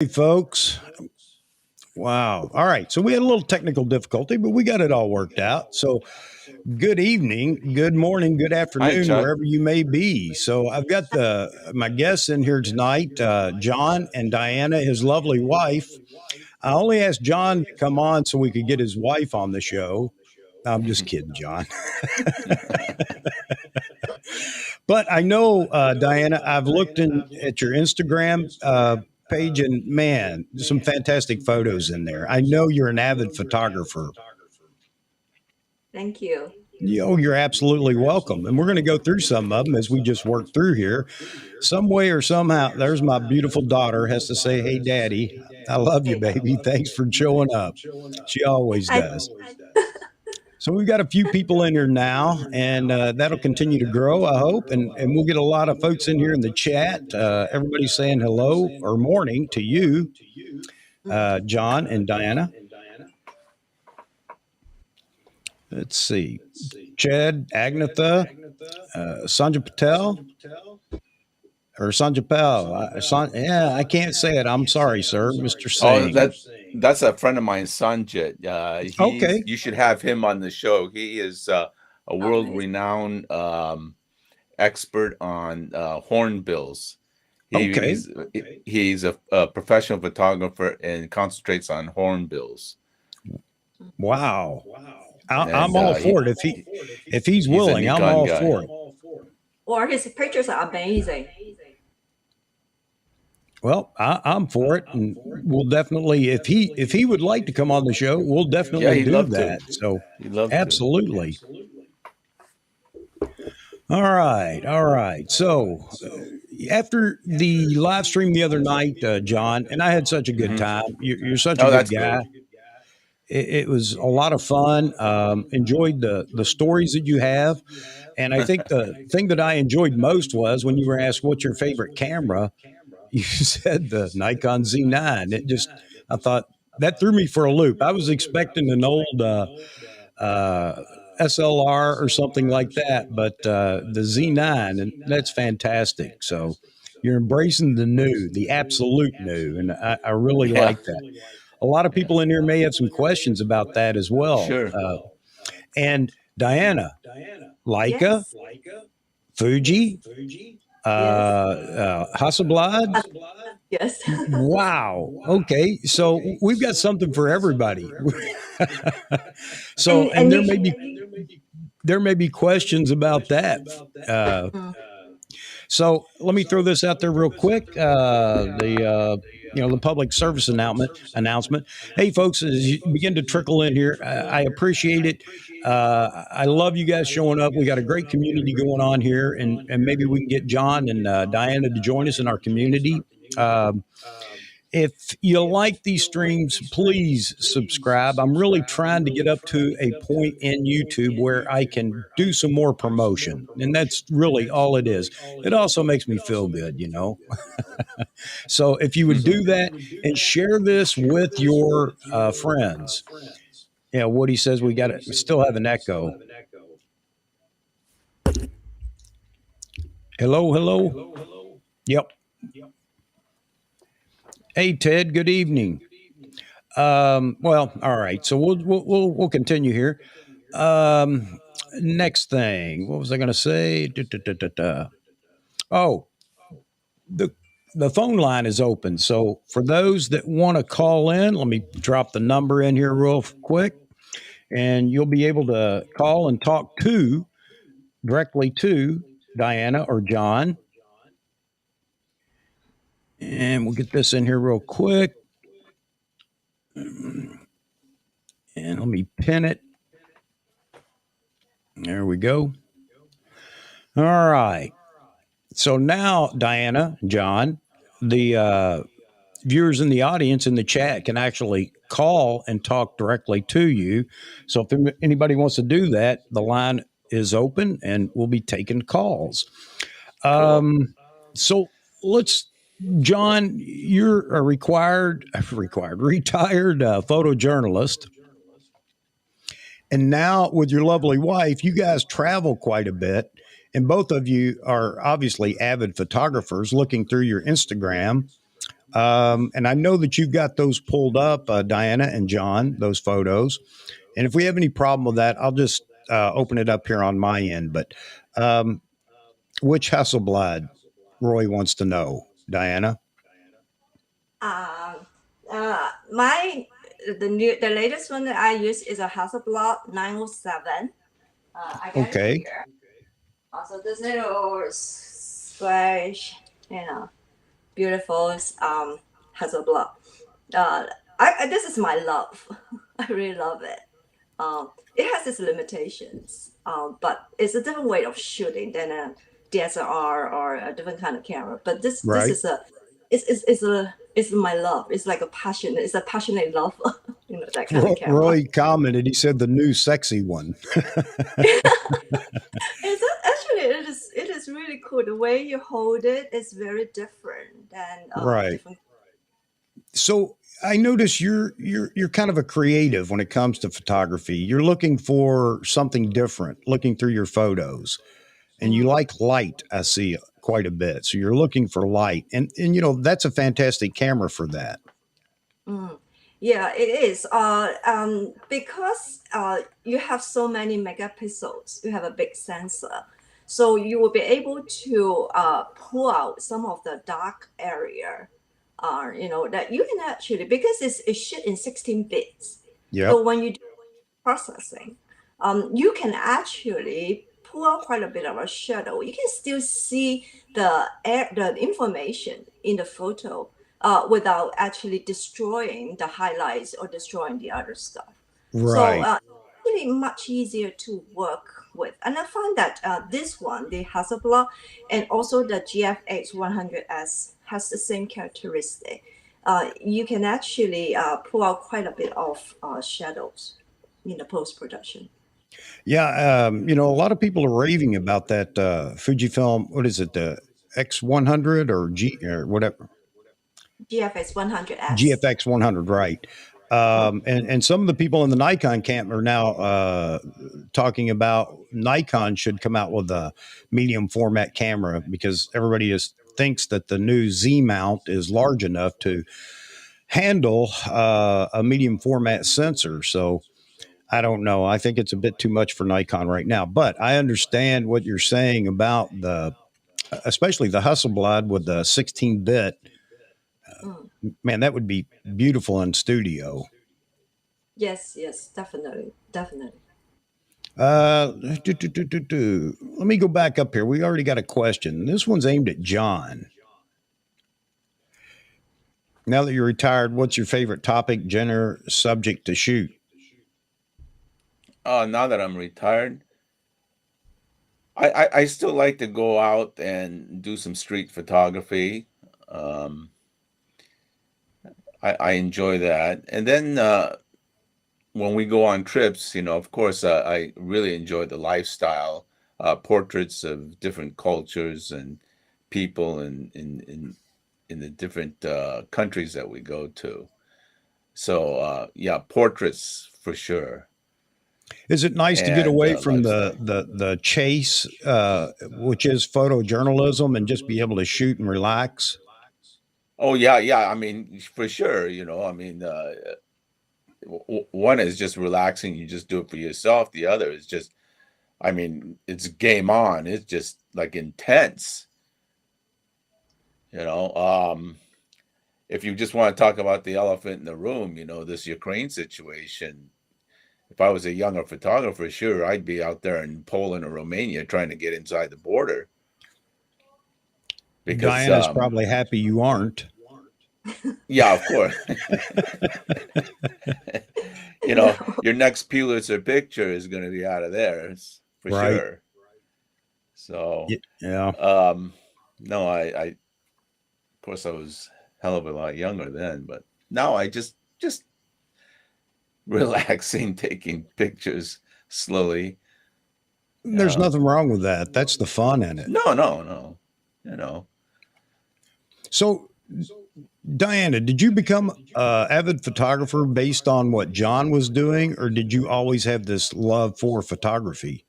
Hey, folks. Wow. All right. So we had a little technical difficulty, but we got it all worked out. So good evening, good morning, good Hi, afternoon, Chuck. wherever you may be. So I've got my guests in here tonight, John and Diana, his lovely wife. I only asked John to come on so we could get his wife on the show. I'm just kidding, John. But I know, Diana, I've looked at your Instagram page, and man, some fantastic photos in there. I know you're an avid photographer. Thank you. You're absolutely welcome. And we're going to go through some of them as we just work through here. Some way or somehow, there's my beautiful daughter has to say, "Hey, Daddy, I love you, baby. Thanks for showing up." She always does. So we've got a few people in here now, and that'll continue to grow, I hope. And we'll get a lot of folks in here in the chat. Everybody's saying hello or morning to you, John and Diana. Let's see. Chad, Agnetha, Sanjay Patel, or Sanjay Patel. Yeah, I can't say it. I'm sorry, sir, Mr. Oh, Singh. that's a friend of mine, Sanjit. Okay. You should have him on the show. He is a world-renowned expert on hornbills. He's a professional photographer and concentrates on hornbills. Wow. I'm all for it. If he's willing, I'm all for it. Or his pictures are amazing. Well, I'm for it, and we'll definitely, if he would like to come on the show, we'll definitely do that. So, absolutely. All right. So, after the live stream the other night, John, and I had such a good time. You're such a good guy. It was a lot of fun. Enjoyed the stories that you have. And I think the thing that I enjoyed most was when you were asked what's your favorite camera, you said the Nikon Z9. I thought that threw me for a loop. I was expecting an old SLR or something like that, but the Z9, and that's fantastic. So you're embracing the new, the absolute new. And I really like that. A lot of people in here may have some questions about that as well. Sure. And Diana, Leica, Fuji, Hasselblad. Yes. Wow. Okay. So we've got something for everybody. So, and there may be questions about that. So let me throw this out there real quick. The public service announcement. Hey, folks, as you begin to trickle in here, I appreciate it. I love you guys showing up. We got a great community going on here, and maybe we can get John and Diana to join us in our community. If you like these streams, please subscribe. I'm really trying to get up to a point in YouTube where I can do some more promotion. And that's really all it is. It also makes me feel good, So if you would do that and share this with your friends. Yeah, Woody says we still have an echo. Hello. Yep. Hey, Ted. Good evening. Well, all right. So we'll continue here. Next thing, what was I going to say? Oh, the phone line is open. So for those that want to call in, let me drop the number in here real quick, and you'll be able to call and talk directly to Diana or John. And we'll get this in here real quick. And let me pin it. There we go. All right. So now, Diana, John, the viewers in the audience in the chat can actually call and talk directly to you. So if anybody wants to do that, the line is open and we'll be taking calls. So John, you're a retired photojournalist. And now with your lovely wife, you guys travel quite a bit. And both of you are obviously avid photographers. Looking through your Instagram, And I know that you've got those pulled up, Diana and John, those photos. And if we have any problem with that, I'll just open it up here on my end. But um, which Hasselblad Roy wants to know, Diana? Um, the latest one that I use is a Hasselblad 907. I got it Okay. here. Also, this little squarish, beautiful Hasselblad. Uh, this is my love. I really love it. It has its limitations, but it's a different way of shooting than a DSLR or a different kind of camera. But this Right. is it's my love. It's like a passion. It's a passionate love, that kind of camera. Roy commented, he said the new sexy one. Actually, it is really cool. The way you hold it is very different than Right. different. So I notice you're kind of a creative when it comes to photography. You're looking for something different, looking through your photos, and you Mm, like light. I see quite a bit. So you're looking for light, and that's a fantastic camera for that. mm. Yeah, it is. Because you have so many megapixels, you have a big sensor, so you will be able to pull out some of the dark area. That you can actually, because it's shit in 16 bits. Yep. So when you processing, you can actually pull out quite a bit of a shadow. You can still see the information in the photo without actually destroying the highlights or destroying the other stuff. So Right. really much easier to work with. And I find that this one, the Hasselblad, and also the GFX 100S has the same characteristic. You can actually pull out quite a bit of shadows in the post production. Yeah. A lot of people are raving about that Fujifilm. What is it? The X100 or G or whatever. GFX 100S. GFX 100, right? And some of the people in the Nikon camp are now talking about Nikon should come out with a medium format camera because everybody thinks that the new Z mount is large enough to handle a medium format sensor. So I don't know. I think it's a bit too much for Nikon right now, but I understand what you're saying about especially the Hasselblad with the 16 bit. Mm. Man, that would be beautiful in studio. Yes, yes, definitely, definitely. Uh, Let me go back up here. We already got a question. This one's aimed at John. Now that you're retired, what's your favorite topic, genre, subject to shoot? Now that I'm retired, I still like to go out and do some street photography. Um, I enjoy that. And then when we go on trips, of course, I really enjoy the lifestyle, portraits of different cultures and people in the different countries that we go to. So yeah, portraits for sure, Is it nice to get and away from the lifestyle. the chase, which is photojournalism, and just be able to shoot and relax? Oh yeah, yeah. I mean, for sure. I mean, one is just relaxing. You just do it for yourself. The other is just, I mean, it's game on. It's just like intense. You know, if you just want to talk about the elephant in the room, this Ukraine situation. If I was a younger photographer, sure, I'd be out there in Poland or Romania trying to get inside the border because, Diana's probably happy you aren't. yeah, of course, No. your next Pulitzer picture is going to be out of there for Right. sure. So, Yeah. um, no, of course, I was hell of a lot younger then, but now I just relaxing, taking pictures slowly. There's Um, nothing wrong with that. That's the fun in it. no, no, no, you know. So, Diana, did you become a avid photographer based on what John was doing, or did you always have this love for photography?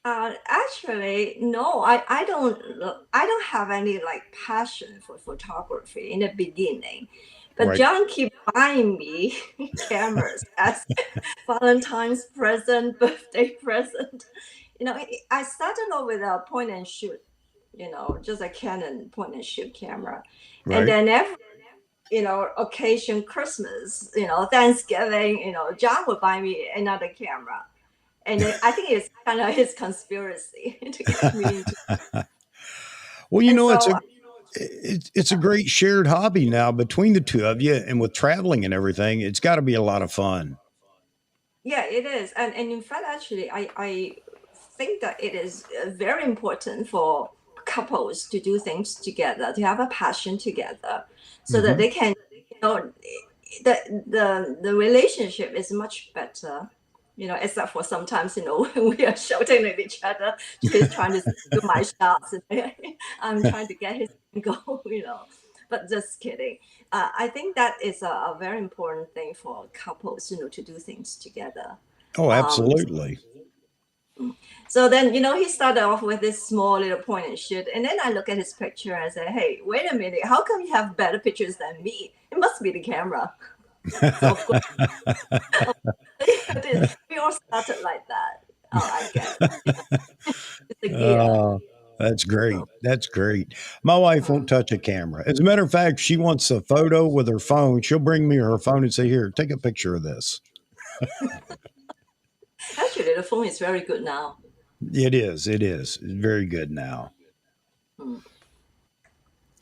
Actually, no, I don't have any like passion for photography in the beginning, but Right. John keep buying me cameras as Valentine's present, birthday present. I started off with a point and shoot, just a Canon point and shoot camera, and Right. then every occasion, Christmas, Thanksgiving, John would buy me another camera. And I think it's kind of his conspiracy to get me into. Well, And it's so, it's a great shared hobby now between the two of you, and with traveling and everything, it's got to be a lot of fun. yeah, it is. And in fact, actually, I think that it is very important for couples to do things together, to have a passion together, so that Hmm. they can, you know, the relationship is much better. Except for sometimes, when we are shouting at each other, he's trying to do my shots, and I'm trying to get his angle, But just kidding. I think that is a very important thing for couples, to do things together. Oh, Um, absolutely. so then, he started off with this small little point and shoot. And then I look at his picture and I say, hey, wait a minute, how come you have better pictures than me? It must be the camera. So, of course, we all started like that. I guess. It's a gear. Oh, that's So, great. That's great. My wife won't mm. touch a camera. As a matter of fact, she wants a photo with her phone. She'll bring me her phone and say, "Here, take a picture of this." Actually, the phone is very good now. It is. It is. It's very good now. Mm.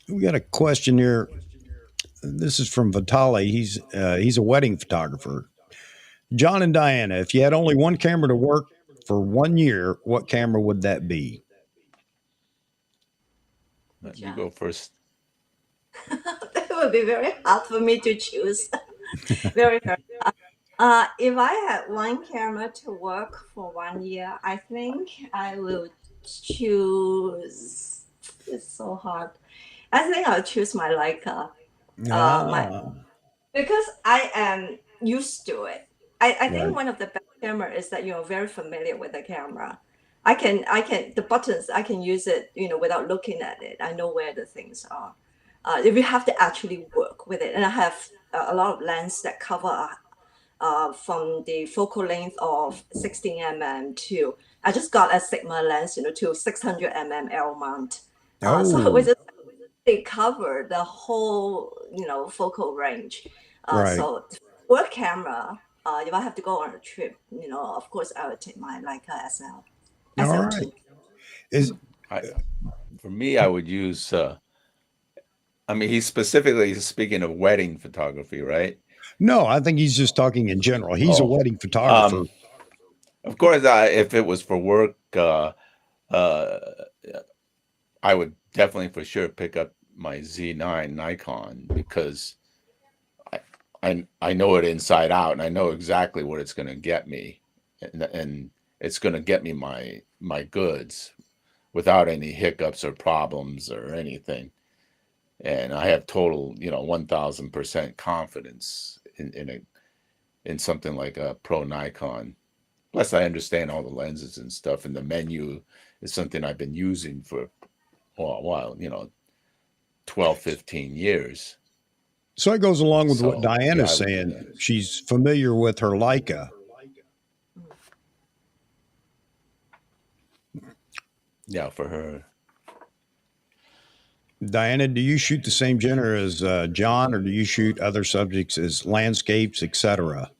We got a question here. This is from Vitali. He's a wedding photographer. John and Diana, if you had only one camera to work for 1 year, what camera would that be? You Yeah. go first. That would be very hard for me to choose. Very, very hard. If I had one camera to work for 1 year, I think I will choose. It's so hard. I think I'll choose my Leica. My Ah, Because I am used to it. I think right. one of the best camera is that you're very familiar with the camera. I can the buttons I can use it without looking at it. I know where the things are. If you have to actually work with it, and I have a lot of lens that cover from the focal length of 16 mm to I just got a Sigma lens, to 600 mm L mount. So it was Oh, just they cover the whole focal range. right. So work camera. If I have to go on a trip, of course I would take my Leica SL All right. SL2. Is I For me, I would use. I mean, he's specifically speaking of wedding photography, right? no, I think he's just talking in general. He's a Oh, wedding photographer. um, of course, if it was for work, uh, I would definitely for sure pick up my Z9 Nikon because I I know it inside out and I know exactly what it's going to get me, and it's going to get me my goods without any hiccups or problems or anything. And I have total, 1000% confidence in something like a Pro Nikon. Plus, I understand all the lenses and stuff, and the menu is something I've been using for a while, 12, 15 years. So it goes along with what So, yeah, Diana's I would do saying. that. She's familiar with her Leica. Yeah, for her. Diana, do you shoot the same genre as John, or do you shoot other subjects as landscapes, etc.?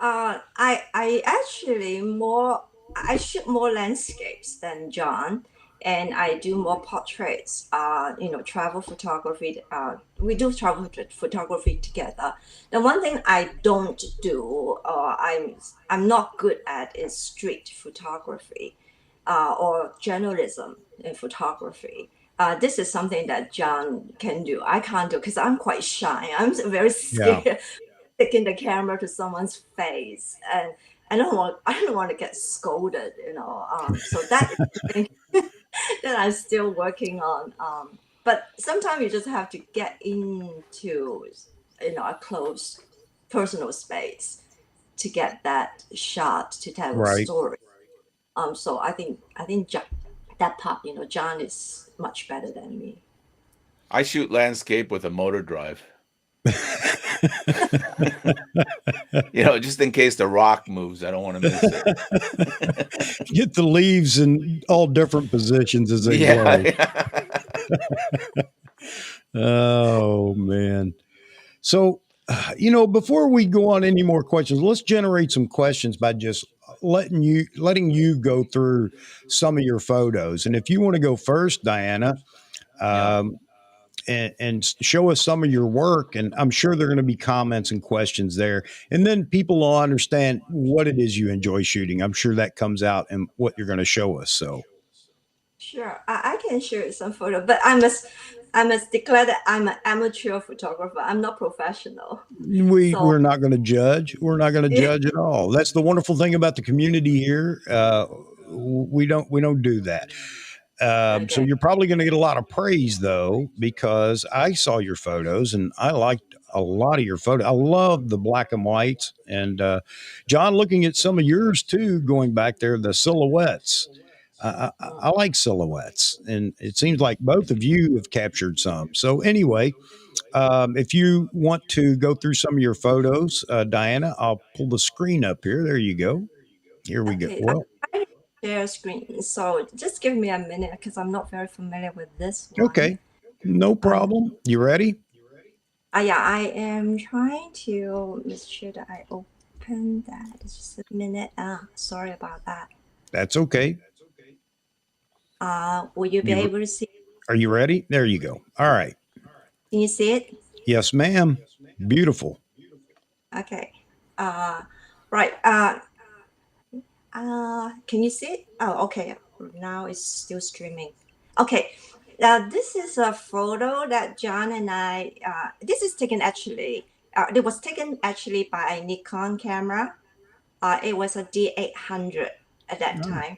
I actually more I shoot more landscapes than John, and I do more portraits. Travel photography. We do travel photography together. The one thing I don't do, or I'm not good at, is street photography, or journalism in photography. This is something that John can do. I can't do because I'm quite shy. I'm very Yeah. scared sticking the camera to someone's face, and I don't want to get scolded. So that is something that I'm still working on. But sometimes you just have to get into a close personal space to get that shot to tell a Right. story. So I think that part, John is much better than me. I shoot landscape with a motor drive. Just in case the rock moves, I don't want to miss it. Get the leaves in all different positions as they blow. Yeah. Oh man. So, before we go on any more questions, let's generate some questions by just letting you go through some of your photos. And if you want to go first, Diana, Yeah. and show us some of your work, and I'm sure there are going to be comments and questions there, and then people will understand what it is you enjoy shooting. I'm sure that comes out in what you're going to show us. So, Sure, I can share some photo, but I must declare that I'm an amateur photographer. I'm not professional. So we're not going to judge. We're not going to yeah, judge at all. That's the wonderful thing about the community here. We don't do that. So okay, you're probably going to get a lot of praise though, because I saw your photos and I liked a lot of your photos. I love the black and whites, and John, looking at some of yours too, going back there, the silhouettes. I like silhouettes, and it seems like both of you have captured some. So anyway, if you want to go through some of your photos, Diana, I'll pull the screen up here. There you go. Here we go. okay. Well, I share screen, so just give me a minute because I'm not very familiar with this one. okay. No problem. You ready? Yeah, I am trying to make sure that I open that. Just a minute. Sorry about that. That's okay. Will you be You able to see? Are you ready? There you go. All right. Can you see it? Yes, ma'am. Beautiful. Okay. Right. Can you see it? Oh, okay. Now it's still streaming. Okay. This is a photo that John and I. This is taken actually. It was taken actually by a Nikon camera. It was a D800 at that Oh, time.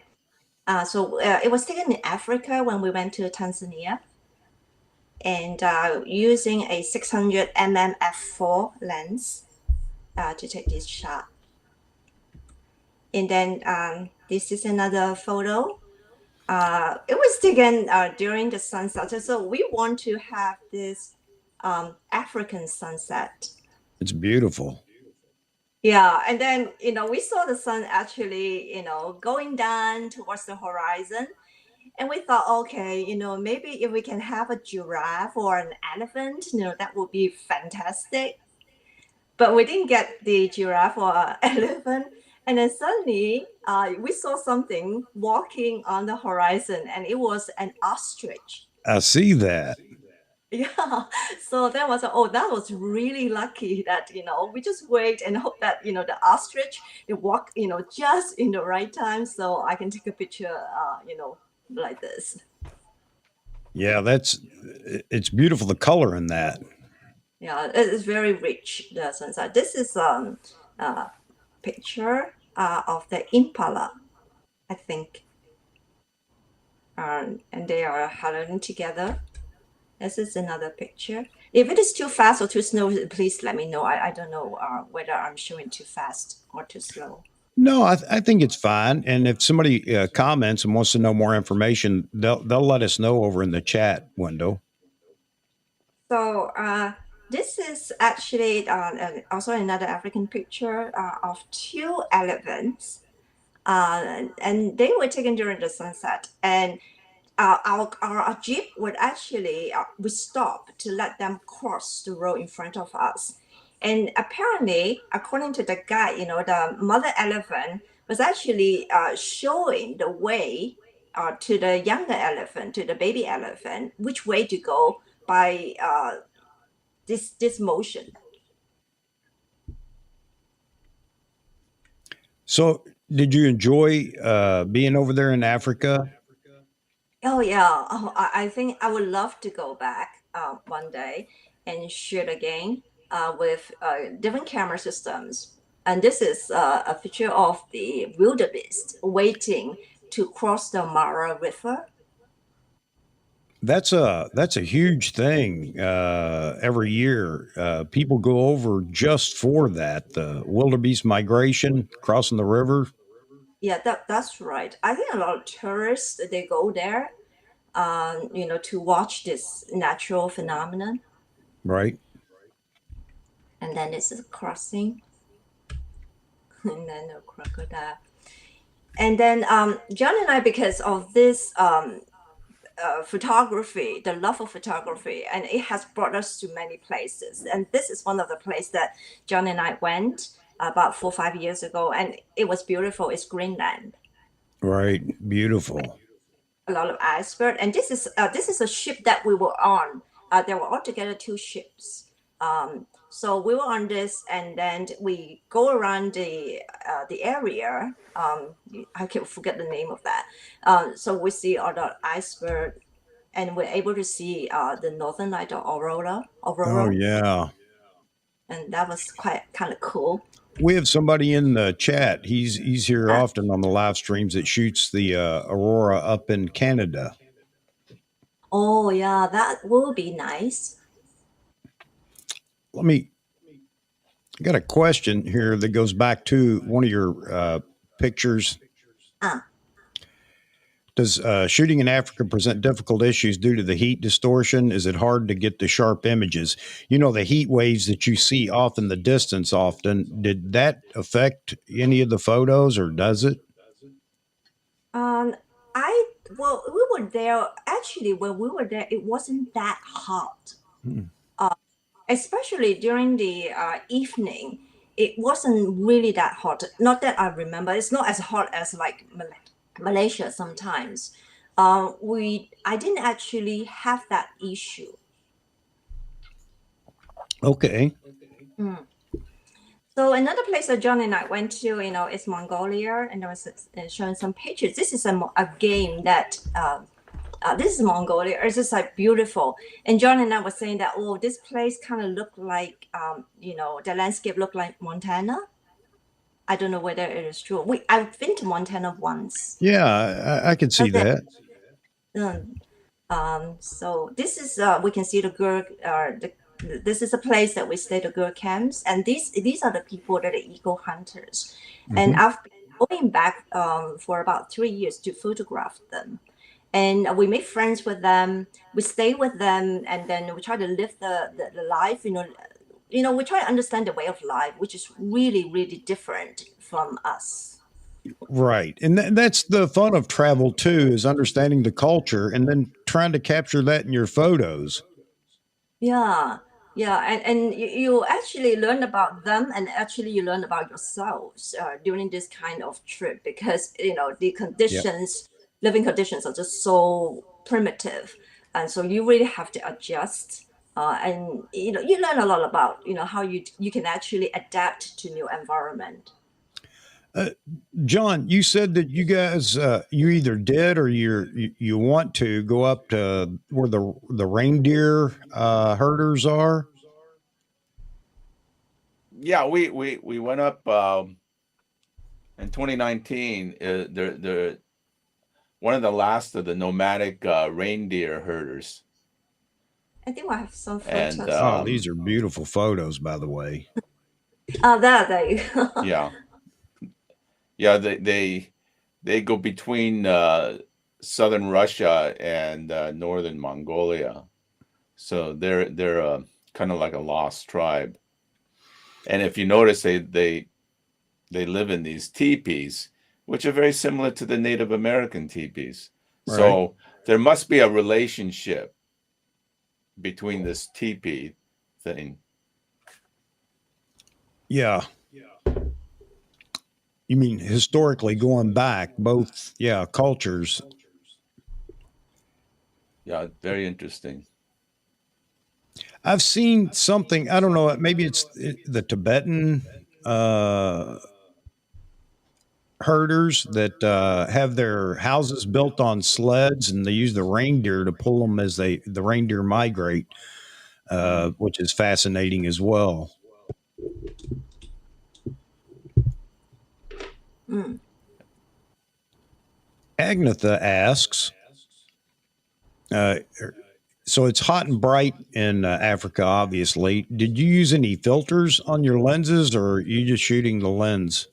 So it was taken in Africa when we went to Tanzania, and using a 600 mm f4 lens to take this shot. And then this is another photo. It was taken during the sunset. So we want to have this African sunset. it's beautiful. Yeah, and then we saw the sun actually going down towards the horizon, and we thought, okay, maybe if we can have a giraffe or an elephant, that would be fantastic. But we didn't get the giraffe or elephant. And then suddenly we saw something walking on the horizon, and it was an ostrich. I see that. Yeah. So that was, that was really lucky that, we just wait and hope that, the ostrich, it walk, just in the right time so I can take a picture, like this. Yeah, it's beautiful, the color in that. Yeah, it is very rich, the sunset. This is picture of the impala, I think. And they are huddling together. This is another picture. If it is too fast or too slow, please let me know. I don't know whether I'm showing too fast or too slow. No, I think it's fine. And if somebody comments and wants to know more information, they'll let us know over in the chat window. So this is actually also another African picture of two elephants. And they were taken during the sunset. And our jeep would actually we stop to let them cross the road in front of us. And apparently, according to the guide, the mother elephant was actually showing the way to the younger elephant, to the baby elephant, which way to go by this motion. So, did you enjoy being over there in Africa? Oh yeah, I think I would love to go back one day and shoot again with different camera systems. And this is a picture of the wildebeest waiting to cross the Mara River. That's a huge thing. Every year, people go over just for that, the wildebeest migration crossing the river. Yeah, that's right. I think a lot of tourists they go there, to watch this natural phenomenon, Right. and then this is crossing, and then a crocodile, and then John and I, because of this photography, the love of photography, and it has brought us to many places. And this is one of the places that John and I went about 4 or 5 years ago, and it was beautiful. It's Greenland. Right. Beautiful. A lot of iceberg, and this is a ship that we were on. There were altogether two ships. So we were on this, and then we go around the area. I can forget the name of that. So we see all the iceberg, and we're able to see the northern light or aurora. Oh, yeah. And that was quite kind of cool. We have somebody in the chat. He's here often on the live streams that shoots the aurora up in Canada. Oh yeah, that will be nice. I got a question here that goes back to one of your pictures. Does shooting in Africa present difficult issues due to the heat distortion? Is it hard to get the sharp images? You know, the heat waves that you see off in the distance often, did that affect any of the photos, or does it? Well, we were there. Actually, when we were there, it wasn't that hot. Especially during the evening, it wasn't really that hot. Not that I remember. It's not as hot as like Malaysia sometimes. I didn't actually have that issue. Okay. So another place that John and I went to, is Mongolia, and I was showing some pictures. This is a game that this is Mongolia. It's just like beautiful. And John and I were saying that, oh, this place kind of looked like, the landscape looked like Montana. I don't know whether it is true. I've been to Montana once. Yeah, I can see that. So this is we can see the girl. This is a place that we stay, the girl camps, and these are the people that are eco hunters. And I've been going back for about 3 years to photograph them. And we make friends with them, we stay with them, and then we try to live the life, we try to understand the way of life, which is really, really different from us. Right. And that's the fun of travel too, is understanding the culture and then trying to capture that in your photos. Yeah. And you actually learn about them, and actually you learn about yourselves during this kind of trip, because the conditions, living conditions are just so primitive, and so you really have to adjust. And you learn a lot about how you can actually adapt to new environment. John, you said that you guys you either did or you want to go up to where the reindeer herders are. Yeah, we went up in 2019. They're one of the last of the nomadic reindeer herders. I think I have some photos. And these are beautiful photos, by the way. There you go. Yeah, they go between southern Russia and northern Mongolia, so they're kind of like a lost tribe. And if you notice, they live in these teepees, which are very similar to the Native American teepees. Right. So there must be a relationship between this teepee thing. Yeah. You mean historically going back, both, cultures. Yeah, very interesting. I've seen something, I don't know, maybe it's the Tibetan herders that have their houses built on sleds, and they use the reindeer to pull them as the reindeer migrate, which is fascinating as well. Agnetha asks, so it's hot and bright in Africa, obviously. Did you use any filters on your lenses, or are you just shooting the lens?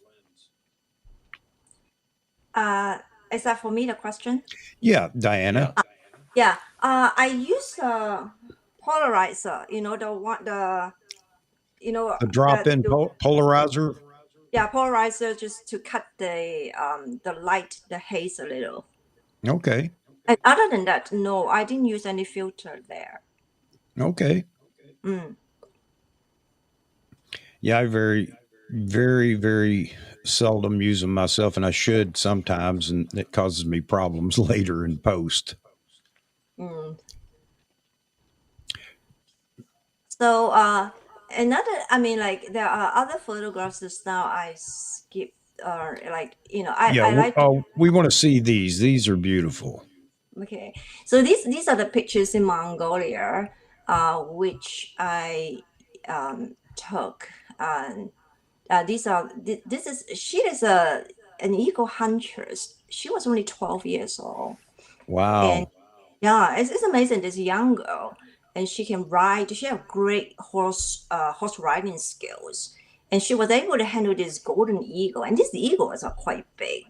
Is that for me the question? Yeah, Diana. Yeah. Yeah. I use polarizer. The drop-in polarizer. Yeah, polarizer just to cut the light, the haze a little. Okay. And other than that, no, I didn't use any filter there. Okay. Mm. Yeah, I very seldom use them myself, and I should sometimes, and it causes me problems later in post. Mm. So I mean, like there are other photographs just now I skip, or like Yeah. I like to. We want to see these. These are beautiful. Okay, so these are the pictures in Mongolia, which I took, and this is she is an eagle huntress. She was only 12 years old, and Wow. yeah, it's amazing. This young girl, and she can ride. She have great horse riding skills, and she was able to handle this golden eagle. And these eagles are quite big.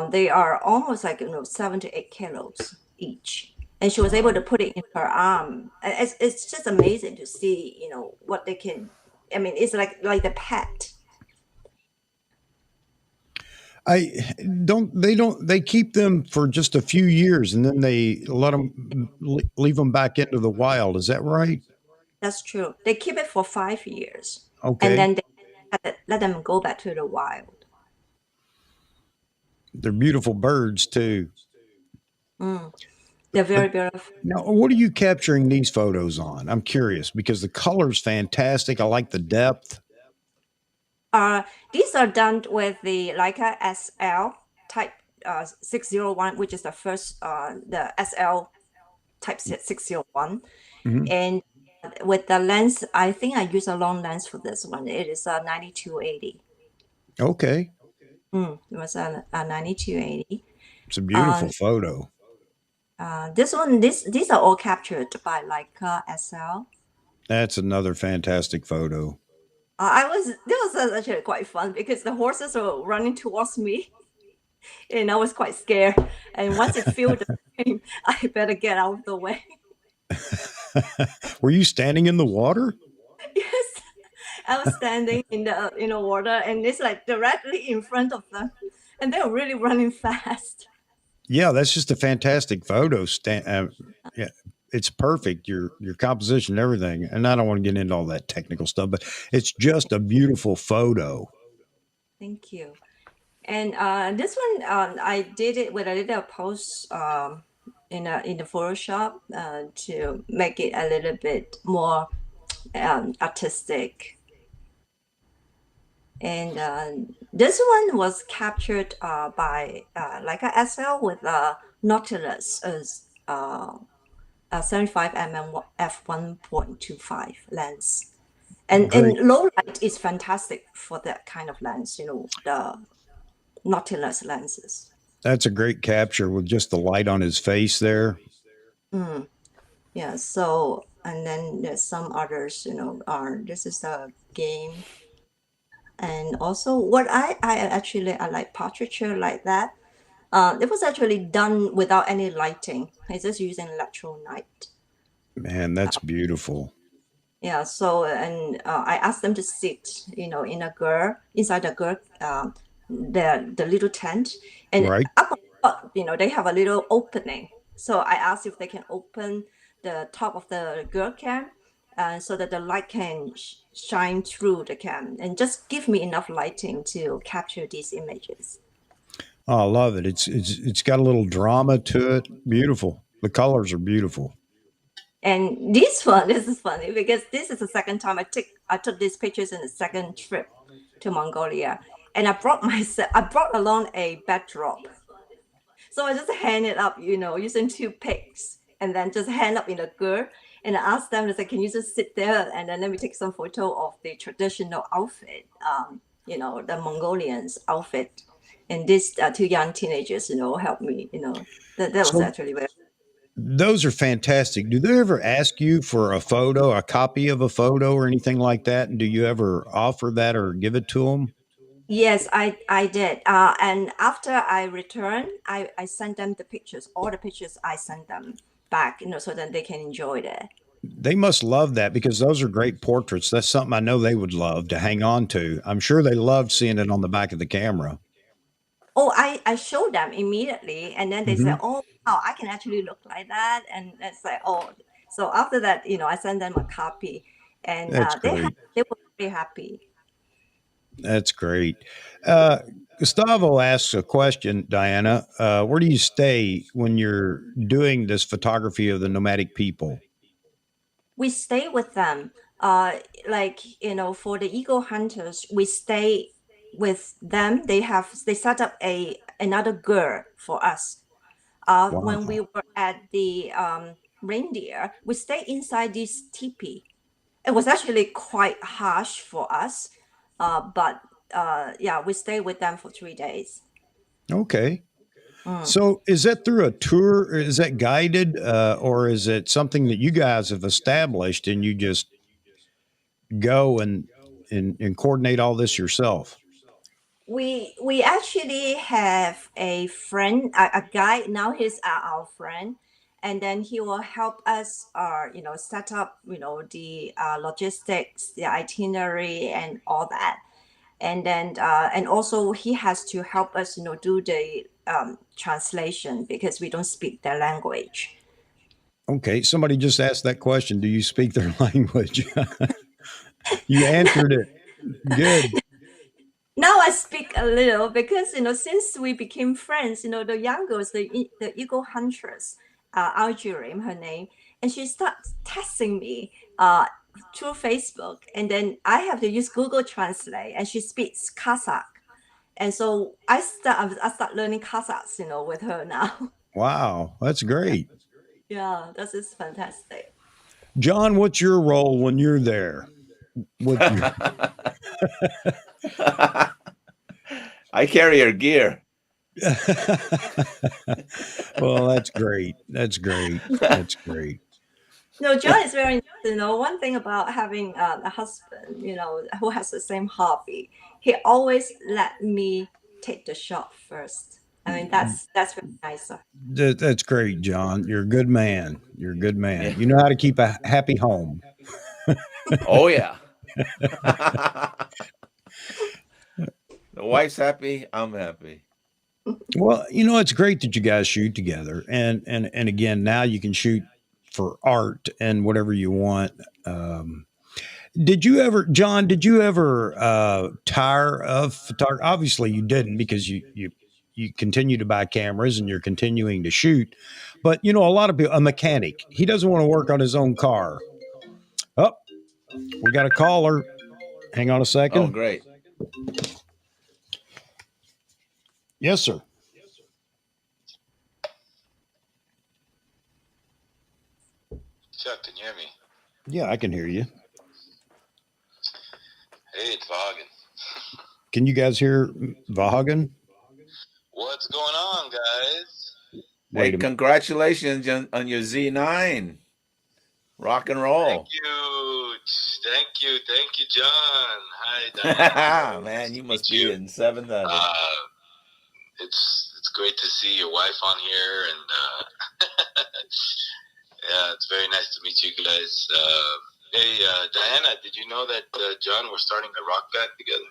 They are almost like 7 to 8 kilos each. And she was able to put it in her arm. And it's just amazing to see, what they can. I mean, it's like the pet. They keep them for just a few years and then they let them leave them back into the wild. Is that right? That's true. They keep it for 5 years, and Okay. then they let them go back to the wild. They're beautiful birds too. Mm. They're But very beautiful. now, what are you capturing these photos on? I'm curious because the color's fantastic. I like the depth. These are done with the Leica SL type 601, which is the first the SL type 601, Mhm. and with the lens, I think I use a long lens for this one. It is a 9280. Okay. It was a 9280. It's a beautiful Um, photo. these are all captured by Leica SL. That's another fantastic photo. This was actually quite fun because the horses were running towards me, and I was quite scared. And once it filled the frame, I better get out of the way. Were you standing in the water? Yes, I was standing in the water, and it's like directly in front of them, and they were really running fast. Yeah, that's just a fantastic photo. Yeah, it's perfect. Your composition, and everything. And I don't want to get into all that technical stuff, but it's just a beautiful photo. Thank you. And this one, I did it with a little post in the Photoshop to make it a little bit more artistic. And this one was captured by Leica SL with a Nautilus as a 75 mm f1.25 lens. And Great. low light is fantastic for that kind of lens, the Nautilus lenses. That's a great capture with just the light on his face there. Mm. Yeah, so, and then there's some others, this is a game. And also what I like portraiture like that. It was actually done without any lighting. It's just using electro light. Man, that's beautiful. Yeah, so, and I asked them to sit, in a girl, inside the girl, the little tent. And Right. up on top, they have a little opening. So I asked if they can open the top of the girl cam so that the light can shine through the cam and just give me enough lighting to capture these images. Oh, I love it. It's got a little drama to it. Beautiful. The colors are beautiful. And this is funny because this is the second time I took these pictures in the second trip to Mongolia, and I brought along a backdrop, so I just hang it up, using two pics, and then just hang up in a girl, and I asked them, I said, can you just sit there and then let me take some photo of the traditional outfit, the Mongolians outfit, and these two young teenagers, helped me, that was So actually very. those are fantastic. Do they ever ask you for a photo, a copy of a photo or anything like that? And do you ever offer that or give it to them? Yes, I did. And after I returned, I sent them the pictures, all the pictures I sent them back, so that they can enjoy it. They must love that because those are great portraits. That's something I know they would love to hang on to. I'm sure they loved seeing it on the back of the camera. Oh, I showed them immediately, and then they said, Hmm. "Oh, wow, I can actually look like that." And it's like, oh, so after that, I sent them a copy, and That's great. they were very happy. That's great. Uh, Gustavo asks a question, Diana. Where do you stay when you're doing this photography of the nomadic people? We stay with them. Like for the eagle hunters, we stay with them. They set up another girl for us. When we Wow. were at the reindeer, we stayed inside this teepee. It was actually quite harsh for us, but yeah, we stayed with them for 3 days. Okay. Mm. So is that through a tour? Or is that guided, or is it something that you guys have established and you just go and coordinate all this yourself? We actually have a friend, a guy. Now he's our friend, and then he will help us, set up, the logistics, the itinerary, and all that. And then and also he has to help us, do the translation because we don't speak their language. Okay. Somebody just asked that question. Do you speak their language? You answered it. Good. Now I speak a little because since we became friends, the young girls, the eagle huntress, Algeria, her name, and she starts texting me through Facebook, and then I have to use Google Translate, and she speaks Kazakh, and so I start learning Kazakh, with her now. Wow. That's great. Yeah, that is fantastic. John, what's your role when you're there with your I carry your gear. Well, that's great. That's great. That's great. No, John is very, one thing about having a husband, who has the same hobby, he always let me take the shot first. I mean, that's very nice of That's great, John. You're a good man. You're a good man. Yeah. You know how to keep a happy home. Oh yeah. The wife's happy. I'm happy. Well, it's great that you guys shoot together, and again, now you can shoot for art and whatever you want. Um, did you ever, John? Did you ever tire of photography? Obviously, you didn't because you continue to buy cameras and you're continuing to shoot. But a lot of people, a mechanic, he doesn't want to work on his own car. Oh, we got a caller. Hang on a Oh, second. great. Yes, sir. Chuck, can you hear me? Yeah, I can hear you. Hey, it's Vaughan. Can you guys hear Vahagan? What's going on, guys? Hey, Wait a minute. congratulations on your Z9. Rock and Thank roll. you. Thank you, John. Hi, Diana. Man, you must Meet be you. in seventh heaven. It's great to see your wife on here, and yeah, it's very nice to meet you guys. Hey, Diana, did you know that John, we're starting a rock band together?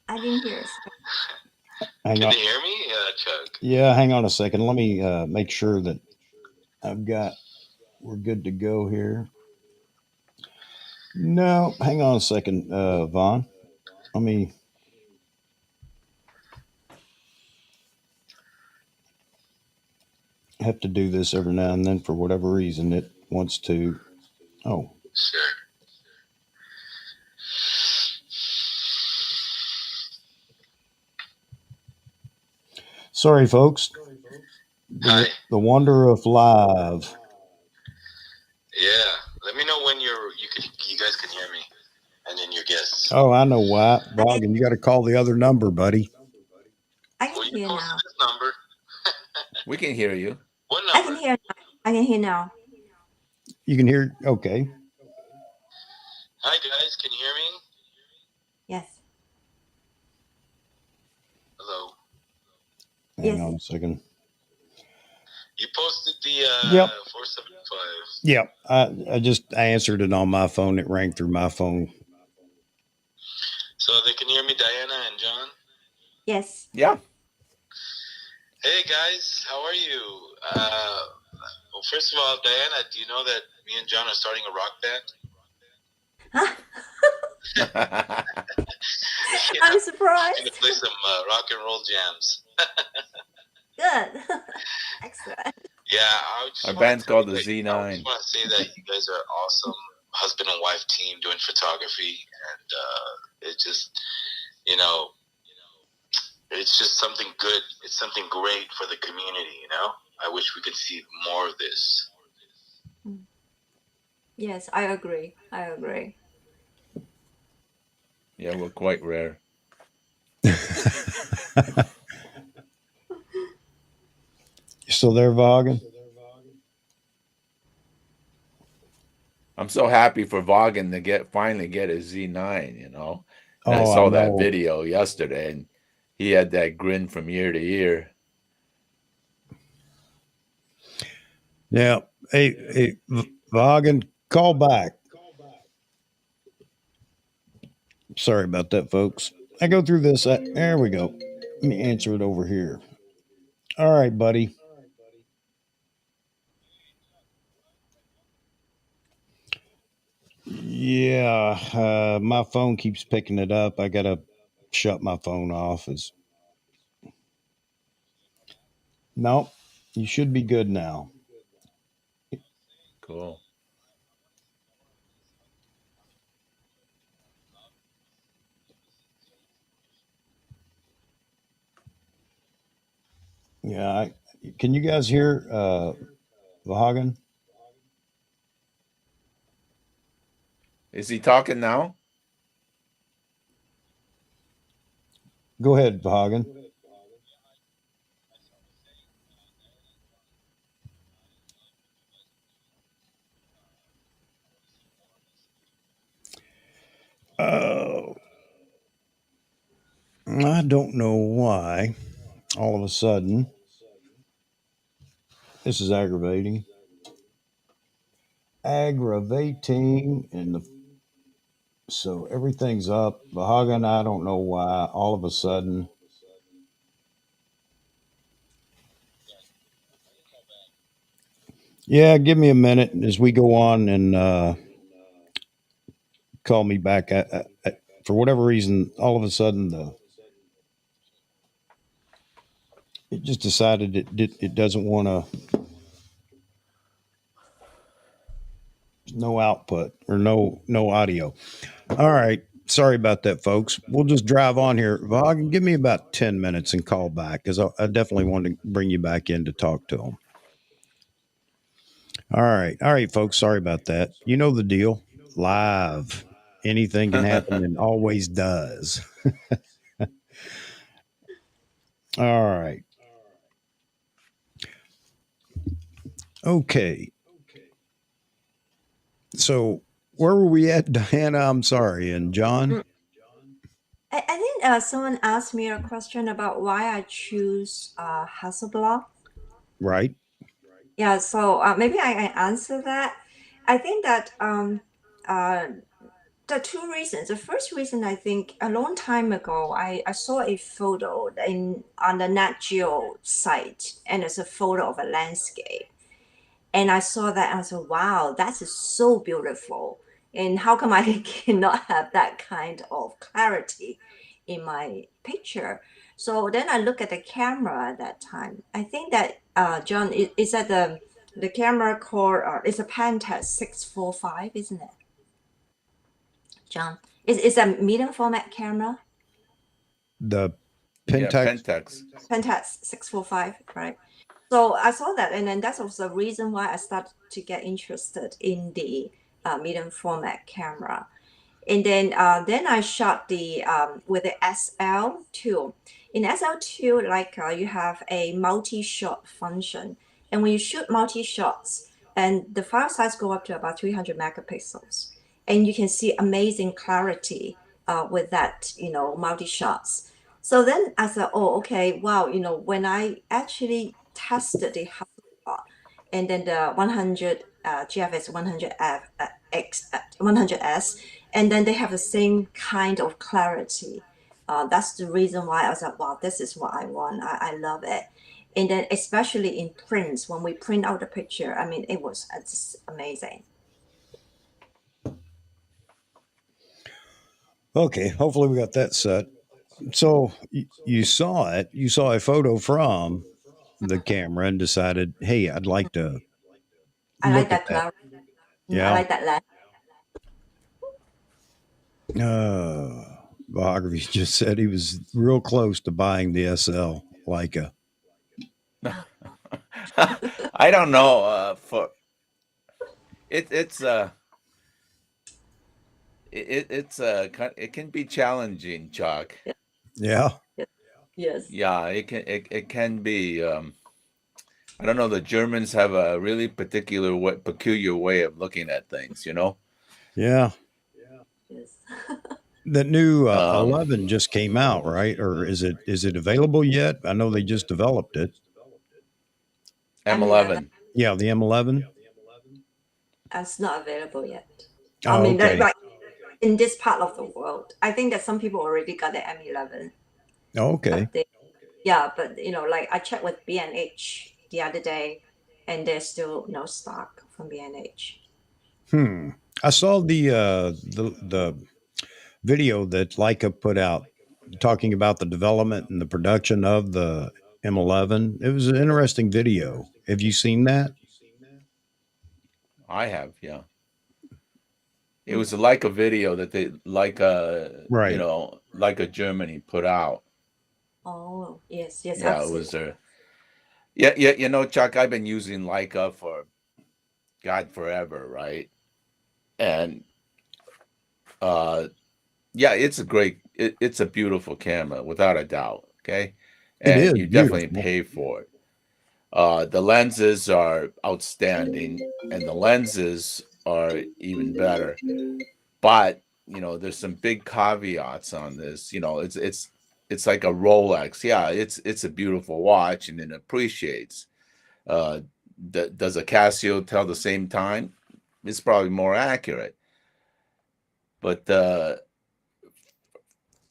I didn't hear. Hang Can on. you hear me, Chuck? Yeah, hang on a second. Let me make sure that we're good to go here. No, hang on a second, Vaughn. Let me. Have to do this every now and then for whatever reason it wants to. Oh, Sure. sorry, folks. Hi. The wonder of live. Yeah. Let me know when you guys can hear me, and then your guests. Oh, I know why. Vaughan, you got to call the other number, buddy. I Well, can you hear posted now. this number. We can hear you. What I can number? hear. I can hear now. You can hear. Okay. Hi, guys, can you hear me? Yes. Hello. Hang Yes. on a second. You posted the Yep. 475. Yeah, I just answered it on my phone. It rang through my phone. So they can hear me, Diana and John? Yes. Yeah. Hey guys, how are you? Well, first of all, Diana, do you know that me and John are starting a rock band? Huh? Yeah, I'm we're surprised. gonna play some rock and roll jams. Good. Excellent. Yeah, I just Our want band's to tell called you the that, I just Z9. want to say that you guys are awesome husband and wife team doing photography, and it just, you know, it's just something good. It's something great for the community. You know, I wish we could see more of this. Yes, I agree. I agree. Yeah, we're quite rare. You still there, Vaughan? I'm so happy for Vaughan to finally get his Z9, you know. And I Oh, I saw that know. video yesterday, and he had that grin from ear to ear. Yeah. Hey, Vaughan, call back. Sorry about that, folks. I go through this. There we go. Let me answer it over here. All right, buddy. Yeah, my phone keeps picking it up. I gotta shut my phone off. Nope, you should be good now. Cool. Yeah, can you guys hear Vaughan? Is he talking now? Go ahead, Vaughan. I don't know why. All of a sudden, this is aggravating. Aggravating, so everything's up. Vaughan, I don't know why. All of a sudden, yeah. Give me a minute as we go on and call me back. For whatever reason, all of a sudden it just decided it doesn't want to. No output or no audio. All right. Sorry about that, folks. We'll just drive on here. Vaughan, give me about 10 minutes and call back because I definitely want to bring you back in to talk to them. All right. All right, folks. Sorry about that. You know the deal. Live. Anything can happen and always does. All right. Okay. So where were we at, Diana? I'm sorry. And John? I think someone asked me a question about why I choose Hasselblad. Right. Yeah, so maybe I answer that. I think that uh, there are two reasons. The first reason, I think a long time ago, I saw a photo on the Nat Geo site, and it's a photo of a landscape. And I saw that and I said, wow, that is so beautiful. And how come I cannot have that kind of clarity in my picture? So then I look at the camera at that time. I think that John is that the camera called it's a Pentax 645, isn't it? John, is a medium format camera? The Yeah, Pentax. Pentax. Pentax 645, right? So I saw that, and then that was the reason why I started to get interested in the medium format camera. And then I shot the with the SL2. In SL2, like you have a multi-shot function, and when you shoot multi-shots, and the file size go up to about 300 megapixels. and you can see amazing clarity with that, multi shots. So then I said, oh, okay, wow, when I actually tested the Hasselblad and then the 100 GFX 100F X 100S, and then they have the same kind of clarity. That's the reason why I was like, wow, this is what I want. I love it. And then especially in prints, when we print out the picture, I mean, it was just amazing. Okay, hopefully we got that set. So you saw it. You saw a photo from the camera and decided, hey, I'd like to I like look at that that. clarity. I Yeah. like that lens. Biography just said he was real close to buying the SL Leica. I don't know. For it's it can be challenging, Chuck. Yeah. Yes. Yeah, it can be. I don't know. The Germans have a really peculiar way of looking at things. Yeah. Yes. The new Um, 11 just came out, right? Or is it available yet? I know they just developed it. M11 M11. Yeah, the M11. is not available yet. I Oh, mean, okay. right in this part of the world, I think that some people already got the M11, Oh, okay. but yeah, but like I checked with B&H the other day, and there's still no stock from B&H. I saw the video that Leica put out talking about the development and the production of the M11. It was an interesting video. Have you seen that? I have, yeah. It was like a video that they Right. like a Germany put out. Oh, yes, yes, Yeah, I've it seen. was Yeah, Chuck, I've been using Leica for God forever, right? And yeah, it's a beautiful camera without a doubt, okay? It is And you definitely beautiful. pay for it. The lenses are outstanding, and the lenses are even better. But there's some big caveats on this. It's like a Rolex. Yeah, it's a beautiful watch, and it appreciates. Uh, does a Casio tell the same time? It's probably more accurate. But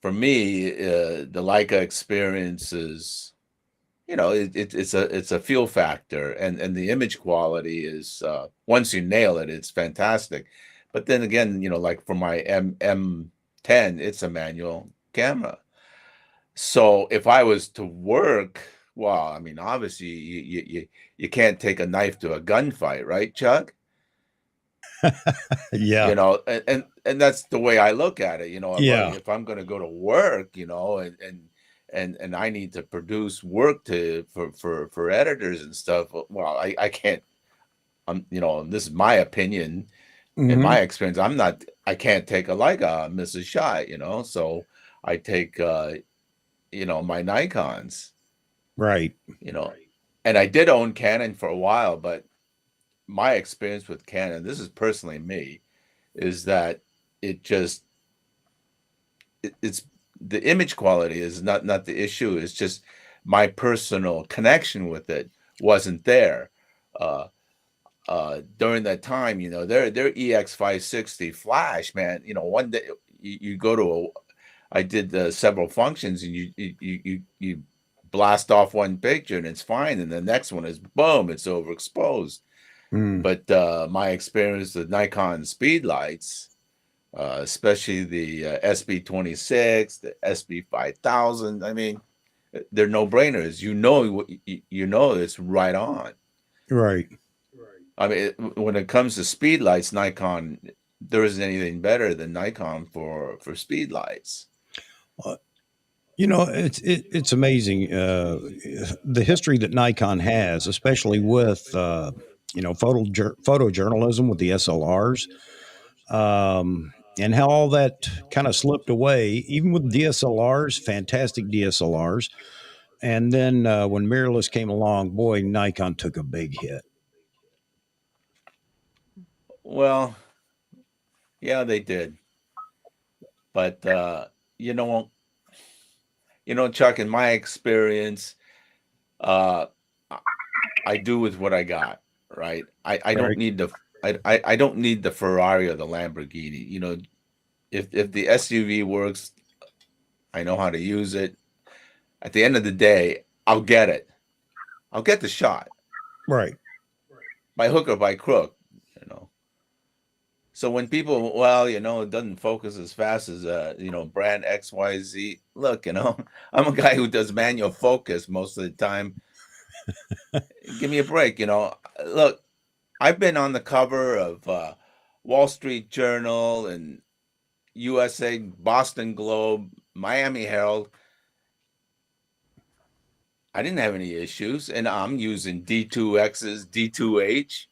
for me, the Leica experience is, it's a feel factor, and the image quality is, once you nail it, it's fantastic. But then again, like for my M10, it's a manual camera. So if I was to work, well, I mean, obviously you can't take a knife to a gunfight, right, Chuck? Yeah. And that's the way I look at it. Yeah. If I'm going to go to work, and I need to produce work for editors and stuff. Well, I can't. This is my opinion and Hmm. my experience. I can't take a like Mrs. Shy. So I take my Nikons. Right. You know, and I did own Canon for a while, but my experience with Canon, this is personally me, is that it just it's the image quality is not the issue. It's just my personal connection with it wasn't there. Uh, During that time, their EX560 flash, man. One day you go to I did several functions, and you blast off one picture and it's fine, and the next one is boom, it's overexposed. Mm. But my experience with Nikon Speedlights, especially the SB26, the SB5000. I mean, they're no brainers. It's right on. Right. I mean, when it comes to speedlights, Nikon, there isn't anything better than Nikon for speedlights. It's amazing the history that Nikon has, especially with photojournalism with the SLRs, and how all that kind of slipped away, even with DSLRs, fantastic DSLRs. And then when mirrorless came along, boy, Nikon took a big hit. Well, Yeah, they did. But you know, Chuck, in my experience, uh, I do with what I got, right? I don't Right. need I don't need the Ferrari or the Lamborghini. If the SUV works, I know how to use it. At the end of the day, I'll get it. I'll get the shot Right. by hook or by crook, you know. So when people, well, it doesn't focus as fast as brand XYZ. Look, I'm a guy who does manual focus most of the time. Give me a break, Look, I've been on the cover of Wall Street Journal and USA, Boston Globe, Miami Herald. I didn't have any issues, and I'm using D2X's, D2H.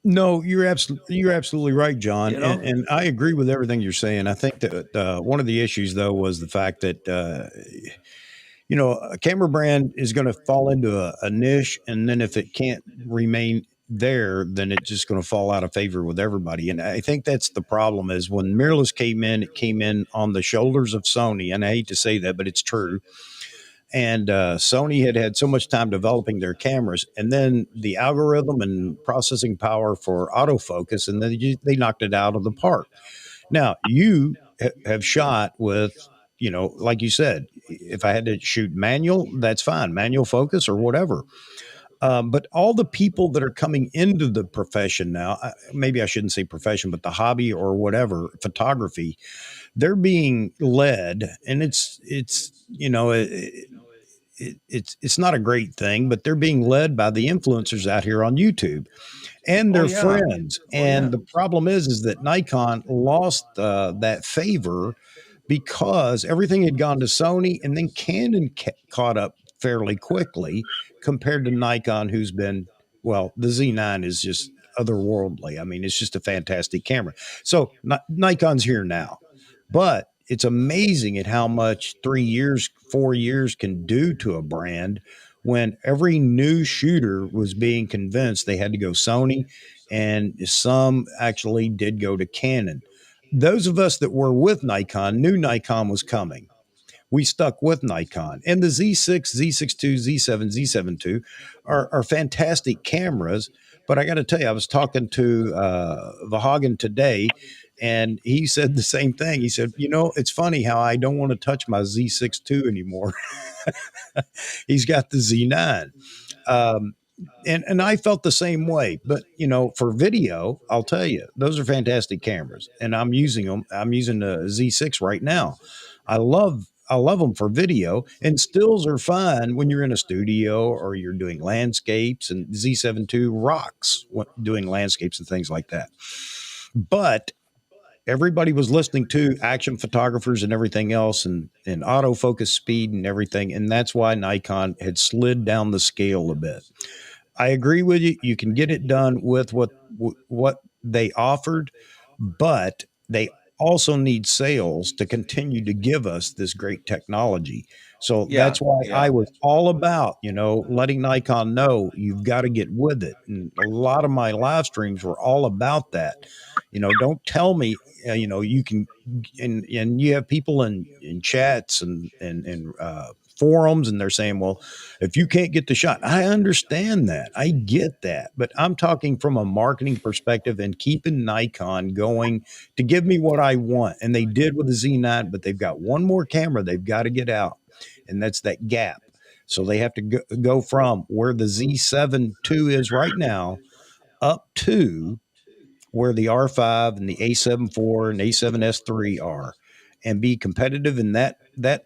No, you're absolutely right, John, You know? and I agree with everything you're saying. I think that one of the issues, though, was the fact that a camera brand is going to fall into a niche, and then if it can't remain there, then it's just going to fall out of favor with everybody. And I think that's the problem. Is when mirrorless came in, it came in on the shoulders of Sony, and I hate to say that, but it's true. And Sony had so much time developing their cameras, and then the algorithm and processing power for autofocus, and then they knocked it out of the park. Now you have shot with, like you said, if I had to shoot manual, that's fine, manual focus or whatever. But all the people that are coming into the profession now, maybe I shouldn't say profession, but the hobby or whatever, photography, they're being led, and it's it's not a great thing, but they're being led by the influencers out here on YouTube and Oh their yeah. friends. Oh yeah. And the problem is that Nikon lost that favor because everything had gone to Sony, and then Canon caught up fairly quickly compared to Nikon, who's been, well, the Z9 is just otherworldly. I mean, it's just a fantastic camera. So Nikon's here now, but it's amazing at how much 3 years, 4 years can do to a brand when every new shooter was being convinced they had to go Sony, and some actually did go to Canon. Those of us that were with Nikon knew Nikon was coming. We stuck with Nikon. And the Z6, Z6 II, Z7, Z7 II are fantastic cameras. But I got to tell you, I was talking to Vahagan today, and he said the same thing. He said, it's funny how I don't want to touch my Z6 II anymore. He's got the Z9. Um, and I felt the same way. But for video, I'll tell you, those are fantastic cameras, and I'm using them. I'm using the Z6 right now. I love them for video, and stills are fine when you're in a studio or you're doing landscapes. And Z7 II rocks doing landscapes and things like that. But everybody was listening to action photographers and everything else, and autofocus speed and everything, and that's why Nikon had slid down the scale a bit. I agree with you. You can get it done with what they offered, but they also need sales to continue to give us this great technology. So Yeah. that's why I Yeah. was all about, letting Nikon know you've got to get with it. And a lot of my live streams were all about that. Don't tell me, you can, and you have people in chats and forums, and they're saying, well, if you can't get the shot, I understand that. I get that. But I'm talking from a marketing perspective and keeping Nikon going to give me what I want. And they did with the Z9, but they've got one more camera they've got to get out, and that's that gap. So they have to go from where the Z7 II is right now up to where the R5 and the A7 IV and A7S3 are, and be competitive in that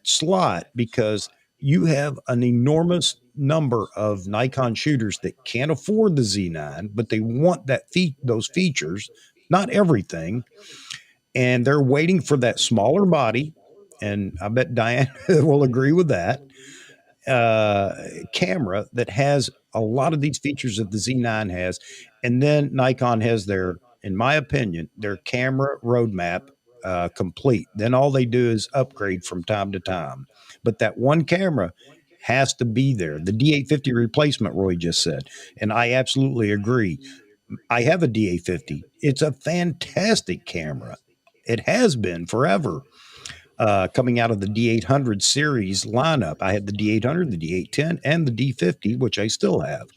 slot, because you have an enormous number of Nikon shooters that can't afford the Z9, but they want those features, not everything, and they're waiting for that smaller body. And I bet Diane will agree with that, uh, camera that has a lot of these features that the Z9 has. And then Nikon has in my opinion, their camera roadmap complete. Then all they do is upgrade from time to time. But that one camera has to be there. The D850 replacement, Roy just said. And I absolutely agree. I have a DA50. It's a fantastic camera. It has been forever. Coming out of the D800 series lineup, I had the D800, the D810, and the D50, which I still have.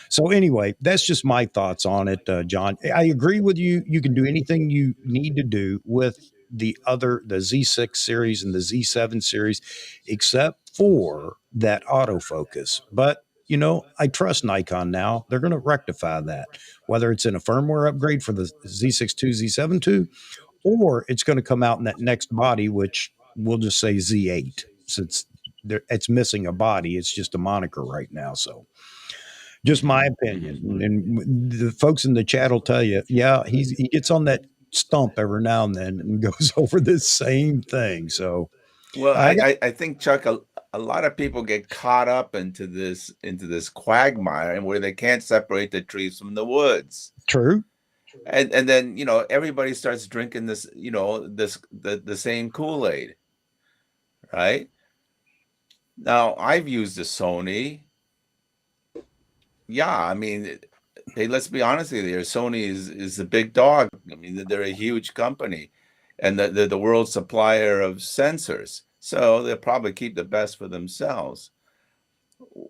So anyway, that's just my thoughts on it, John. I agree with you. You can do anything you need to do with the Z6 series and the Z7 series, except for that autofocus. But I trust Nikon now. They're going to rectify that, whether it's in a firmware upgrade for the Z6 II, Z7 II, or it's going to come out in that next body, which we'll just say Z8, since it's missing a body. It's just a moniker right now. So just my opinion. And the folks in the chat will tell you, yeah, he gets on that stump every now and then and goes over this same thing. So, well, I think, Chuck, a lot of people get caught up into this quagmire, and where they can't separate the trees from the woods. True. And then everybody starts drinking this the same Kool-Aid, right? Now I've used a Sony. Yeah, I mean, hey, let's be honest with you. Sony is the big dog. I mean, they're a huge company, and they're the world supplier of sensors. So they'll probably keep the best for themselves.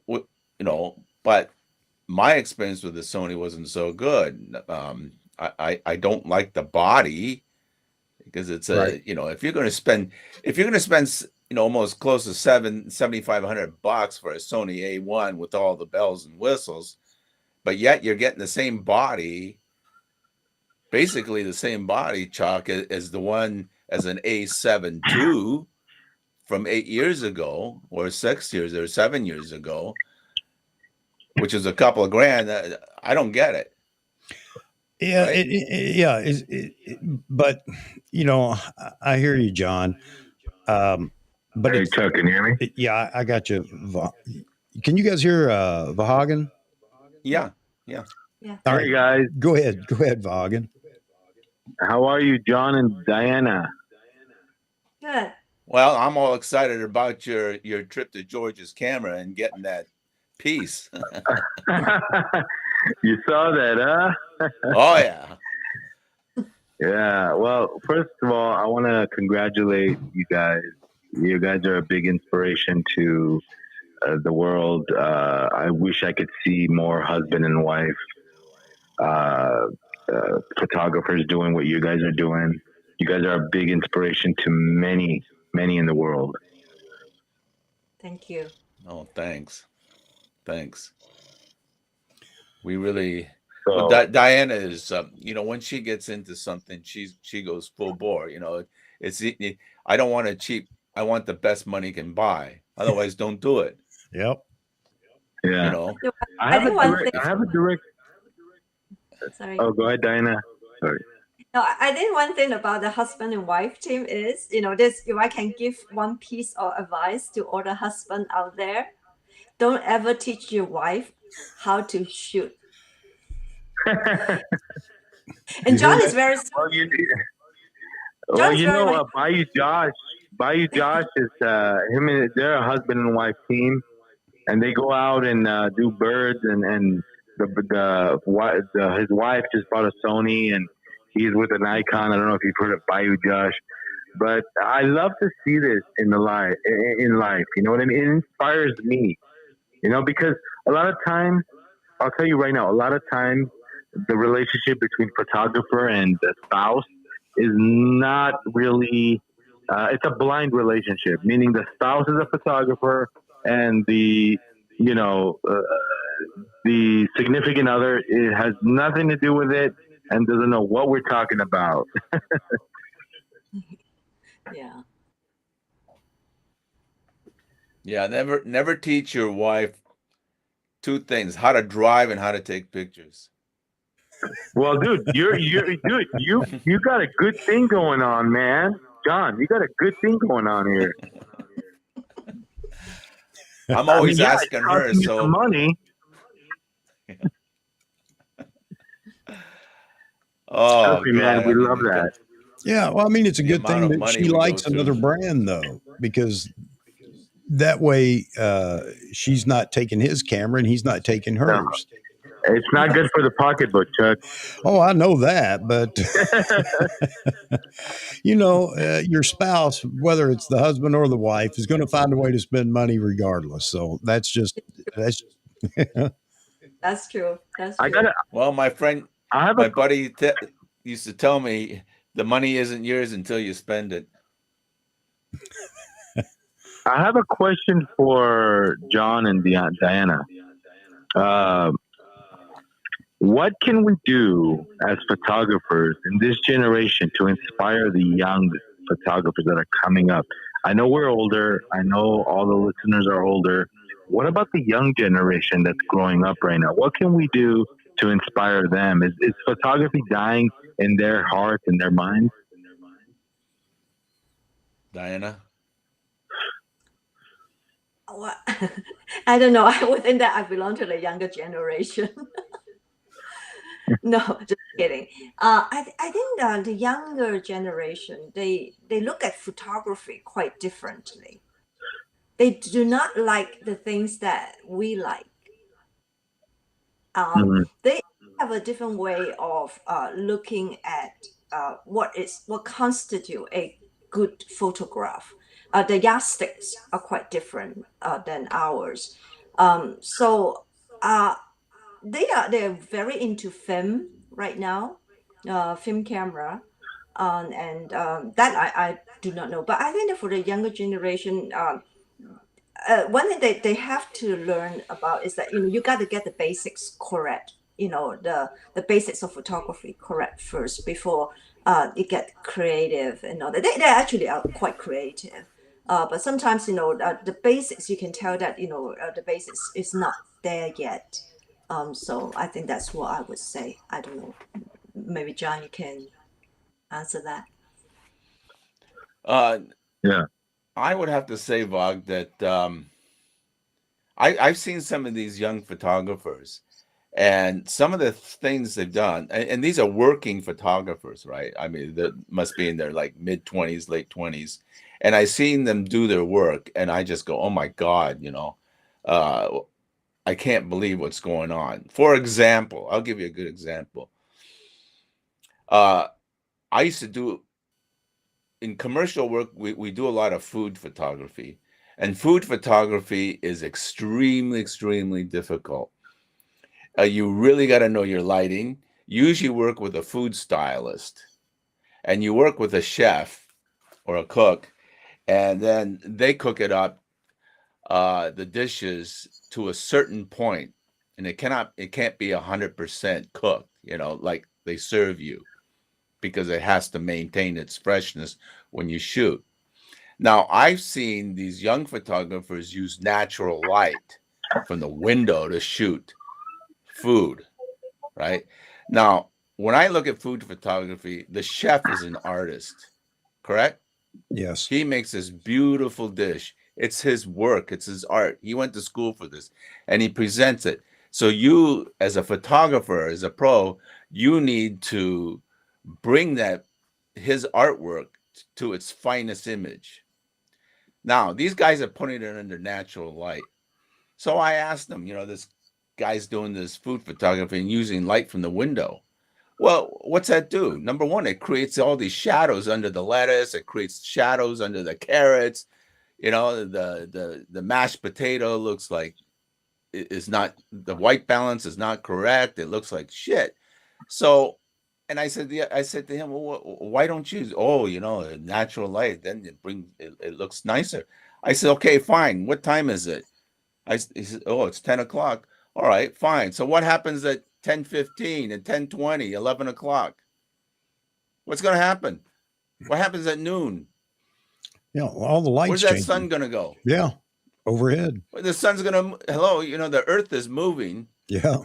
But my experience with the Sony wasn't so good. I don't like the body, because it's Right. if you're going to spend almost close to $7,500 for a Sony A1 with all the bells and whistles, but yet you're getting the same body, basically the same body, Chuck, as an A7 II from 8 years ago, or 6 years or 7 years ago, which is a couple of grand. I don't get it. Yeah, right? But I hear you, John. But hey, Chuck, can you hear me? Yeah, I got you. Can you guys hear Vahagen? Yeah. Yeah. All Hey, guys. Go ahead, Vahagen. How are you, John and Diana? Good. Well, I'm all excited about your trip to George's camera and getting that piece. You saw that, huh? Oh, yeah. Yeah. Well, first of all, I want to congratulate you guys. You guys are a big inspiration to the world. I wish I could see more husband and wife photographers doing what you guys are doing. You guys are a big inspiration to many, many in the world. Thank you. Oh, thanks. We really. So, well, Diana is, when she gets into something, she goes full bore. I don't want it cheap. I want the best money can buy. Otherwise, don't do it. Yep. Yeah. I have a direct. Sorry. Oh, go ahead, Diana. Sorry. No, I think one thing about the husband and wife team is, this, if I can give one piece of advice to all the husbands out there, don't ever teach your wife how to shoot. And John is very Bayou Josh is him and they're a husband and wife team, and they go out and do birds, and his wife just bought a Sony, and he's with a Nikon. I don't know if you've heard of Bayou Josh, but I love to see this in life. You know what I mean? It inspires me, because a lot of times, I'll tell you right now, a lot of times the relationship between photographer and the spouse is not really, it's a blind relationship, meaning the spouse is a photographer and the significant other, it has nothing to do with it and doesn't know what we're talking about. Yeah. Yeah, never teach your wife two things: how to drive and how to take pictures. Well, dude, you got a good thing going on, man. John, you got a good thing going on here. I'm always asking her. So money. Oh, me, man, we love that. Yeah, well, I mean, it's a good thing that she likes another brand, though, because that way she's not taking his camera and he's not taking hers. It's not good for the pocketbook, Chuck. Oh, I know that, but your spouse, whether it's the husband or the wife, is going to find a way to spend money regardless. So that's That's true. That's I true. gotta. Well, my friend, I have my a. buddy used to tell me the money isn't yours until you spend it. I have a question for John and Diana. What can we do as photographers in this generation to inspire the young photographers that are coming up? I know we're older. I know all the listeners are older. What about the young generation that's growing up right now? What can we do to inspire them? Is photography dying in their hearts and their minds? Diana? Well, I don't know. I would think that I belong to the younger generation. No, just kidding. I think the younger generation, they look at photography quite differently. They do not like the things that we like. Mhm. They have a different way of looking at what constitute a good photograph. The yardsticks are quite different than ours. So they're very into film right now, film camera, and that I do not know. But I think that for the younger generation, one thing they have to learn about is that you got to get the basics correct. The basics of photography correct first before you get creative and all that. They actually are quite creative, but sometimes the basics you can tell that the basics is not there yet. So I think that's what I would say. I don't know. Maybe John, you can answer that. Yeah. I would have to say, Vog, that I've seen some of these young photographers, and some of the things they've done, and these are working photographers, right? I mean, they must be in their like mid-20s, late 20s, and I've seen them do their work, and I just go, oh my God, I can't believe what's going on. For example, I'll give you a good example. I used to do, in commercial work, we do a lot of food photography, and food photography is extremely, extremely difficult. You really got to know your lighting. Usually work with a food stylist, and you work with a chef or a cook, and then they cook it up, the dishes to a certain point, and it can't be 100% cooked, like they serve you, because it has to maintain its freshness when you shoot. Now, I've seen these young photographers use natural light from the window to shoot food, right? Now, when I look at food photography, the chef is an artist, correct? yes. He makes this beautiful dish. It's his work. It's his art. He went to school for this, and he presents it. So you, as a photographer, as a pro, you need to bring his artwork to its finest image. Now, these guys are putting it under natural light. So I asked them, this guy's doing this food photography and using light from the window. Well, what's that do? Number one, it creates all these shadows under the lettuce. It creates shadows under the carrots. The mashed potato looks like the white balance is not correct. It looks like shit. So, and I said to him, well, why don't you? Oh, natural light. Then it looks nicer. I said, okay, fine. What time is it? He said, oh, it's 10 o'clock. All right, fine. So what happens at 10:15 and 10:20, 11 o'clock? What's going to happen? What happens at noon? All the lights Where's that changing. sun going to go? Yeah, overhead. Well, the sun's going to, the earth is moving. Yeah.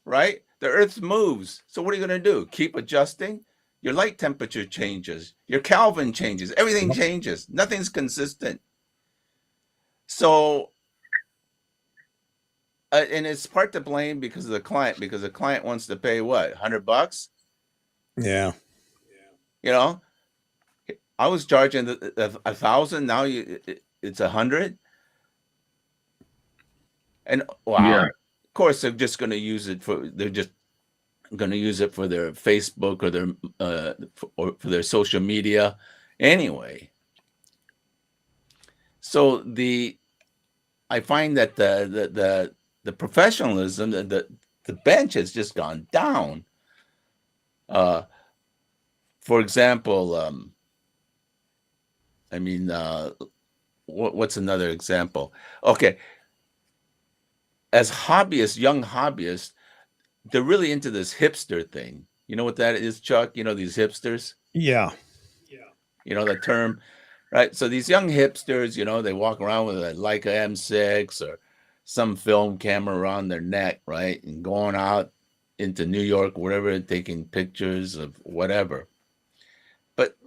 Right? The earth moves. So what are you going to do? Keep adjusting? Your light temperature changes. Your Kelvin changes. Everything changes. Nothing's consistent. So, and it's part to blame because of the client wants to pay what, $100? Yeah. I was charging 1,000. Now it's 100. And wow, Yeah. course, they're just going to use it for their Facebook or for their social media anyway. So I find that the professionalism, the bench has just gone down. For example, what's another example? Okay, as hobbyists, young hobbyists, they're really into this hipster thing. You know what that is, Chuck? You know, these hipsters? Yeah. You know the term, right? So these young hipsters, you know, they walk around with a Leica M6 or some film camera around their neck, right? And going out into New York, wherever, taking pictures of whatever. But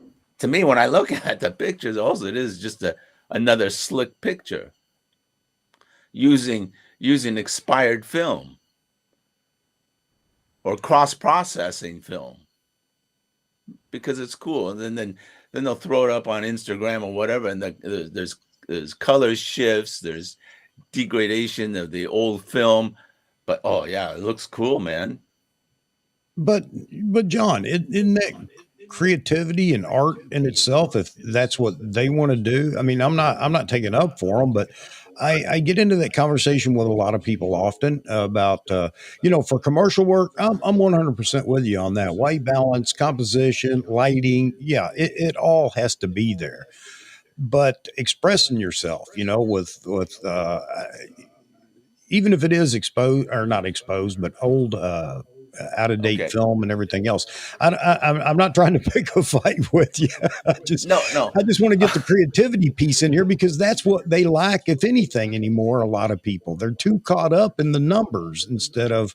to me, when I look at the pictures, also it is just another slick picture using expired film or cross-processing film because it's cool. And then they'll throw it up on Instagram or whatever, and there's color shifts, there's degradation of the old film, but oh yeah, it looks cool, man. But John, isn't that creativity and art in itself? If that's what they want to do, I mean, I'm not taking up for them, but I get into that conversation with a lot of people often about, for commercial work. I'm 100% with you on that. White balance, composition, lighting. Yeah, it all has to be there. But expressing yourself, with even if it is exposed or not exposed, but old, out of date film and everything else. I'm not trying to pick a fight with you. I just want to get the creativity piece in here because that's what they lack, if anything, anymore. A lot of people, they're too caught up in the numbers instead of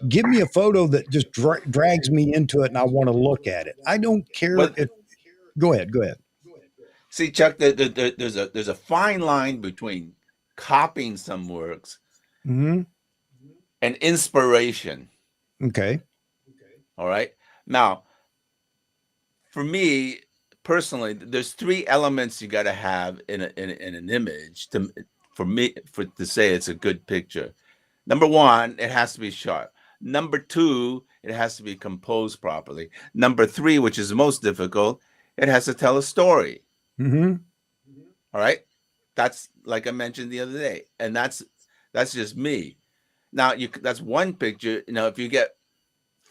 give me a photo that just drags me into it and I want to look at it. I don't care if. Go ahead. See, Chuck, there's a fine line between copying some works and inspiration. Okay. All right. Now, for me personally, there's three elements you got to have in an image to say it's a good picture. Number one, it has to be sharp. Number two, it has to be composed properly. Number three, which is the most difficult, it has to tell a story. All right. That's like I mentioned the other day, and that's just me. Now that's one picture. If you get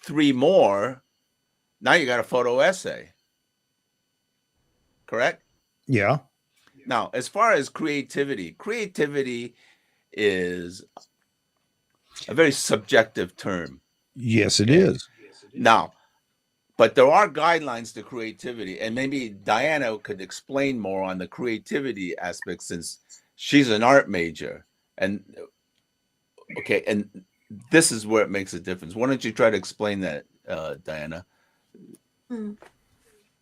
three more, now you got a photo essay. Correct? Yeah. Now, as far as creativity is a very subjective term. Yes, it is. Now, but there are guidelines to creativity, and maybe Diana could explain more on the creativity aspect since she's an art major. And this is where it makes a difference. Why don't you try to explain that, Diana?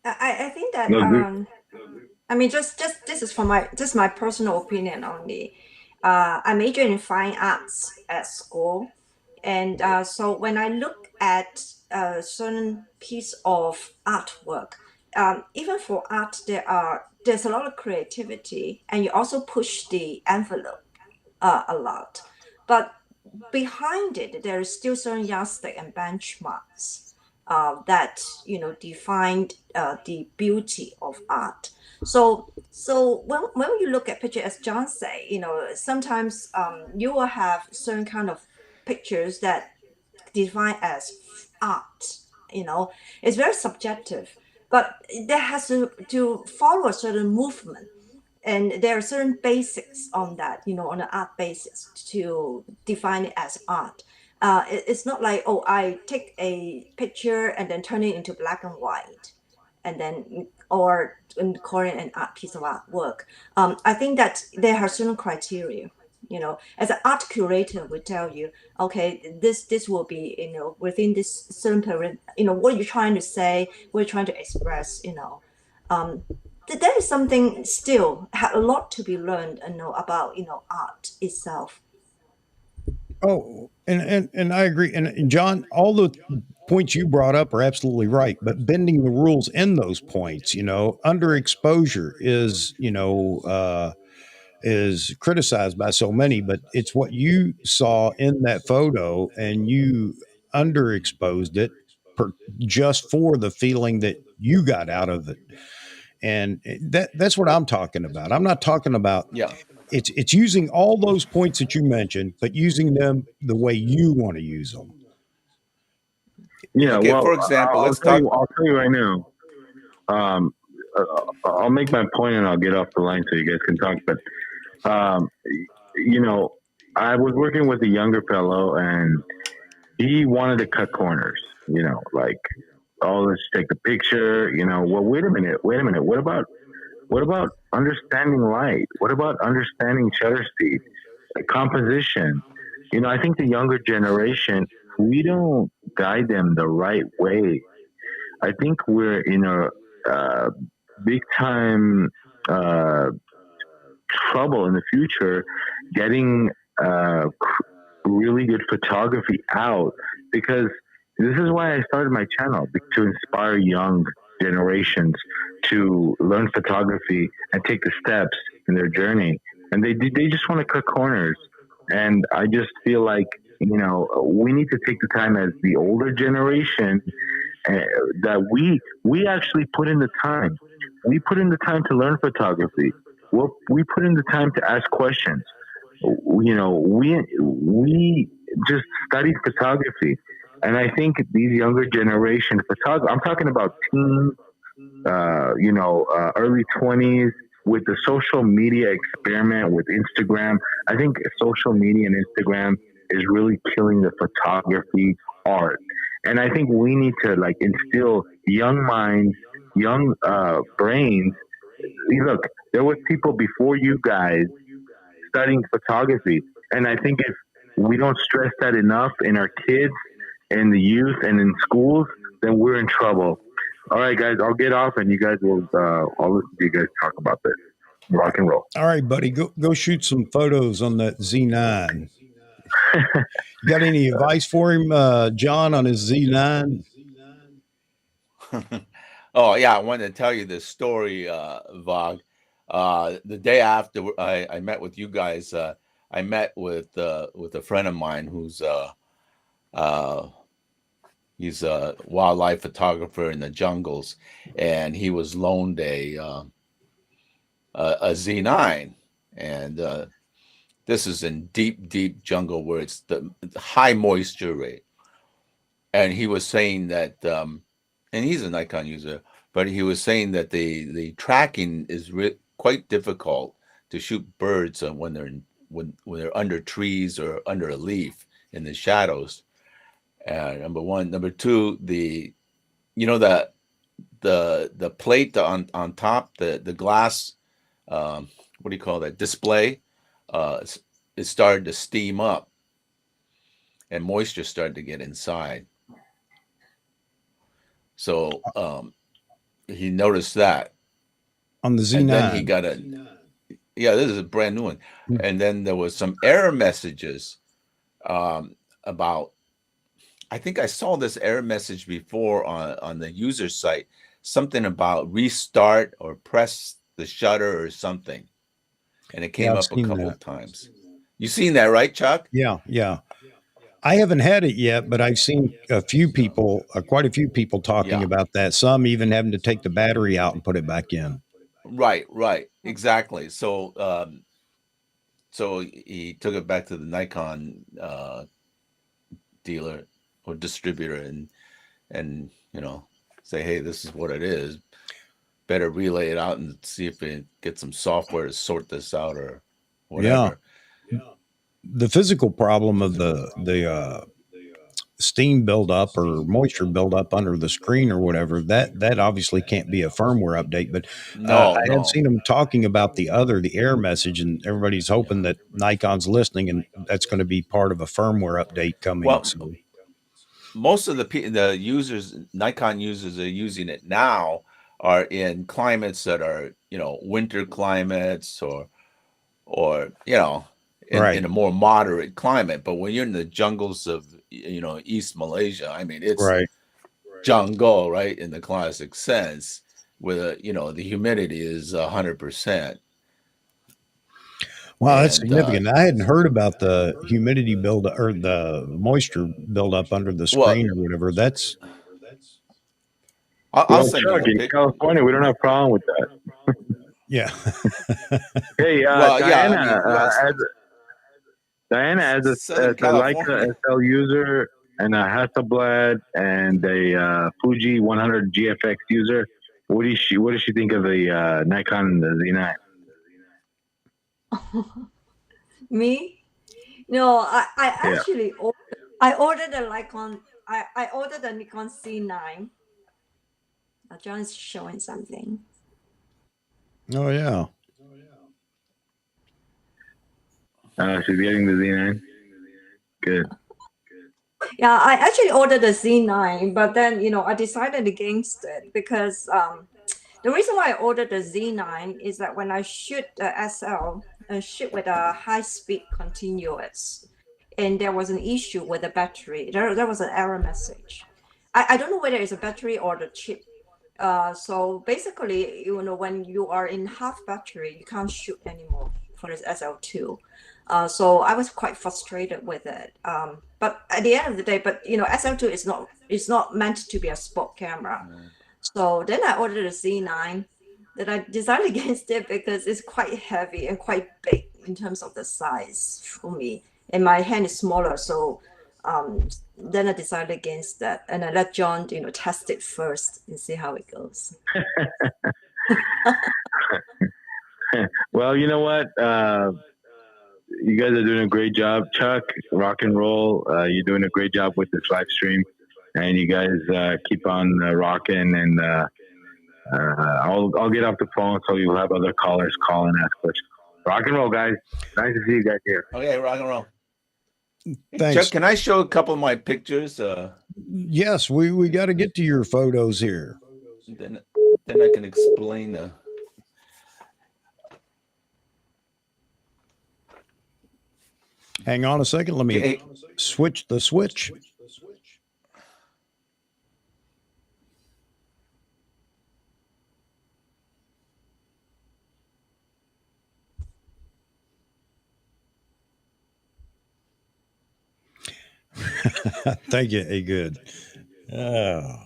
I think that just this is my personal opinion only. I majored in fine arts at school, and so when I look at a certain piece of artwork, even for art, there's a lot of creativity, and you also push the envelope a lot. But behind it, there is still certain yardstick and benchmarks that defined the beauty of art. So when you look at picture, as John say, sometimes you will have certain kind of pictures that define as art. It's very subjective, but that has to follow a certain movement. And there are certain basics on that, on an art basis to define it as art. It's not like, I take a picture and then turn it into black and white, and then or call it an art piece of artwork. I think that there are certain criteria. As an art curator, we tell you, okay, this will be, within this certain period. What you're trying to say, what you're trying to express. There is something still a lot to be learned, about art itself. Oh, and I agree. And John, all the points you brought up are absolutely right. But bending the rules in those points, underexposure is, is criticized by so many, but it's what you saw in that photo and you underexposed it just for the feeling that you got out of it. And that's what I'm talking about. I'm not talking about Yeah. it's using all those points that you mentioned, but using them the way you want to use them. Yeah, Okay, well, for example, I'll let's tell talk. you. I'll tell you right now. Um, I'll make my point and I'll get off the line so you guys can talk. But you know, I was working with a younger fellow and he wanted to cut corners. You know, like, oh, let's take the picture. You know, well, wait a minute. What about understanding light? What about understanding shutter speed, composition? You know, I think the younger generation, we don't guide them the right way. I think we're in a big time uh, trouble in the future getting really good photography out, because this is why I started my channel, to inspire young generations to learn photography and take the steps in their journey. And they just want to cut corners. And I just feel like, you know, we need to take the time as the older generation, uh, that we actually put in the time. We put in the time to learn photography. We put in the time to ask questions. You know, we just studied photography, and I think these younger generation photographers, I'm talking about teens, early 20s, with the social media experiment with Instagram. I think social media and Instagram is really killing the photography art. And I think we need to like instill young minds, young brains. Look, there was people before you guys studying photography. And I think if we don't stress that enough in our kids and the youth and in schools, then we're in trouble. All right, guys, I'll get off and you guys will, I'll listen to you guys talk about this. Rock and roll. All right, buddy, go shoot some photos on that Z9. You got any advice for him, John, on his Z9? Oh yeah, I wanted to tell you this story, Vog. The day after I met with you guys, I met with a friend of mine who's he's a wildlife photographer in the jungles, and he was loaned a Z9, and this is in deep jungle where it's the high moisture rate, and he was saying that, and he's a Nikon user, but he was saying that the tracking is quite difficult to shoot birds when they're under trees or under a leaf in the shadows. Number one, number two, the plate on top, the glass, what do you call that, display, it started to steam up, and moisture started to get inside. So he noticed that On the Z9. and then he got this is a brand new one. And then there was some error messages about, I think I saw this error message before on the user site, something about restart or press the shutter or something, and it came up a couple of times. You seen that, right, Chuck? Yeah. I haven't had it yet, but I've seen a few people, quite a few people talking about that. Some even having to take the battery out and put it back in. Right, exactly. So, so he took it back to the Nikon dealer or distributor, and say, hey, this is what it is. Better relay it out and see if it gets some software to sort this out or whatever. Yeah. The physical problem of the steam buildup or moisture buildup under the screen or whatever, that obviously can't be a firmware update. But I have seen them talking about the error message, and everybody's hoping that Nikon's listening, and that's going to be part of a firmware update coming soon. Most of the users, Nikon users, are using it now are in climates that are winter climates or in a more moderate climate. But when you're in the jungles of East Malaysia, I mean, it's jungle, right, in the classic sense, with the humidity is 100%. Wow, that's And significant. I hadn't heard about the humidity build or the moisture buildup under the well, screen or whatever. That's I'll send you Chuck, the in pic. California, we don't have a problem with that. yeah. Hey, Well, yeah, I Diana, mean, well, as Southern a Leica California. SL user and a Hasselblad and a Fuji 100 GFX user, what does she think of the Nikon Z9? Me? No, I Yeah. actually I ordered a Nikon. I ordered a Nikon C9. John is showing something. Oh yeah. She's getting the Z9. Good. Yeah, I actually ordered a Z9, but then I decided against it because the reason why I ordered the Z9 is that when I shoot the SL, I shoot with a high speed continuous, and there was an issue with the battery. There was an error message. I don't know whether it's a battery or the chip. So basically, when you are in half battery, you can't shoot anymore for this SL2. So I was quite frustrated with it. But at the end of the day, SL2 is not meant to be a sport camera. So then I ordered a Z9. That I decided against it because it's quite heavy and quite big in terms of the size for me, and my hand is smaller. So then I decided against that, and I let John, test it first and see how it goes. Well, you know what? You guys are doing a great job, Chuck. Rock and roll. You're doing a great job with this live stream, and you guys keep on rocking. And I'll get off the phone so you'll have other callers call and ask questions. Rock and roll, guys. Nice to see you guys here. Okay, rock and roll. Thanks. Chuck, can I show a couple of my pictures? Yes, we got to get to your photos here. Then I can explain the. Hang on a second. Let me switch the switch. Thank you. Hey, good. Yeah,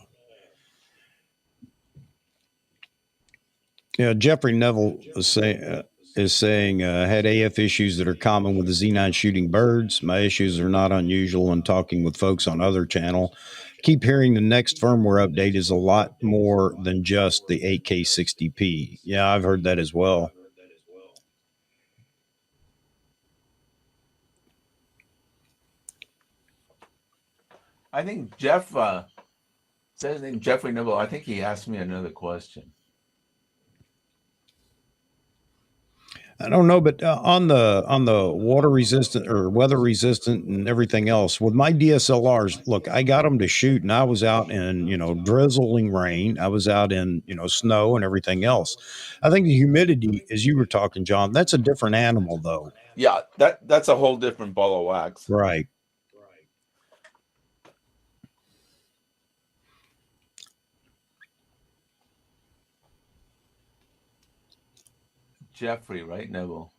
Jeffrey Neville is saying had AF issues that are common with the Z9 shooting birds. My issues are not unusual in talking with folks on other channel. Keep hearing the next firmware update is a lot more than just the 8K 60p. Yeah, I've heard that as well. I think Jeff says his name Jeffrey Neville. I think he asked me another question. I don't know, but on the water resistant or weather resistant and everything else with my DSLRs, look, I got them to shoot, and I was out in drizzling rain. I was out in snow and everything else. I think the humidity, as you were talking, John, that's a different animal, though. Yeah, that's a whole different ball of wax. Right. Jeffrey, right, Neville?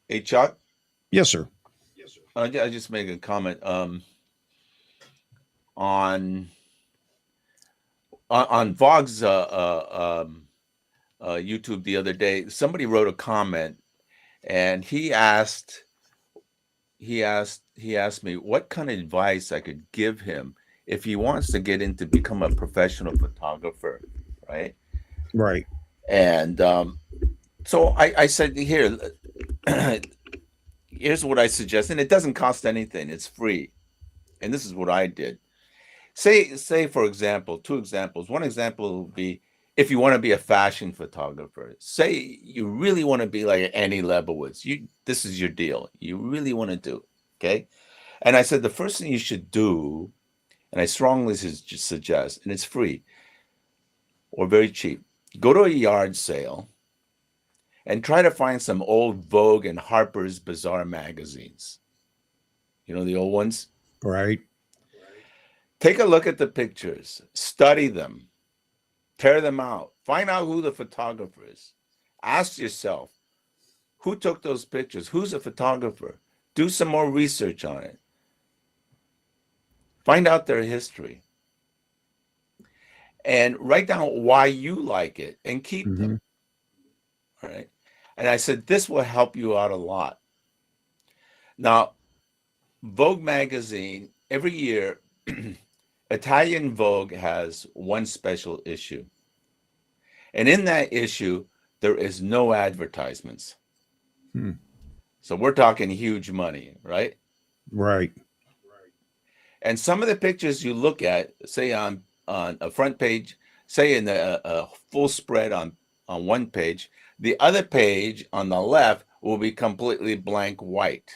Hey, Chuck? Yes, sir. I just make a comment on Vogg's YouTube the other day. Somebody wrote a comment, and he asked me what kind of advice I could give him if he wants to get into become a professional photographer, right? Right. And so I said, here's what I suggest, and it doesn't cost anything; it's free. And this is what I did. Say for example, two examples. One example would be if you want to be a fashion photographer. Say you really want to be like Annie Leibovitz. This is your deal. You really want to do, okay? And I said the first thing you should do, and I strongly suggest, and it's free or very cheap, go to a yard sale and try to find some old Vogue and Harper's Bazaar magazines. You know, the old ones? Right. Take a look at the pictures, study them, tear them out, find out who the photographer is. Ask yourself, who took those pictures? Who's the photographer? Do some more research on it. Find out their history. And write down why you like it and keep them. All right. And I said, this will help you out a lot. Now, Vogue magazine, every year, Italian Vogue has one special issue. And in that issue, there is no advertisements. So we're talking huge money, right? Right. And some of the pictures you look at, say on a front page, say in a full spread on one page, the other page on the left will be completely blank white.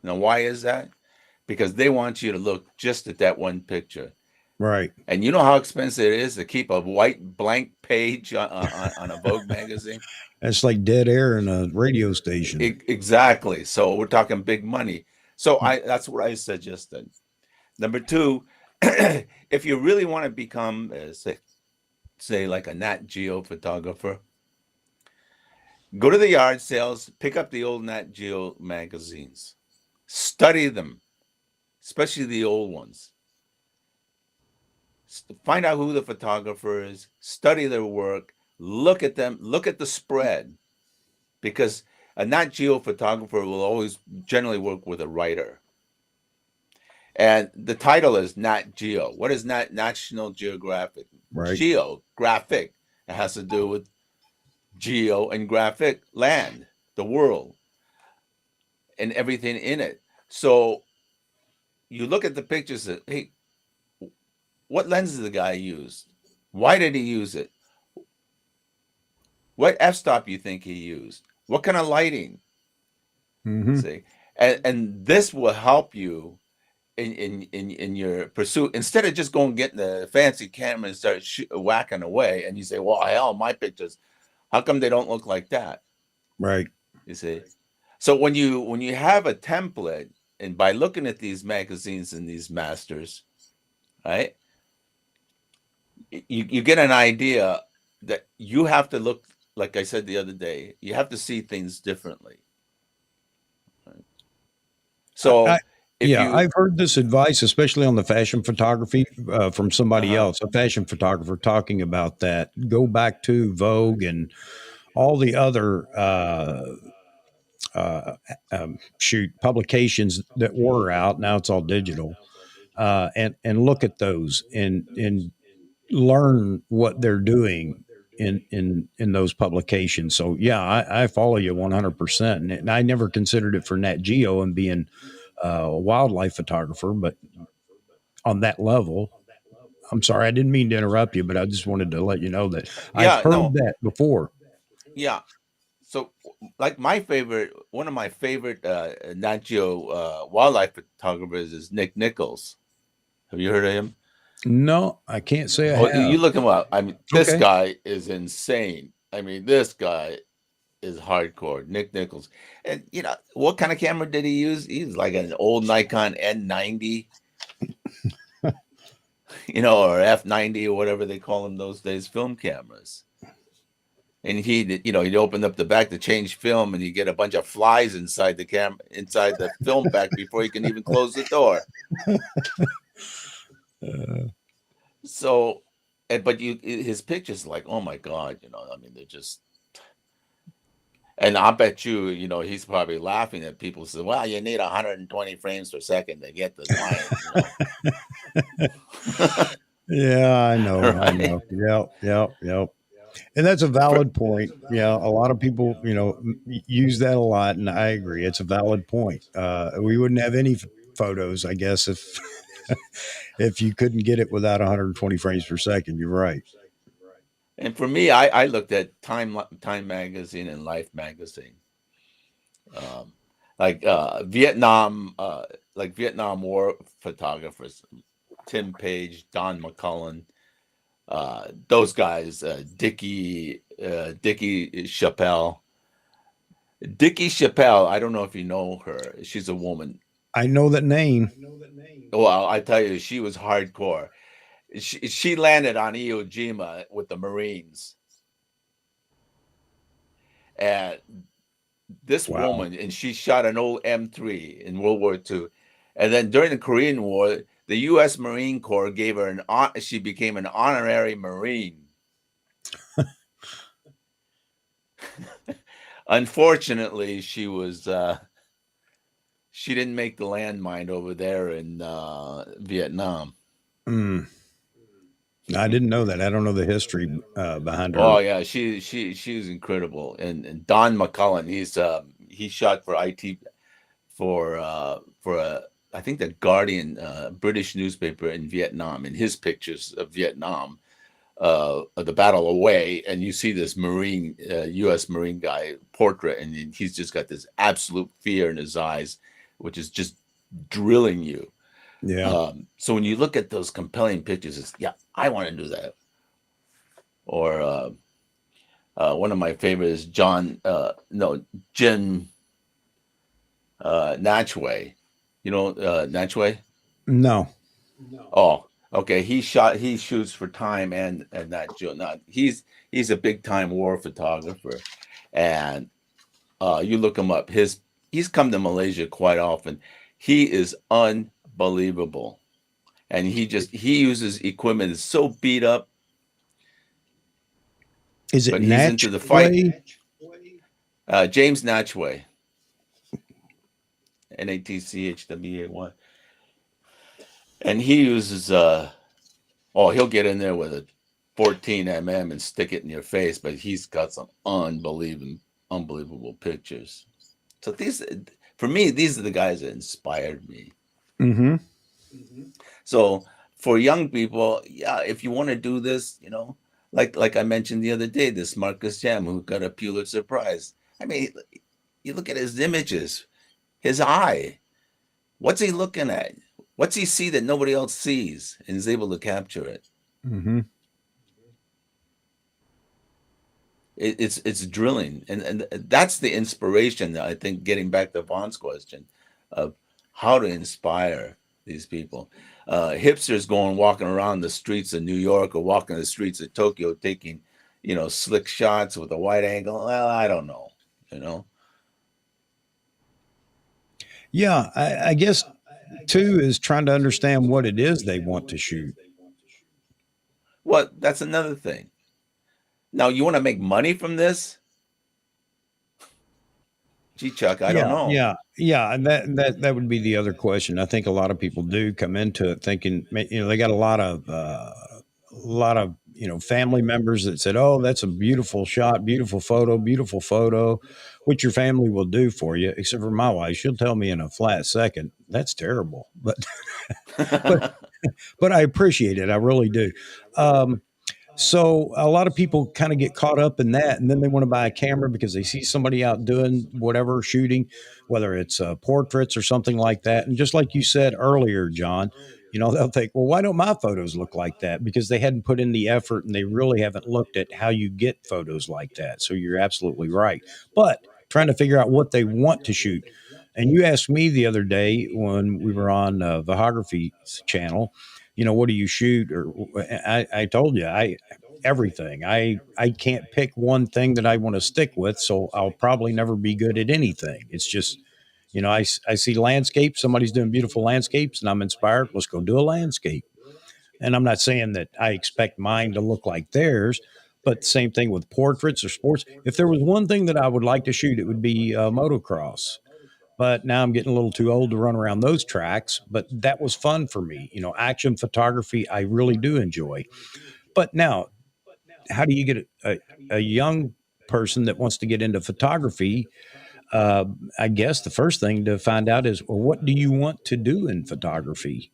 Now, why is that? Because they want you to look just at that one picture. Right. And you know how expensive it is to keep a white blank page on a Vogue magazine? That's like dead air in a radio station. Exactly. So we're talking big money. So that's what I suggested. Number two, if you really want to become, say like a Nat Geo photographer, go to the yard sales, pick up the old Nat Geo magazines, study them, especially the old ones. Find out who the photographer is, study their work, look at them, look at the spread, because a Nat Geo photographer will always generally work with a writer. And the title is Nat Geo. What is National Geographic? Right. Geographic. It has to do with geo and graphic, land, the world, and everything in it. So you look at the pictures and, hey, what lens did the guy use? Why did he use it? What f-stop you think he used? What kind of lighting? See, and this will help you in your pursuit. Instead of just going getting the fancy camera and start whacking away, and you say, "Well, hell, my pictures, how come they don't look like that?" Right. You see. So when you have a template, and by looking at these magazines and these masters, right, you get an idea that you have to look, like I said the other day, you have to see things differently. Right? So I've heard this advice, especially on the fashion photography, from somebody else, a fashion photographer, talking about that. Go back to Vogue and all the other publications that were out. Now it's all digital, and look at those and learn what they're doing in those publications. So yeah, I follow you 100%, and I never considered it for Nat Geo and being a wildlife photographer, but on that level. I'm sorry, I didn't mean to interrupt you, but I just wanted to let you know that I've heard that before. Yeah. So, like one of my favorite Nat Geo wildlife photographers is Nichols. Have you heard of him? No, I can't say I have. You look him up. I mean, this guy is insane. I mean, this guy is hardcore. Nichols. And you know, what kind of camera did he use? He was like an old Nikon N90, you know, or F90 or whatever they call them those days, film cameras. And he'd open up the back to change film, and you get a bunch of flies inside the film pack before you can even close the door. So, but his pictures, like, oh my God, you know, I mean, they're just, and I bet you, you know, he's probably laughing at people who say, well, you need 120 frames per second to get the line. You know? Yeah, I know. Right? I know. Yep. And that's a valid point. Yeah, a lot of people, you know, use that a lot, and I agree. It's a valid point. We wouldn't have any photos, I guess, if if you couldn't get it without 120 frames per second. You're right. And for me, I looked at Time magazine and Life magazine, like Vietnam War photographers, Tim Page, Don McCullen. Those guys, Dickie Chappelle. Dickie Chappelle, I don't know if you know her. She's a woman. I know that name. Well, I tell you, she was hardcore. She landed on Iwo Jima with the Marines, and this Wow. woman, and she shot an old M3 in World War II, and then during the Korean War, the U.S. Marine Corps gave her she became an honorary Marine. Unfortunately, she didn't make the landmine over there in Vietnam. I didn't know that. I don't know the history behind her. Oh yeah, she's incredible. And Don McCullen, he shot for IT for I think the Guardian British newspaper in Vietnam, and his pictures of Vietnam, of the battle away, and you see this Marine U.S. Marine guy portrait, and he's just got this absolute fear in his eyes, which is just drilling you. Yeah. So when you look at those compelling pictures, it's I want to do that. Or one of my favorites is Jim Natchway. You know Natchway? No. Oh, okay. He shoots for Time and that Joe. He's a big time war photographer, and you look him up. He's come to Malaysia quite often. He is unbelievable, and he uses equipment that's so beat up. Is it but he's into the fight. James Natchway. Natchway. And he uses he'll get in there with a 14 mm and stick it in your face, but he's got some unbelievable pictures. So for me, these are the guys that inspired me. Mm-hmm. So for young people, if you want to do this, like I mentioned the other day, this Marcus Jam who got a Pulitzer Prize. I mean, you look at his images, his eye. What's he looking at? What's he see that nobody else sees and is able to capture it? Mm-hmm. It's drilling, and that's the inspiration that I think. Getting back to Vaughn's question of how to inspire these people, hipsters walking around the streets of New York or walking the streets of Tokyo, taking slick shots with a wide angle. Well, I don't know, Yeah, I guess too is trying to understand what it is they want to shoot. Well, that's another thing. Now, you want to make money from this? Gee, Chuck, I don't know. Yeah, and that would be the other question. I think a lot of people do come into it thinking, they got a lot of family members that said, "Oh, that's a beautiful shot, beautiful photo," which your family will do for you. Except for my wife, she'll tell me in a flat second, "That's terrible," but but I appreciate it. I really do. So a lot of people kind of get caught up in that, and then they want to buy a camera because they see somebody out doing whatever shooting, whether it's portraits or something like that. And just like you said earlier, John, they'll think, well, why don't my photos look like that? Because they hadn't put in the effort and they really haven't looked at how you get photos like that. So you're absolutely right. But trying to figure out what they want to shoot. And you asked me the other day when we were on Vihography channel, what do you shoot? Or I told you, everything. I can't pick one thing that I want to stick with, so I'll probably never be good at anything. It's just, I see landscapes, somebody's doing beautiful landscapes, and I'm inspired. Let's go do a landscape. And I'm not saying that I expect mine to look like theirs, but same thing with portraits or sports. If there was one thing that I would like to shoot, it would be motocross. But now I'm getting a little too old to run around those tracks. But that was fun for me. Action photography, I really do enjoy. But now, how do you get a young person that wants to get into photography? I guess the first thing to find out is, well, what do you want to do in photography?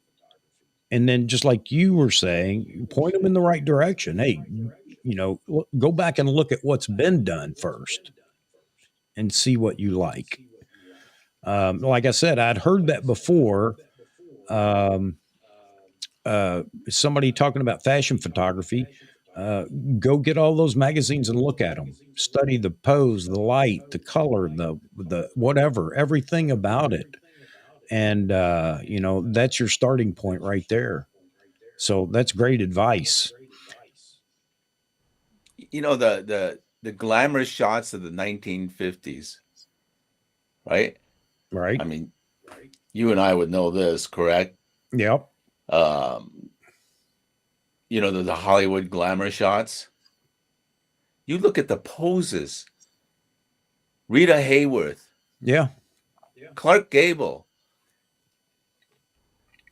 And then, just like you were saying, point them in the right direction. Hey, go back and look at what's been done first and see what you like. Like I said, I'd heard that before. Somebody talking about fashion photography. Go get all those magazines and look at them. Study the pose, the light, the color, the whatever, everything about it. And, that's your starting point right there. So that's great advice. The glamorous shots of the 1950s, right? Right. I mean, you and I would know this, correct? Yep. The Hollywood glamour shots. You look at the poses. Rita Hayworth, Yeah. Clark Gable,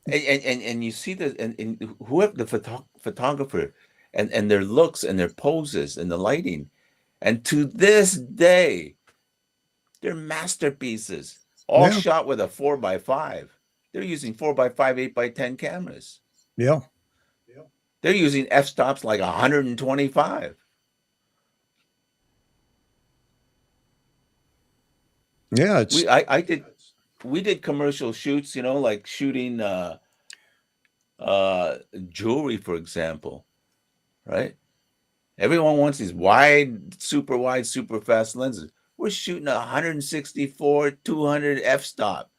and you see the and whoever the photographer and their looks and their poses and the lighting, and to this day, they're masterpieces, all Yeah. shot with a 4x5. They're using 4x5, 8x10 cameras. Yeah. They're using f-stops like 125. Yeah. We did commercial shoots, like shooting jewelry, for example, right? Everyone wants these wide, super fast lenses. We're shooting a 164, 200 f-stop.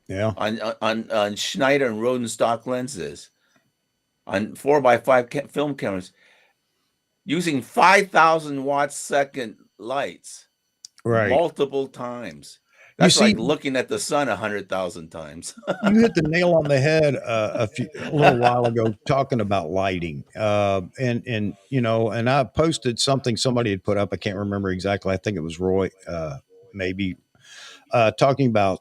Yeah. On Schneider and Rodenstock lenses, on 4x5 film cameras, using 5,000 watt second lights, Right. multiple times. That's see, like looking at the sun 100,000 times. You hit the nail on the head a little while ago talking about lighting. And I posted something somebody had put up. I can't remember exactly. I think it was Roy, maybe, talking about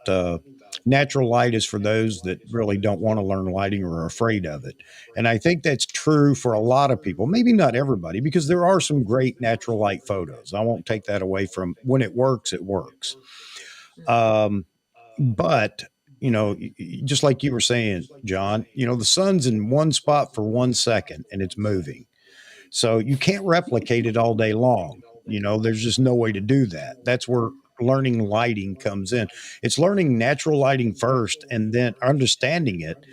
natural light is for those that really don't want to learn lighting or are afraid of it. And I think that's true for a lot of people, maybe not everybody, because there are some great natural light photos. I won't take that away from when it works, it works. But just like you were saying, John, the sun's in one spot for 1 second and it's moving. So you can't replicate it all day long. There's just no way to do that. That's where learning lighting comes in. It's learning natural lighting first and then understanding it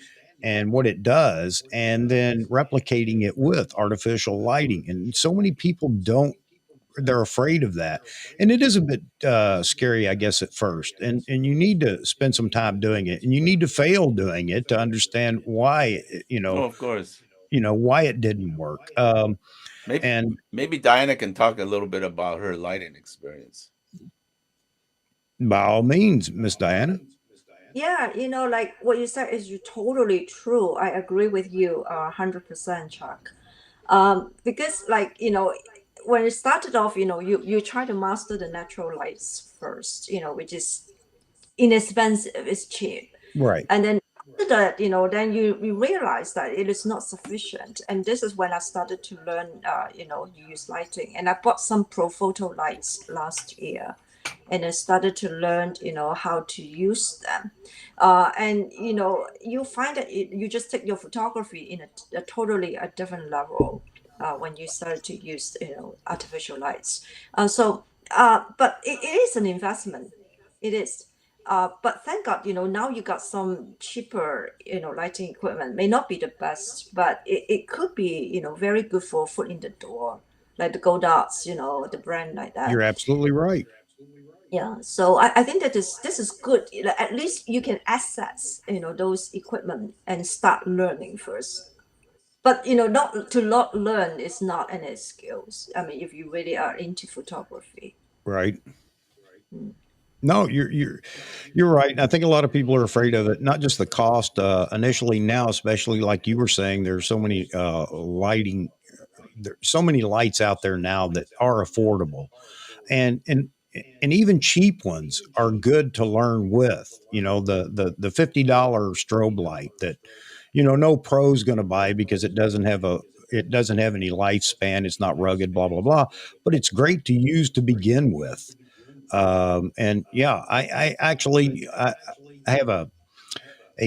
and what it does, and then replicating it with artificial lighting. And so many people don't, they're afraid of that, and it is a bit scary, I guess, at first. And you need to spend some time doing it, and you need to fail doing it to understand why Oh, of course. why it didn't work. Maybe Diana can talk a little bit about her lighting experience. By all means, Miss Diana. Yeah, like what you said is totally true. I agree with you 100%, Chuck. Because like, when it started off, you try to master the natural lights first, which is inexpensive, it's cheap. Right. And then after that, then you realize that it is not sufficient. And this is when I started to learn, use lighting. And I bought some Pro Photo lights last year, and I started to learn, how to use them. And you find that you just take your photography in a totally a different level when you start to use, artificial lights. But it is an investment. It is. But thank God, now you got some cheaper, lighting equipment. May not be the best, but it could be, very good for foot in the door, like the Godards, the brand like that. You're absolutely right. Yeah, so I think that this is good. At least you can access, those equipment and start learning first. But not learn is not an excuse. I mean, if you really are into photography. Right. No, you're right. And I think a lot of people are afraid of it. Not just the cost initially. Now, especially like you were saying, there's so many there's so many lights out there now that are affordable, and even cheap ones are good to learn with. The $50 strobe light that no pro's going to buy because it doesn't have any lifespan. It's not rugged, blah blah blah. But it's great to use to begin with. And yeah, I actually I have a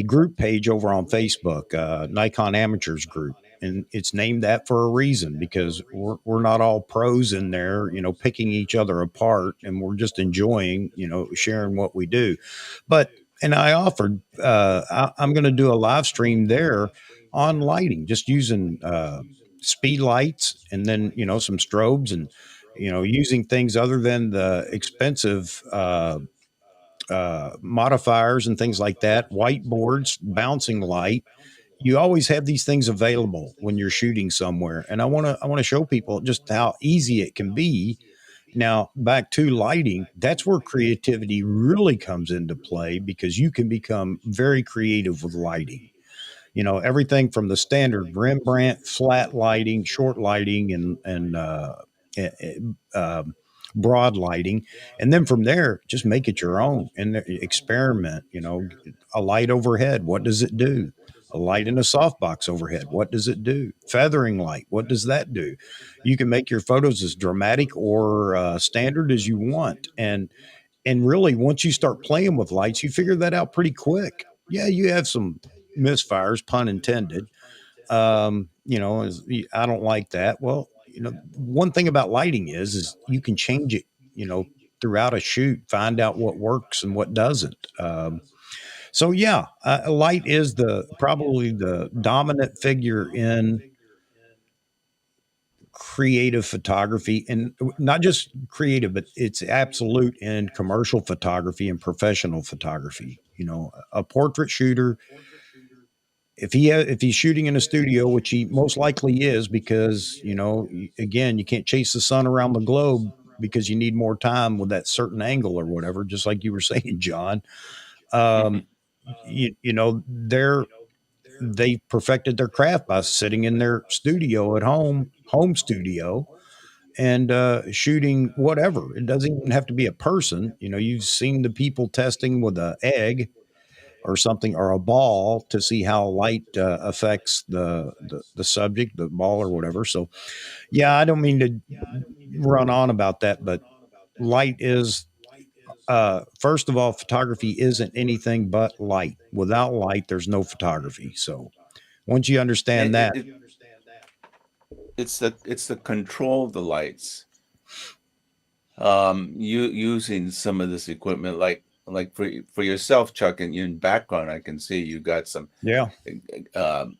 group page over on Facebook, Nikon Amateurs Group, and it's named that for a reason because we're not all pros in there, picking each other apart, and we're just enjoying, sharing what we do. And I offered, I'm going to do a live stream there on lighting, just using speed lights, and then some strobes, and using things other than the expensive modifiers and things like that, whiteboards, bouncing light. You always have these things available when you're shooting somewhere. And I want to show people just how easy it can be. Now, back to lighting, that's where creativity really comes into play because you can become very creative with lighting. Everything from the standard Rembrandt flat lighting, short lighting, and eh, eh, um, broad lighting, and then from there, just make it your own and experiment. A light overhead, what does it do? A light in a softbox overhead, what does it do? Feathering light, what does that do? You can make your photos as dramatic or standard as you want, and really, once you start playing with lights, you figure that out pretty quick. Yeah, you have some misfires, pun intended. I don't like that. Well, one thing about lighting is you can change it, throughout a shoot, find out what works and what doesn't. So yeah, light is the probably the dominant figure in creative photography, and not just creative, but it's absolute in commercial photography and professional photography. A portrait shooter, if he's shooting in a studio, which he most likely is, because again, you can't chase the sun around the globe because you need more time with that certain angle or whatever, just like you were saying, John. um they perfected their craft by sitting in their studio at home studio, and shooting whatever. It doesn't even have to be a person. You've seen the people testing with a egg or something, or a ball, to see how light affects the subject, the ball or whatever. So yeah, I don't mean to run on about that, but light is, first of all, photography isn't anything but light. Without light, there's no photography. So once you understand And that, it's the control of the lights. You using some of this equipment, like for yourself, Chuck, and in background, I can see you got some yeah,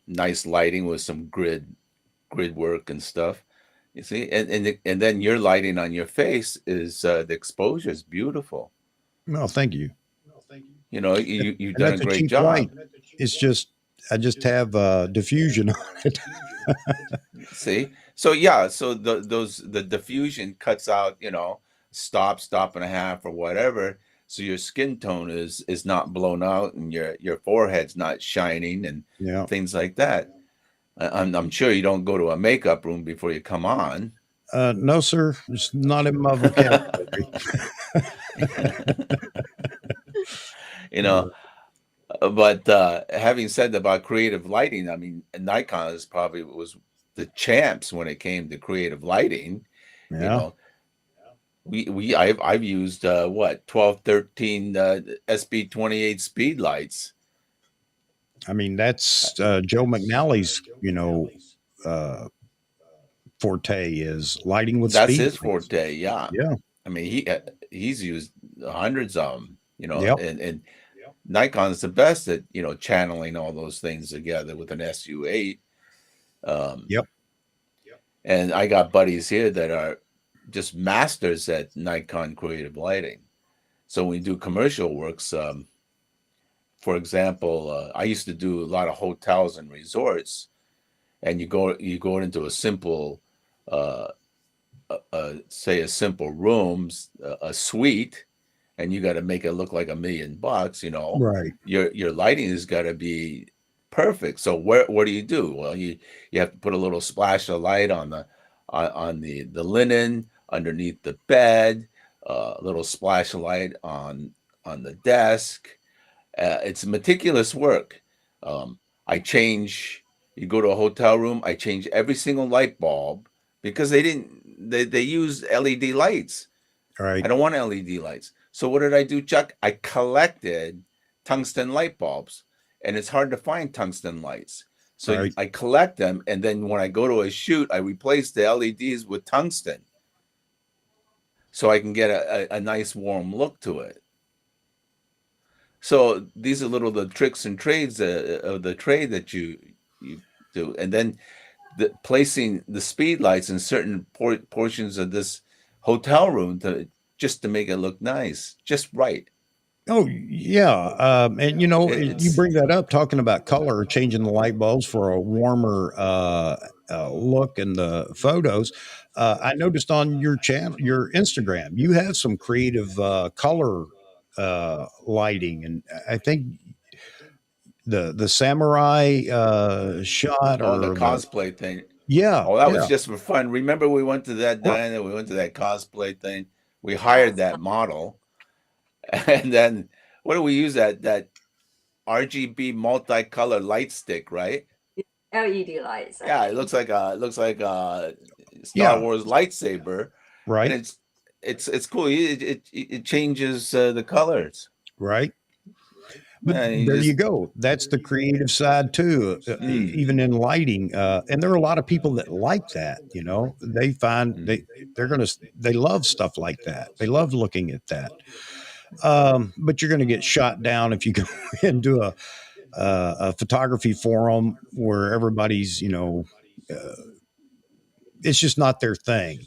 nice lighting with some grid work and stuff. You see, and then your lighting on your face is the exposure is beautiful. well, thank you. You've And done a that's a great cheap light. job. It's just, I just have diffusion on it. See, so yeah, so the diffusion cuts out, stop and a half or whatever, so your skin tone is not blown out and your forehead's not shining and Yeah. things like that. I'm sure you don't go to a makeup room before you come on. No, sir. It's not in my vocabulary. You know, but having said about creative lighting, I mean, Nikon is probably was the champs when it came to creative lighting. You Yeah. know, I've used what 12, 13 SB28 speed lights. I mean, that's Joe McNally's, uh, forte is lighting with That's speed his lights. forte. Yeah, Yeah. I mean he's used hundreds of them. Yep. And Nikon's the best at channeling all those things together with an SU8. Yep. And I got buddies here that are just masters at Nikon creative lighting. So when we do commercial works, for example, I used to do a lot of hotels and resorts, and you go into a simple, say a simple room, a suite, and you got to make it look like $1 million. Right. Your lighting has got to be perfect. So what do you do? Well, you have to put a little splash of light on the linen underneath the bed, a little splash of light on the desk. It's meticulous work. I change. You go to a hotel room, I change every single light bulb because they use LED lights. Right. I don't want LED lights. So what did I do, Chuck? I collected tungsten light bulbs, and it's hard to find tungsten lights. So Right. I collect them, and then when I go to a shoot, I replace the LEDs with tungsten, so I can get a nice warm look to it. So these are little the tricks and trades of the trade that you do, and then placing the speed lights in certain portions of this hotel room just to make it look nice, just right. Oh yeah, and you know, you It's bring that up, talking about color, changing the light bulbs for a warmer look in the photos. I noticed on your channel, your Instagram, you have some creative color lighting, and I think the samurai shot oh, the or the cosplay thing. yeah, Oh, that was yeah, just for fun. Remember we went to that, r- Diana, we went to that cosplay thing. We hired Yes, that model, and then what do we use that RGB multicolor light stick, right? LED lights, I Yeah, it think. looks like a Star yeah, Wars lightsaber, and right, it's cool. It changes the colors. right. But And you there you just go. That's the creative side too, mm, even in lighting. And there are a lot of people that like that. You know, they find mm. they love stuff like that. They love looking at that. But you're gonna get shot down if you go into a photography forum where everybody's uh, it's just not their thing.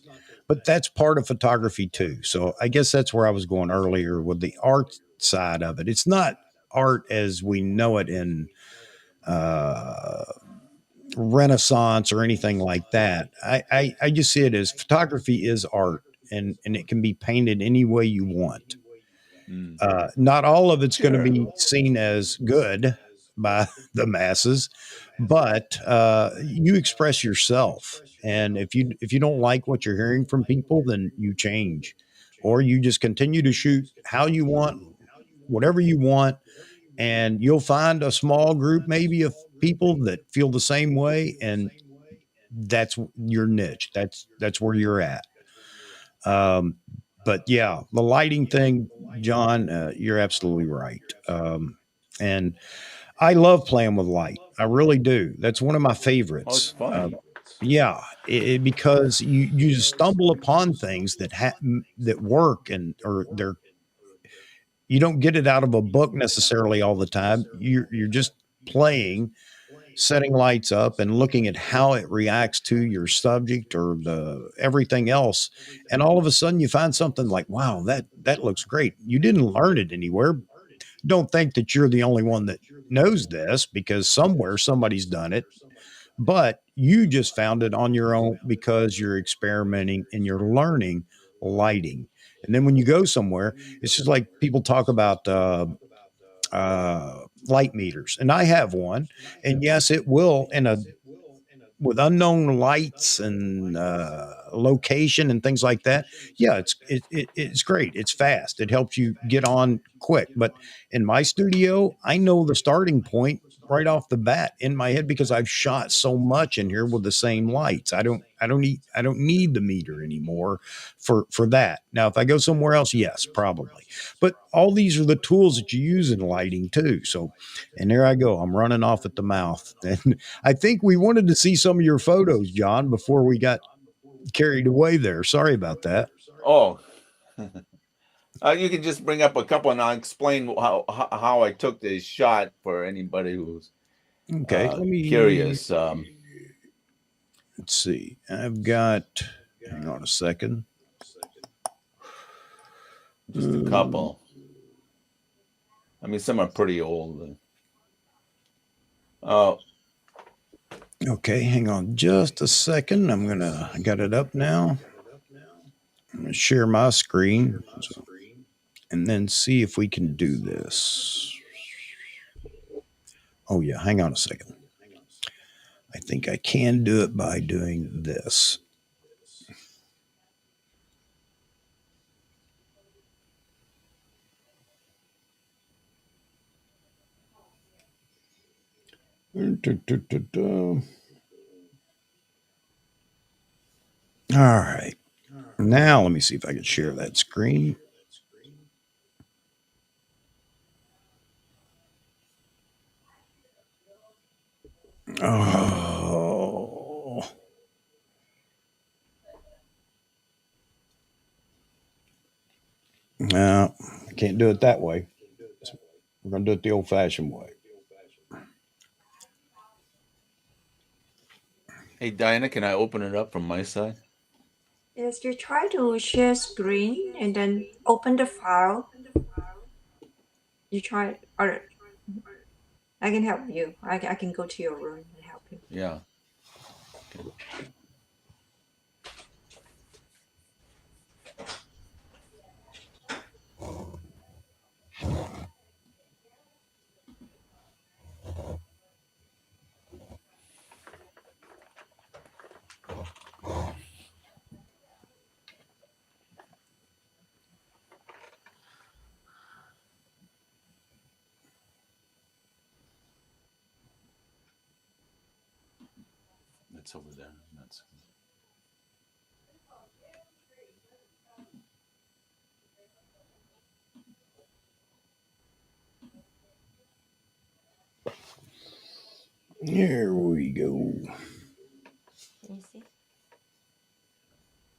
But that's part of photography too. So I guess that's where I was going earlier with the art side of it. It's not art as we know it in uh, Renaissance or anything like that. I just see it as photography is art, and it can be painted any way you want. Mm. Not all of it's going to Sure. be seen as good by the masses, but you express yourself. And if you don't like what you're hearing from people, then you change, or you just continue to shoot how you want, whatever you want, and you'll find a small group maybe of people that feel the same way, and that's your niche. That's where you're at. Um, but yeah, the lighting thing, John, you're absolutely right. And I love playing with light. I really do. That's one of my Oh, it's favorites. fun. Yeah, because you stumble upon things that work, and or they're you don't get it out of a book necessarily all the time. You're just playing, setting lights up and looking at how it reacts to your subject or the everything else, and all of a sudden you find something like, wow, that looks great. You didn't learn it anywhere. Don't think that you're the only one that knows this, because somewhere somebody's done it, but you just found it on your own because you're experimenting and you're learning lighting. And then when you go somewhere, it's just like people talk about light meters, and I have one, and yes, it will in a with unknown lights and location and things like that. Yeah, it's great. It's fast. It helps you get on quick. But in my studio, I know the starting point right off the bat in my head because I've shot so much in here with the same lights. I don't need the meter anymore for that. Now, if I go somewhere else, yes, probably. But all these are the tools that you use in lighting too. So, and there I go. I'm running off at the mouth. And I think we wanted to see some of your photos, John, before we got carried away there. Sorry about that. Oh, you can just bring up a couple, and I'll explain how I took this shot for anybody who's Okay, let me curious. let's see. I've got, hang on a second. Just a couple. I mean, some are pretty old. Oh, Okay, hang on just a second. I got it up now. I'm gonna share my screen and then see if we can do this. Oh yeah, hang on a second. I think I can do it by doing this. All right. Now let me see if I can share that screen. Oh. No, I can't do it that way. We're going to do it the old fashioned way. hey, Diana, can I open it up from my side? Yes, you try to share screen and then open the file. You try, or I can help you. I can go to your room and help you. Yeah. It's over there. That's Here we go. Can you see?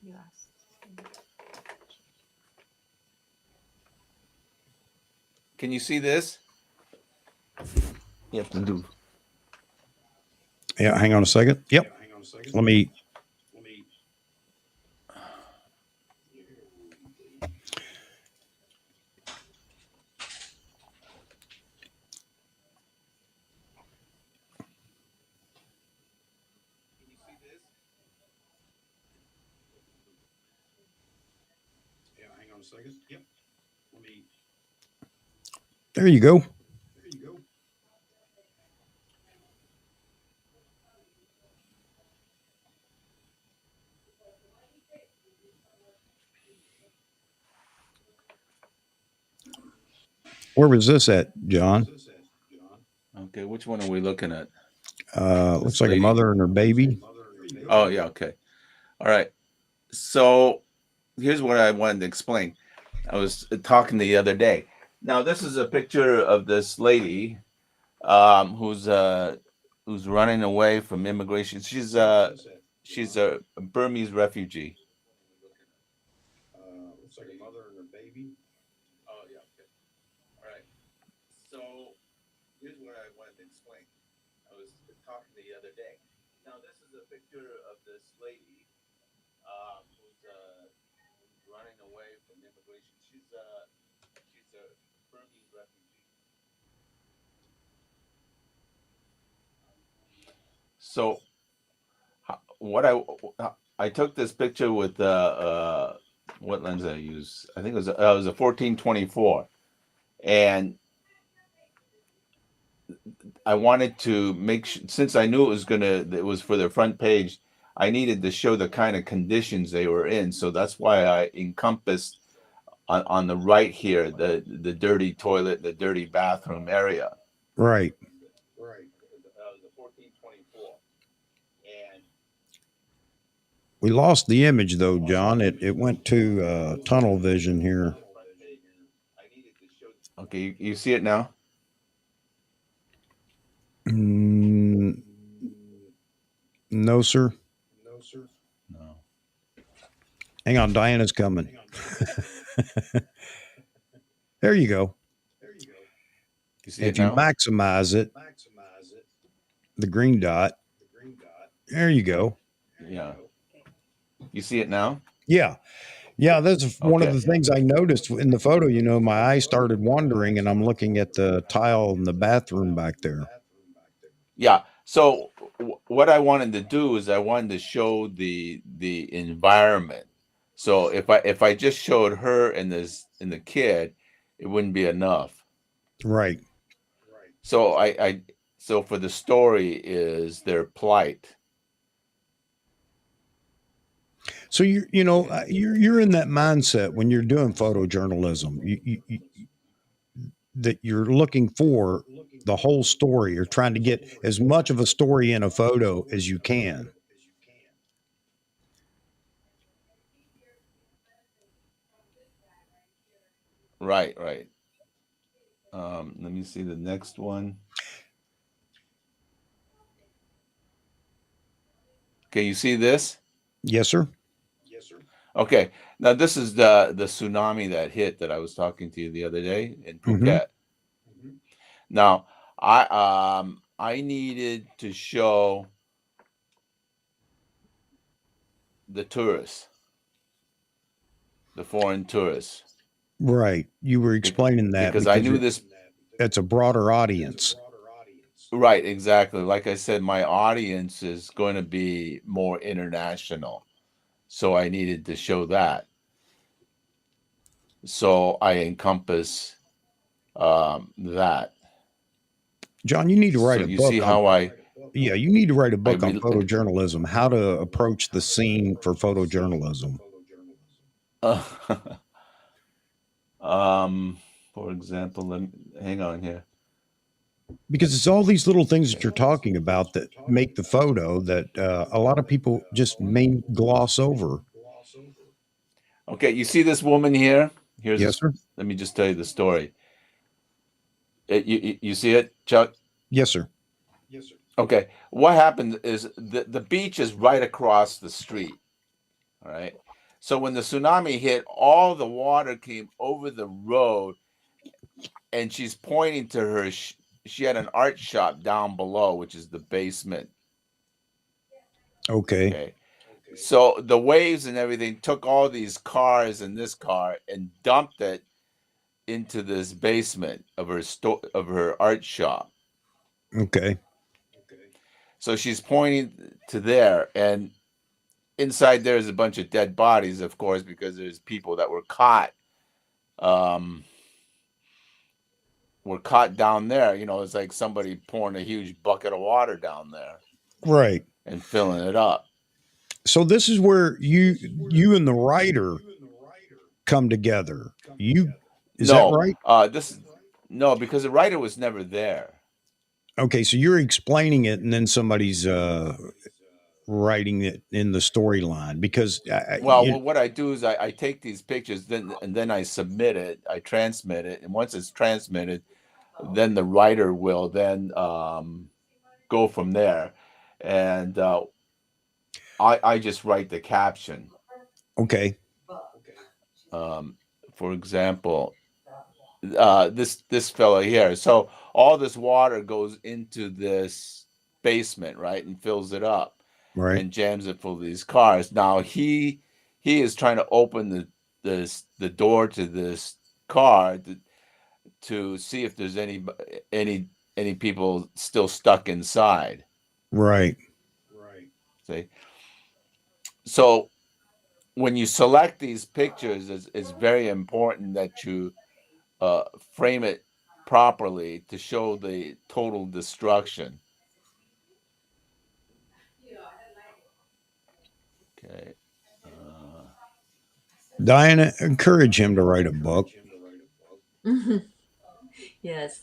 You ask. Can you see this? You have to do. Yeah, hang on a second. Yep. Let me. Yeah, hang on a second. Yep. Let me. There you go. Where was this at, John? Okay, which one are we looking at? Looks like a mother and her baby. Oh, yeah, okay. All right. So here's what I wanted to explain. I was talking the other day. Now, this is a picture of this lady who's running away from immigration. She's a Burmese refugee. Looks like a mother and her baby. Oh, yeah, okay. All right. So here's what I wanted to explain. I was talking the other day. Now, this is a picture of this lady who's running away from immigration. She's a Burmese refugee. So what I took this picture with what lens I use? I think it was a 14-24, and I wanted to make since I knew it was for the front page. I needed to show the kind of conditions they were in, so that's why I encompassed on the right here the dirty toilet, the dirty bathroom area. Right. Right. It was a 14-24, and We lost the image though, John. It went to tunnel vision here. Okay, you see it now? No, sir. No. Hang on, Diana's coming. There you go. You see If it you now? maximize it, the green dot. There you go. Yeah. You see it now? Yeah. Yeah, that's one of Okay. the things I noticed in the photo. You know, my eyes started wandering and I'm looking at the tile in the bathroom back there. Yeah. So what I wanted to do is I wanted to show the environment. So if I just showed her and the kid, it wouldn't be enough. Right. So so for the story is their plight. So you're in that mindset when you're doing photojournalism. That you're looking for the whole story. You're trying to get as much of a story in a photo as you can. Right, right. Let me see the next one. Okay, you see this? Yes, sir. Okay. Now this is the tsunami that hit that I was talking to you the other day in Phuket. Now, I needed to show the tourists, the foreign tourists. Right. You were explaining that because I knew this It's a broader audience. Right, exactly. Like I said, my audience is going to be more international. So I needed to show that. So I encompass that. John, you need to write So a you see book on. how Yeah, you need to write a I book on photojournalism, how to approach the scene for photojournalism. For example, hang on here. Because it's all these little things that you're talking about that make the photo that a lot of people just may gloss over. Okay, you see this woman here? Yes, sir. Let me just tell you the story. You see it, Chuck? Yes, sir. Okay, what happened is the beach is right across the street. All right. So when the tsunami hit, all the water came over the road, and she's pointing to her. She had an art shop down below, which is the basement. Okay. So the waves and everything took all these cars and this car and dumped it into this basement of her art shop. Okay. So she's pointing to there, and inside there's a bunch of dead bodies, of course, because there's people that were caught. Were caught down there. You know, it's like somebody pouring a huge bucket of water down there, Right, and filling it up. So this is where you and the writer come together. Is that right? No, because the writer was never there. Okay, so you're explaining it, and then somebody's writing it in the storyline. Because what I do is I take these pictures, then I submit it, I transmit it, and once it's transmitted, then the writer will then go from there, and I just write the caption. Okay. For example, this fellow here. So all this water goes into this basement, right, and fills it up, Right. and jams it full of these cars. Now he is trying to open the door to this car to see if there's any people still stuck inside. Right. See, so when you select these pictures, it's very important that you frame it properly to show the total destruction. Okay. Diana, encourage him to write a book. Yes.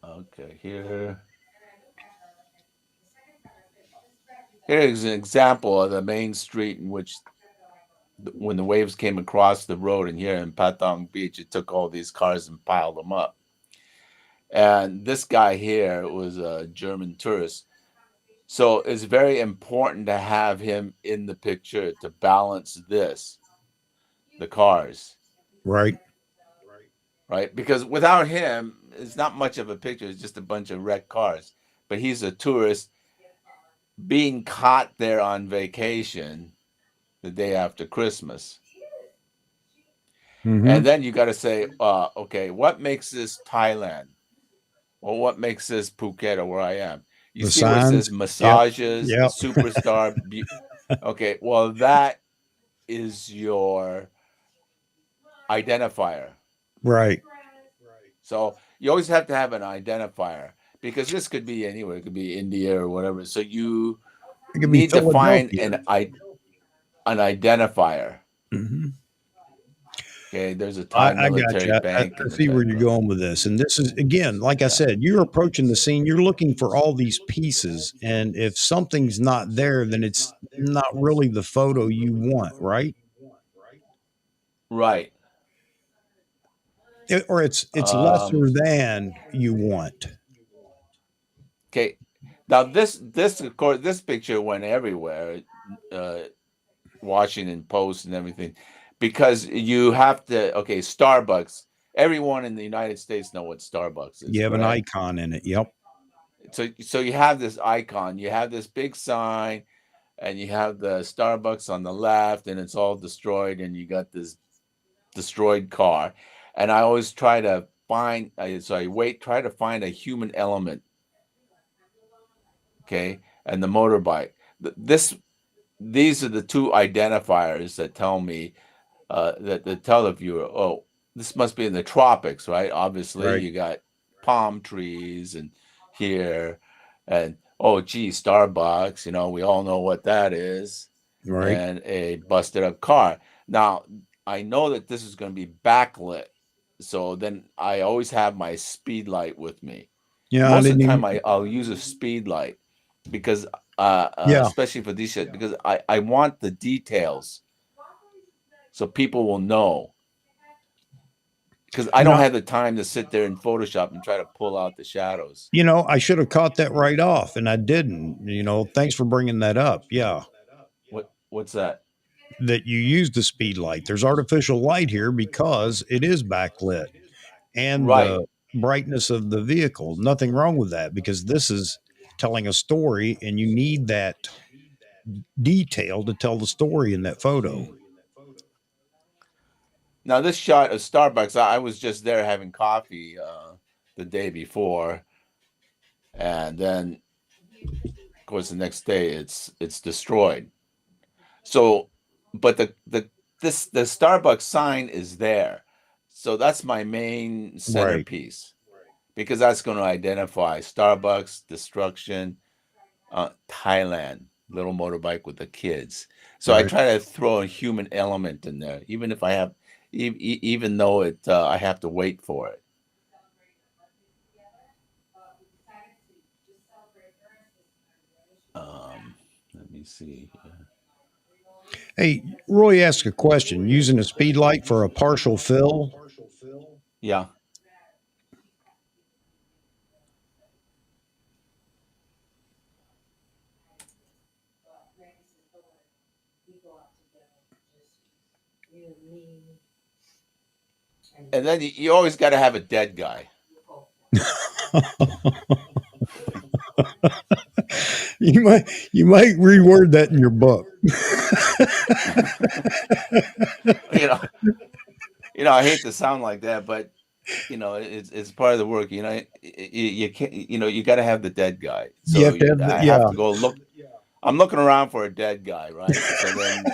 Okay, here. Here's an example of the main street in which, when the waves came across the road, and here in Patong Beach, it took all these cars and piled them up. And this guy here was a German tourist. So it's very important to have him in the picture to balance the cars. Right. Right? Because without him, it's not much of a picture. It's just a bunch of wrecked cars. But he's a tourist being caught there on vacation the day after Christmas. Mm-hmm. And then you got to say, okay, what makes this Thailand? Or what makes this Phuket, or where I am? You The see where it signs. says massages, Yep. superstar. Okay, well, that is your identifier. Right. So you always have to have an identifier, because this could be anywhere. It could be India or whatever. So you need to find an identifier. Mm-hmm. Okay, there's a Thai military bank. I see where you're going with this. And this is, again, like I said, you're approaching the scene. You're looking for all these pieces. And if something's not there, then it's not really the photo you want, right? Right. Or it's lesser than you want. Okay. Now this of course, this picture went everywhere, Washington Post and everything, because you have to. Okay, Starbucks. Everyone in the United States know what Starbucks is. You have correct? an icon in it. Yep. So you have this icon. You have this big sign, and you have the Starbucks on the left, and it's all destroyed, and you got this destroyed car. and I always try to find. Try to find a human element. Okay, and the motorbike. These are the two identifiers that tell me that tell the viewer, oh, this must be in the tropics, right? Obviously, Right. you got palm trees and here, and oh, gee, Starbucks. We all know what that is, Right. and a busted up car. Now, I know that this is going to be backlit, so then I always have my speed light with me. Yeah, I Most of didn't the time, even. I'll use a speed light because, Yeah. especially for these shit, because I want the details so people will know. Because I don't No, have the time to sit there in Photoshop and try to pull out the shadows. I should have caught that right off, and I didn't. Thanks for bringing that up. Yeah, What's that? that you use the speed light. There's artificial light here because it is backlit, and Right. the brightness of the vehicle. Nothing wrong with that because this is telling a story, and you need that detail to tell the story in that photo. Now this shot of Starbucks, I was just there having coffee the day before, and then of course the next day it's destroyed. So, but the Starbucks sign is there, so that's my main Right. centerpiece because that's going to identify Starbucks destruction, Thailand, little motorbike with the kids. So I Right. try to throw a human element in there, even if I have, even though I have to wait for it. Let me see. Hey, Roy asked a question using a speed light for a partial fill. Yeah. And then you always got to have a dead guy. You might reword that in your book. I hate to sound like that, but it's part of the work. You can't. You got to have the dead guy. You So have to have I yeah. have to go look. I'm looking around for a dead guy, right? So then,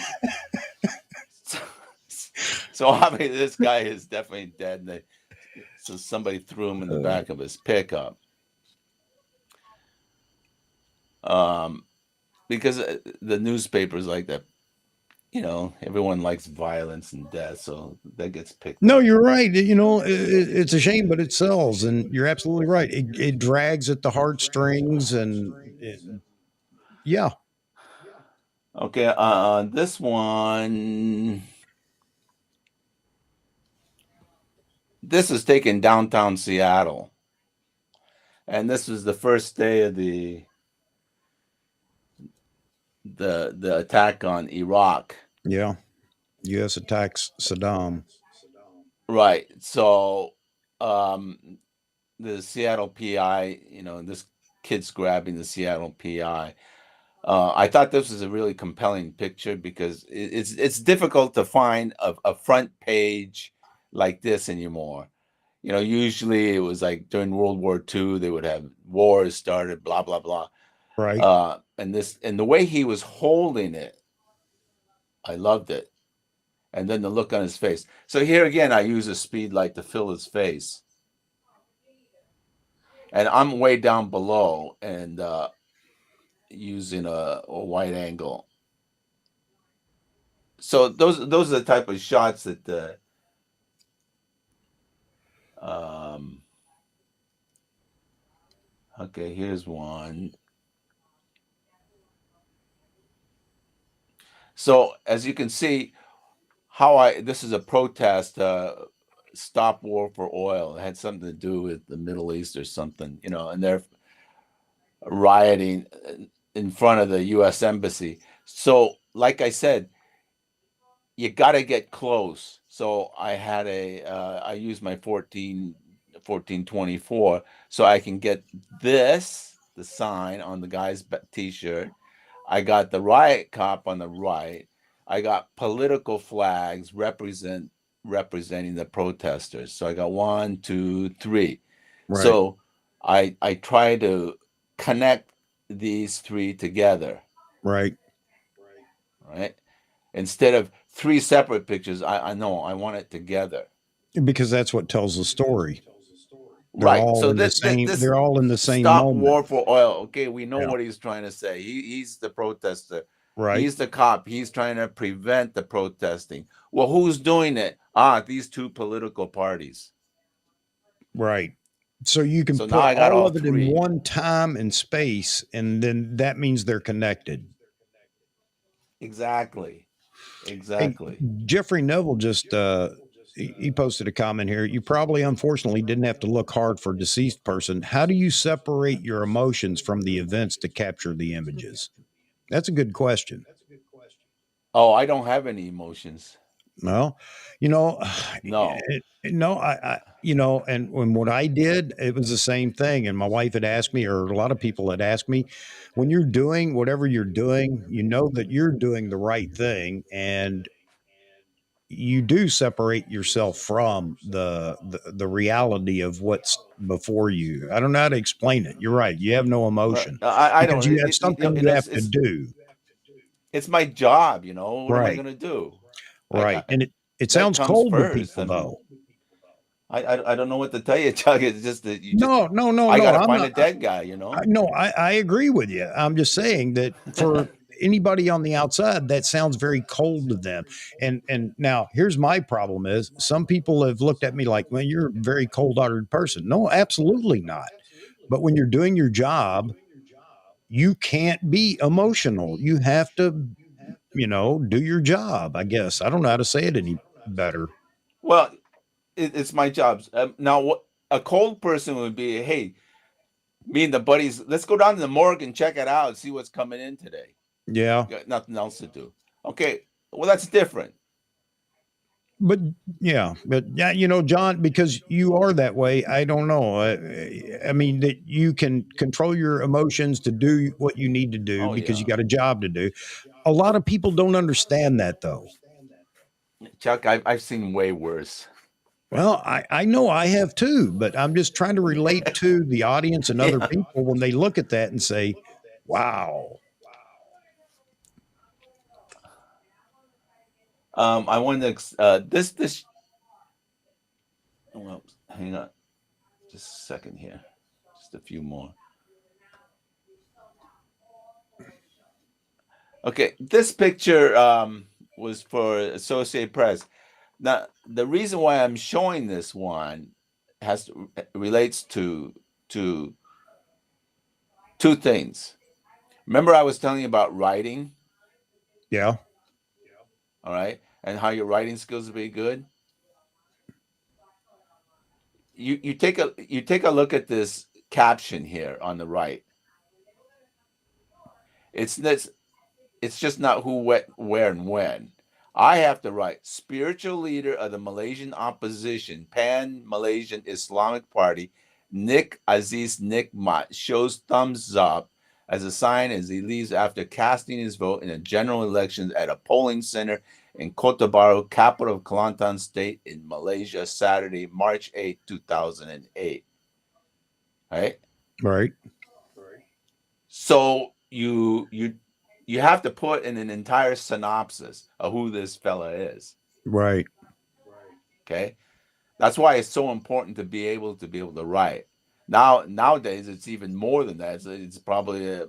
so obviously this guy is definitely dead. So somebody threw him in the back of his pickup. Because the newspapers like that. Everyone likes violence and death, so that gets picked No, up. you're right. It's a shame, but it sells, and you're absolutely right. It drags at the heartstrings, yeah. Okay, this one. This is taken downtown Seattle, and this was the first day of the attack on Iraq. Yeah. U.S. attacks Saddam. Right. So, the Seattle PI, this kid's grabbing the Seattle PI. I thought this was a really compelling picture because it's difficult to find a front page like this anymore. Usually it was like during World War II, they would have wars started, blah blah blah. Right. And the way he was holding it, I loved it. And then the look on his face. So here again, I use a speed light to fill his face, and I'm way down below and using a wide angle. So those are the type of shots that okay, here's one. So as you can see, this is a protest, stop war for oil. It had something to do with the Middle East or something, and they're rioting in front of the U.S. embassy. So, like I said, you got to get close. So I used my 1424 so I can get the sign on the guy's t-shirt. I got the riot cop on the right. I got political flags represent representing the protesters. So I got 1, 2, 3. Right. So I try to connect these 3 together. Right. Right. Instead of 3 separate pictures, I know I want it together. Because that's what tells the story. They're Right. all So in the same. this They're all in the same stop moment. war for oil. Okay, we know Yeah. what he's trying to say. He's the protester. Right. He's the cop. He's trying to prevent the protesting. Well, who's doing it? These 2 political parties. Right. So you can So now put I got all all of it in 3. one time and space, and then that means they're connected. Exactly. Hey, Exactly. Jeffrey Neville just he posted a comment here. You probably unfortunately didn't have to look hard for a deceased person. How do you separate your emotions from the events to capture the images? That's a good question. Oh, I don't have any emotions. Well, you know, No. no, you know, and when what I did, it was the same thing. And my wife had asked me, or a lot of people had asked me, when you're doing whatever you're doing, you know that you're doing the right thing, and you do separate yourself from the reality of what's before you. I don't know how to explain it. You're right. You have no emotion I because don't. you have something you have to do. It's my job. What am I Right. going to do? Right. And it that sounds comes cold to first. people, though. I don't know what to tell you, Chuck. It's just that No. I got to I'm find not. a dead guy. No, I agree with you. I'm just saying that for anybody on the outside, that sounds very cold to them. And now here's my problem is some people have looked at me like, well, you're a very cold-hearted person. No, absolutely not. But when you're doing your job, you can't be emotional. You have to, do your job, I guess. I don't know how to say it any better. Well, it's my job. Now, what a cold person would be, hey, me and the buddies, let's go down to the morgue and check it out, see what's coming in today. Yeah. Got nothing else to do. Okay, well, that's different. But yeah, John, because you are that way, I don't know. I mean, that you can control your emotions to do what you need to do because you got a job to do. A lot of people don't understand that, though. Chuck, I've seen way worse. Well, I know I have too, but I'm just trying to relate to the audience and other people when they look at that and say, wow. I wanted to, this, well, hang on just a second here. Just a few more. Okay, this picture was for Associated Press. Now, the reason why I'm showing this one relates to 2 things. Remember I was telling you about writing? Yeah. All right. And how your writing skills are very good. You take a look at this caption here on the right. It's just not who, what, where, and when. I have to write spiritual leader of the Malaysian opposition, Pan-Malaysian Islamic Party, Nik Aziz Nikmat, shows thumbs up as a sign as he leaves after casting his vote in a general election at a polling center in Kota Baru, capital of Kelantan State in Malaysia, Saturday, March 8, 2008. Right? Right. So you have to put in an entire synopsis of who this fella is. Right. Okay. That's why it's so important to be able to write. Nowadays, it's even more than that. It's probably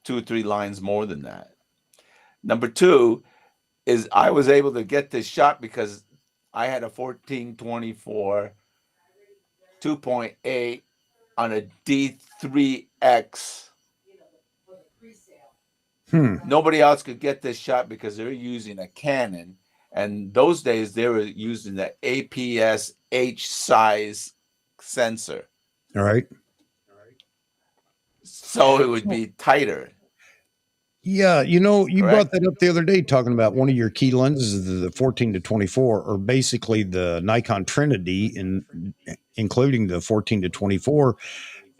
2 or 3 lines more than that. Number 2 is I was able to get this shot because I had a 14-24 2.8 on a D3X. Nobody else could get this shot because they're using a Canon, and those days they were using the APS H size sensor. All right. So it would be tighter. Yeah, you brought that up the other day talking about one of your key lenses, the 14-24, or basically the Nikon Trinity, including the 14-24.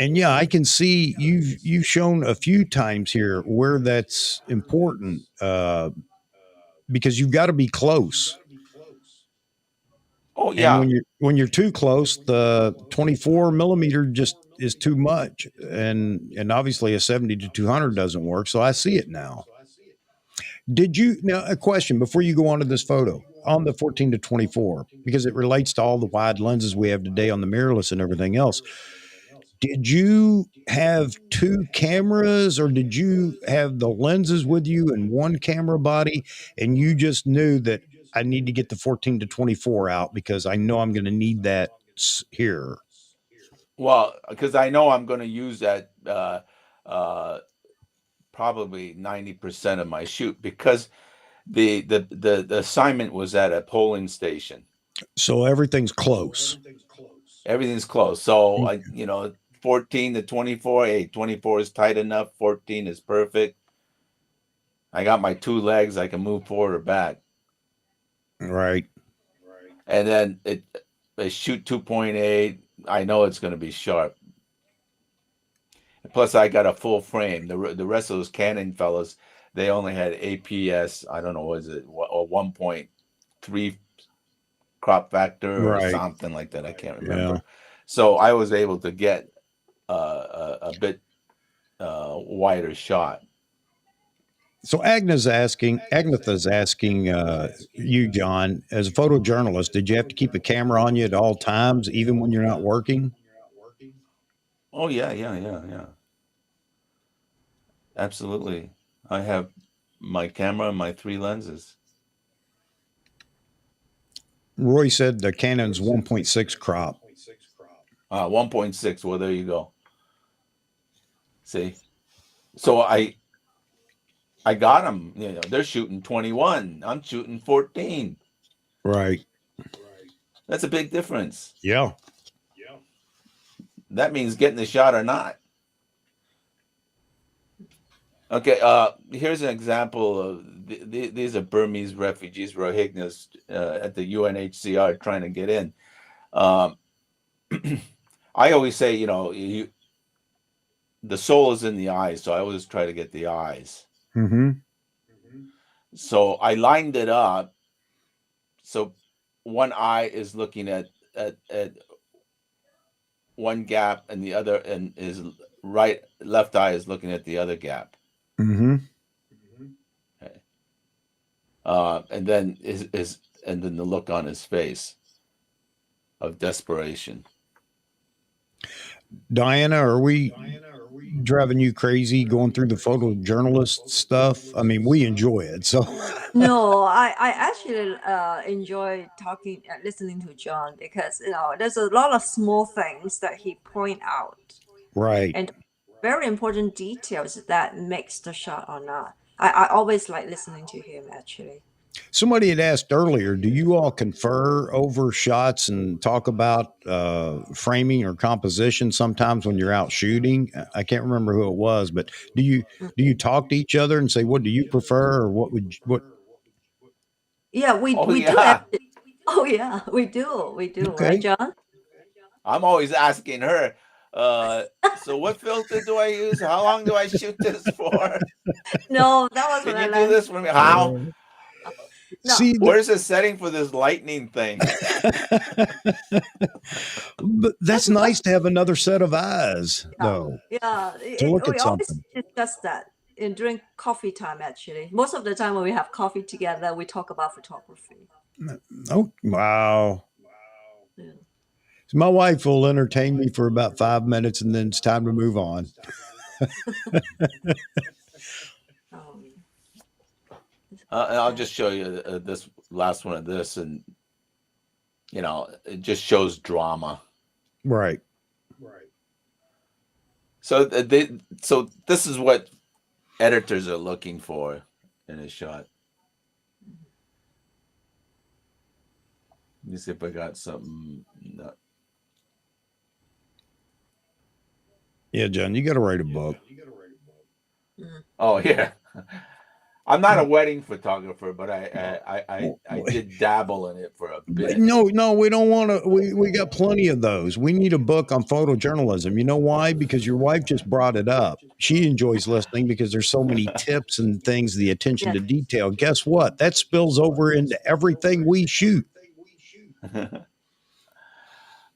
And yeah, I can see you've shown a few times here where that's important because you've got to be close. Oh And yeah. when you're too close, the 24 millimeter just is too much, and obviously a 70 to 200 doesn't work. So I see it now. Did you now a question before you go on to this photo on the 14 to 24 because it relates to all the wide lenses we have today on the mirrorless and everything else. Did you have two cameras or did you have the lenses with you and one camera body and you just knew that I need to get the 14 to 24 out because I know I'm going to need that here? Well, because I know I'm going to use that probably 90% of my shoot because the assignment was at a polling station. So everything's close. Everything's close. So I 14 to 24. Hey, 24 is tight enough. 14 is perfect. I got my two legs. I can move forward or back. Right. And then I shoot 2.8. I know it's going to be sharp. Plus, I got a full frame. The rest of those Canon fellas, they only had APS. I don't know, was it or 1.3 crop factor or something like that? I can't remember. Yeah. So I was able to get a bit wider shot. So Agnetha's asking you, John, as a photojournalist, did you have to keep a camera on you at all times, even when you're not working? Oh yeah. Absolutely. I have my camera and my three lenses. Roy said the Canon's 1.6 crop. 1.6. Well, there you go. See, so I got them. They're shooting 21. I'm shooting 14. Right. That's a big difference. Yeah. That means getting the shot or not. Okay. Here's an example of these are Burmese refugees, Rohingyas, at the UNHCR trying to get in. I always say, the soul is in the eyes, so I always try to get the eyes. Mm-hmm. So I lined it up. So one eye is looking at one gap, and the other, and his left eye is looking at the other gap. Mm-hmm. Okay. And then and then the look on his face of desperation. Diana, are we driving you crazy going through the photojournalist stuff? I mean, we enjoy it. So No, I actually enjoy listening to John because there's a lot of small things that he point out, right. and very important details that makes the shot or not. I always like listening to him actually. Somebody had asked earlier, do you all confer over shots and talk about framing or composition sometimes when you're out shooting? I can't remember who it was, but do you talk to each other and say, what do you prefer or what? Yeah, we do. Oh yeah, we do. Okay. Right, John? I'm always asking her, so what filter do I use? How long do I shoot this for? No, that was Can when you I do this for me? How? No. See, where's the setting for this lightning thing? But that's nice to have another set of eyes, though. Yeah, to look at we something. always discuss that during coffee time. Actually, most of the time when we have coffee together, we talk about photography. Oh, wow. Yeah. So my wife will entertain me for about 5 minutes, and then it's time to move on. And I'll just show you this last one of this, and it just shows drama. Right. So so this is what editors are looking for in a shot. Let me see if I got something. No. Yeah, John, you got to write a book. Oh yeah. I'm not a wedding photographer, but I did dabble in it for a bit. No, we don't want to. We got plenty of those. We need a book on photojournalism. You know why? Because your wife just brought it up. She enjoys listening because there's so many tips and things, the attention to detail. Guess what? That spills over into everything we shoot.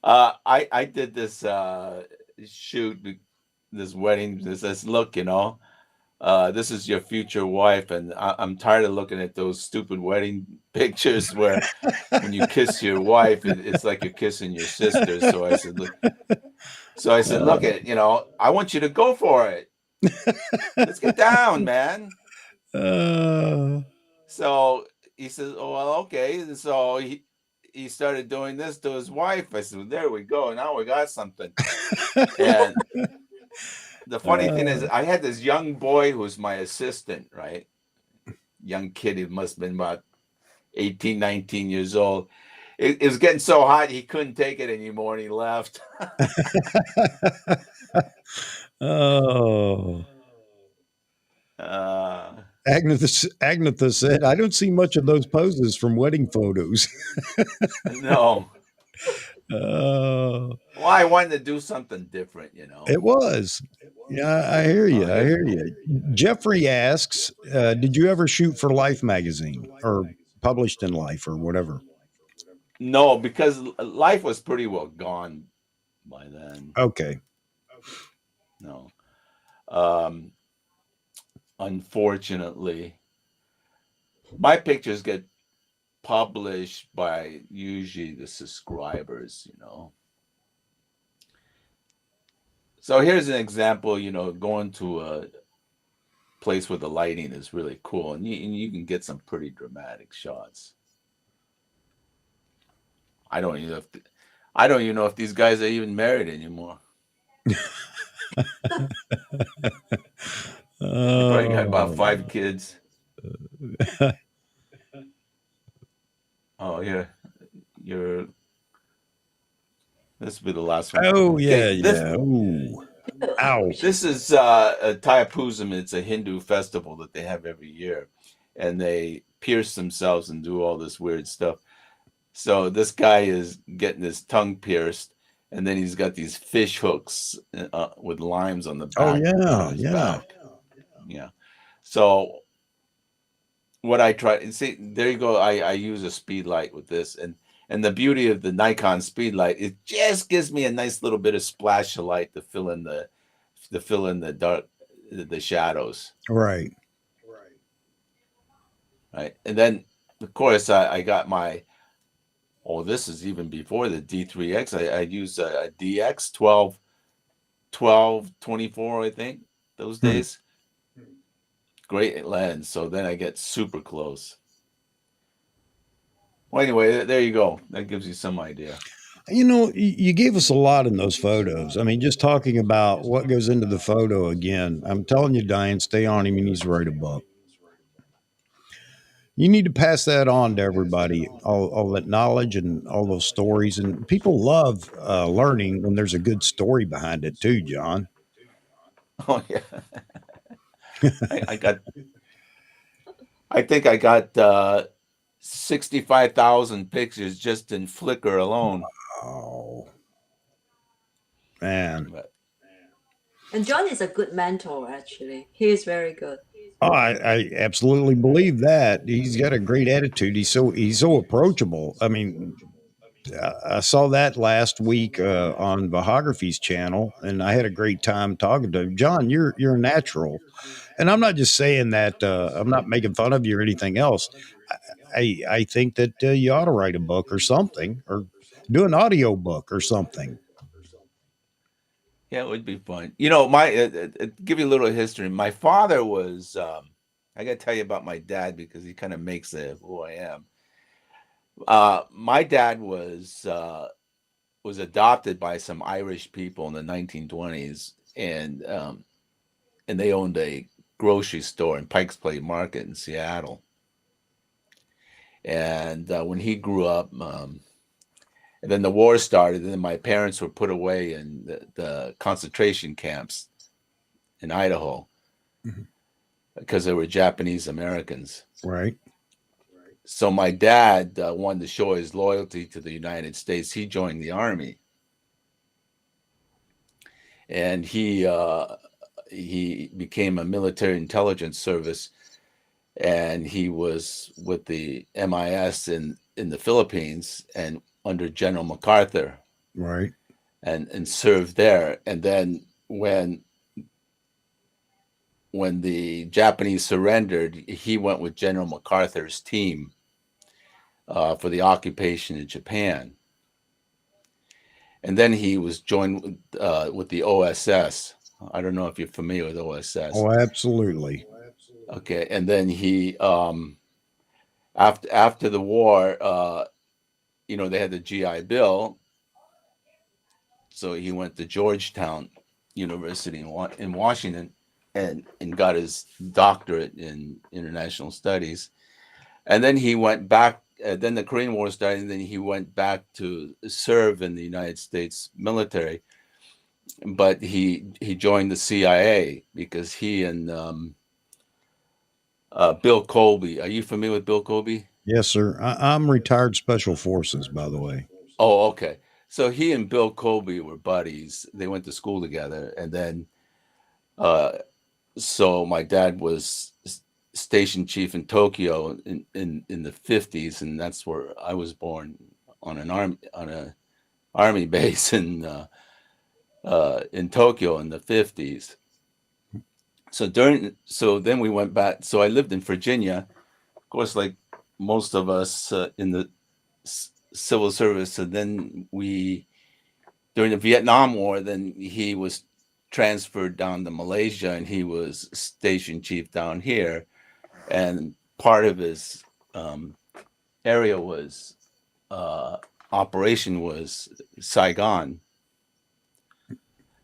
I did this shoot, this wedding. This look, this is your future wife, and I'm tired of looking at those stupid wedding pictures where when you kiss your wife, it's like you're kissing your sister. So I said, look, look at, I want you to go for it. Let's get down, man. So he says, oh, well, okay. And so he started doing this to his wife. I said, well, there we go. Now we got something. And the funny thing is, I had this young boy who was my assistant, right? Young kid, he must have been about 18, 19 years old. It was getting so hot, he couldn't take it anymore, and he left. Oh. Agnetha said, I don't see much of those poses from wedding photos. No. Well, I wanted to do something different, It was. Yeah, I hear you. I hear you. Jeffrey asks, did you ever shoot for Life magazine or published in Life or whatever? No, because Life was pretty well gone by then. Okay. No. Unfortunately, my pictures get published by usually the subscribers, So here's an example, going to a place where the lighting is really cool, and you can get some pretty dramatic shots. I don't even know if these guys are even married anymore. They probably got about 5 kids. Oh yeah, this will be the last one. Oh yeah, Okay, yeah. Ooh. Ow. This is a Thaipusam. It's a Hindu festival that they have every year, and they pierce themselves and do all this weird stuff. So this guy is getting his tongue pierced, and then he's got these fish hooks with limes on the back. Oh yeah, his yeah. back. Yeah. So what I try, see, there you go. I use a speed light with this, and the beauty of the Nikon Speedlight, it just gives me a nice little bit of splash of light to fill in the dark, the shadows. Right. Right. And then of course I got my, this is even before the D3X. I use a DX 1224, I think, those days. Great lens. So then I get super close. Well, anyway, there you go. That gives you some idea. You gave us a lot in those photos. I mean, just talking about what goes into the photo again. I'm telling you, Diane, stay on him. He needs to write a book. You need to pass that on to everybody, all that knowledge and all those stories. And people love learning when there's a good story behind it too, John. Oh, yeah. I think I got 65,000 pictures just in Flickr alone. Oh, man. And John is a good mentor, actually. He is very good. Oh, I absolutely believe that. He's got a great attitude. He's so approachable. I mean, I saw that last week on Vahography's channel, and I had a great time talking to him. John, you're a natural, and I'm not just saying that. I'm not making fun of you or anything else. I think that you ought to write a book or something, or do an audio book or something. Yeah, it would be fun. Give you a little history. My father was, I got to tell you about my dad because he kind of makes who I am. My dad was adopted by some Irish people in the 1920s, and they owned a grocery store in Pikes Place Market in Seattle. And when he grew up, and then the war started, and then my parents were put away in the concentration camps in Idaho because they were Japanese Americans. Right. So my dad wanted to show his loyalty to the United States. He joined the Army. And he became a military intelligence service, and he was with the MIS in the Philippines and under General MacArthur Right. and served there. And then when the Japanese surrendered, he went with General MacArthur's team for the occupation in Japan. And then he was joined with the OSS. I don't know if you're familiar with OSS. Oh, absolutely. Okay, and then he after the war, they had the GI Bill, so he went to Georgetown University in Washington and got his doctorate in international studies. And then he went back. Then the Korean War started, and then he went back to serve in the United States military. But he joined the CIA because he and Bill Colby. Are you familiar with Bill Colby? Yes, sir. I'm retired Special Forces, by the way. Oh, okay. So he and Bill Colby were buddies. They went to school together, and then so my dad was station chief in Tokyo in the 50s, and that's where I was born, on an army base in Tokyo in the 50s. So then we went back. So I lived in Virginia, of course, like most of us in the civil service. And then during the Vietnam War, then he was transferred down to Malaysia, and he was station chief down here. And part of his area was operation was Saigon.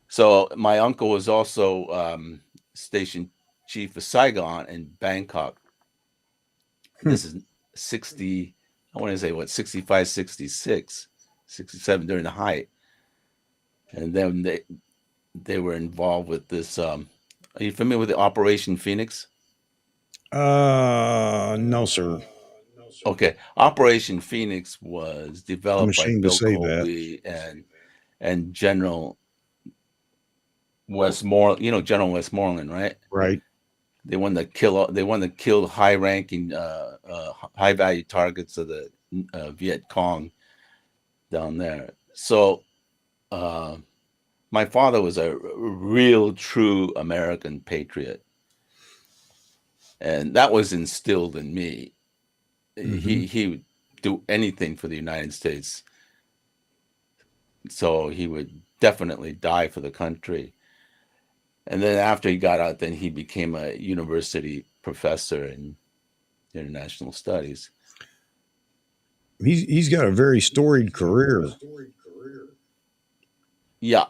So my uncle was also station chief of Saigon and Bangkok. This is 60, I want to say 65, 66, 67 during the height. And then they were involved with this. Are you familiar with the Operation Phoenix? No, sir. Okay. Operation Phoenix was developed by ashamed to Bill say Colby and General Westmoreland, General Westmoreland, right? Right. They wanted to kill high-ranking, high-value targets of the Viet Cong down there. So my father was a real, true American patriot, and that was instilled in me. Mm-hmm. He would do anything for the United States, so he would definitely die for the country. And then after he got out, then he became a university professor in international studies. He's got a very storied career. Yeah.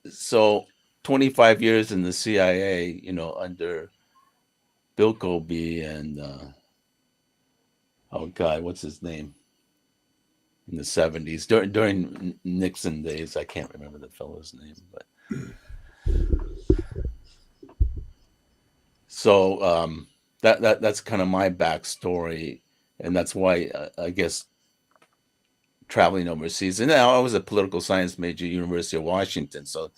So 25 years in the CIA, under Bill Colby and oh God, what's his name? In the 70s, during Nixon days, I can't remember the fellow's name, but so that's kind of my backstory, and that's why I guess traveling overseas. And I was a political science major at University of Washington, so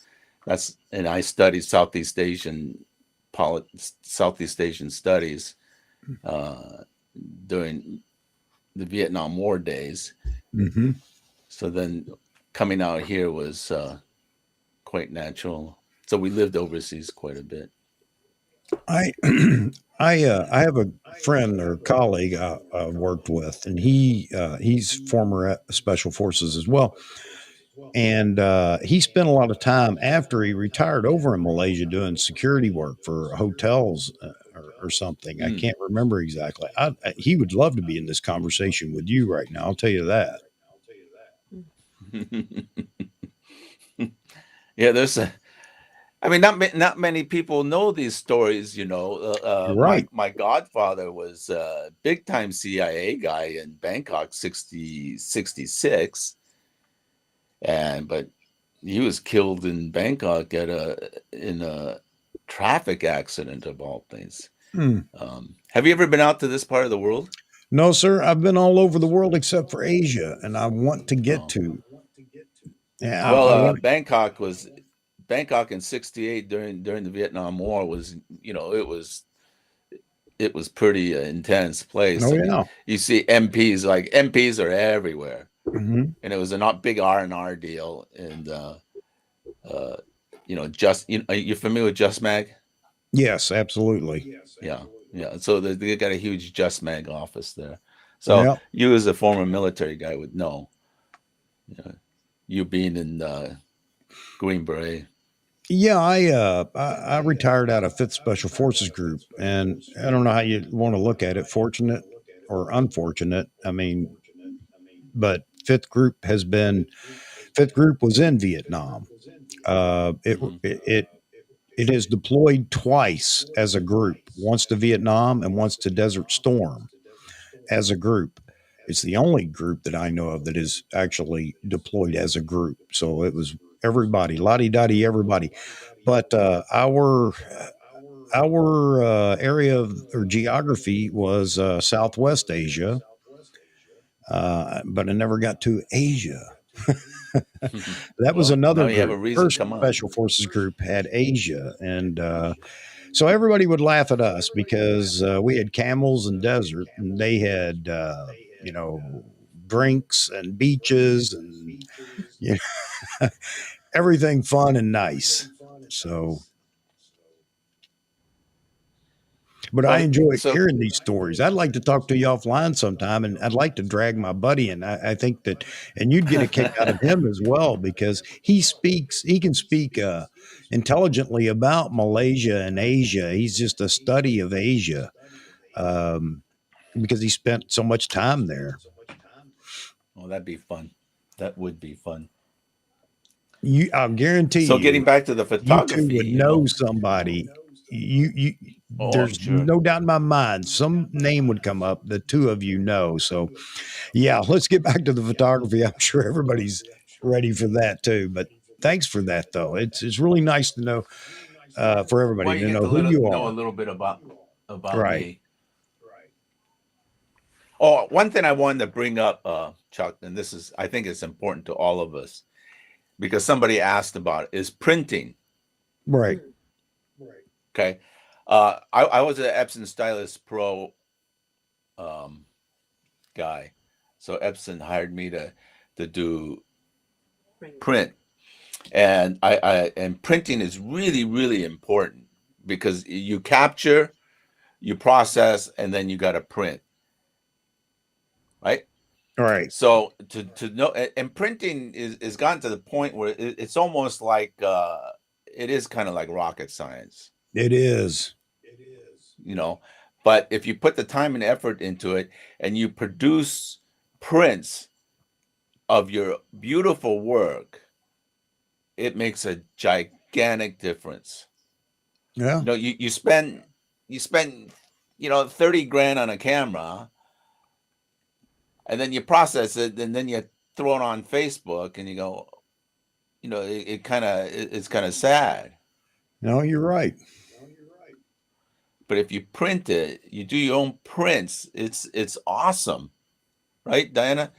and I studied Southeast Asian studies during the Vietnam War days. Mm-hmm. So then coming out here was quite natural. So we lived overseas quite a bit. I have a friend or colleague I worked with, and he's former Special Forces as well. And he spent a lot of time after he retired over in Malaysia doing security work for hotels or something. I can't remember exactly. He would love to be in this conversation with you right now. I'll tell you that. Yeah, not many people know these stories, Right. My godfather was a big time CIA guy in Bangkok, 66. But he was killed in Bangkok in a traffic accident of all things. Have you ever been out to this part of the world? No, sir. I've been all over the world except for Asia, and I want to get to. Yeah. Well, Bangkok in 68 during the Vietnam War was, it was pretty intense place. Oh, yeah. You see MPs are everywhere. Mhm. and it was a not big R&R deal. And you're familiar with Just Mag? Yes, absolutely. Yeah. So they got a huge Just Mag office there. So Yeah. you, as a former military guy, would know. You being in Green Beret. Yeah, I retired out of 5th Special Forces Group, and I don't know how you want to look at it, fortunate or unfortunate. I mean, but 5th Group was in Vietnam. Uh, it Mhm. it it has deployed twice as a group, once to Vietnam and once to Desert Storm as a group. It's the only group that I know of that is actually deployed as a group. So it was everybody, lottie dottie, everybody. But our area of or geography was Southwest Asia, but I never got to Asia. That was Well, another now you have a group. reason to First come on. Special Forces group had Asia, and so everybody would laugh at us because we had camels and desert, and they had drinks and beaches and you know, everything fun and nice. So, but I Well, enjoy so hearing these stories. I'd like to talk to you offline sometime, and I'd like to drag my buddy. And I think that, and you'd get a kick out of him as well because he can speak intelligently about Malaysia and Asia. He's just a study of Asia um, because he spent so much time there. well, that'd be fun. That would be fun. I'll guarantee So getting you, back to the you two photography, would know somebody. oh, I'm There's sure. no doubt in my mind some name would come up. The two of you know. So, yeah, let's get back to the photography. I'm sure everybody's ready for that too. But thanks for that, though. It's really nice to know for Well, everybody you to get know to who you know a are. little bit about Right. me. Oh, one thing I wanted to bring up, Chuck, and I think it's important to all of us because somebody asked about it, is printing. Right. Okay. I was an Epson Stylus Pro guy. So Epson hired me to do print. And and printing is really, really important because you capture, you process, and then you got to print. Right? Right. So to know, and printing is gotten to the point where it's almost like it is kind of like rocket science, It is. But if you put the time and effort into it and you produce prints of your beautiful work, it makes a gigantic difference. Yeah. You spend 30 grand on a camera, and then you process it, and then you throw it on Facebook, and you go, it's kind of sad. No, you're right. But if you print it, you do your own prints, it's awesome, right, Diana?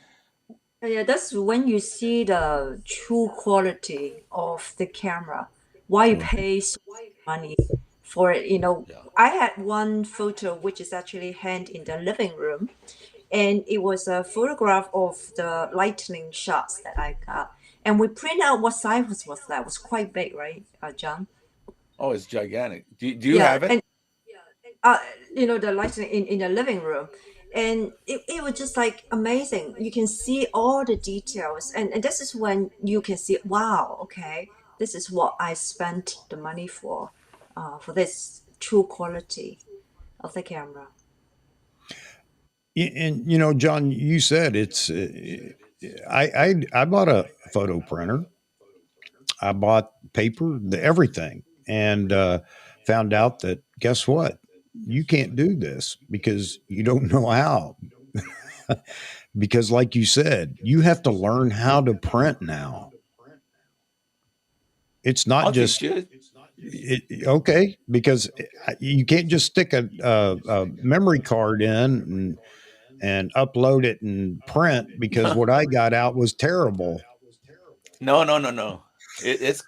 Yeah, that's when you see the true quality of the camera. Why you pay so much money for it? Yeah. I had one photo which is actually hanged in the living room, and it was a photograph of the lightning shots that I got. And we print out what size was that? It was quite big, right, John? Oh, it's gigantic. Do you Yeah, have it? and the lighting in the living room, and it was just like amazing. You can see all the details, and this is when you can see, wow, okay, this is what I spent the money for this true quality of the camera. And John, you said it's. I bought a photo printer. I bought paper, everything, and found out that guess what? You can't do this because you don't know how. Because, like you said, you have to learn how to print now. It's not I'll just teach you. okay because you can't just stick a memory card in and upload it and print because what I got out was terrible. No. It's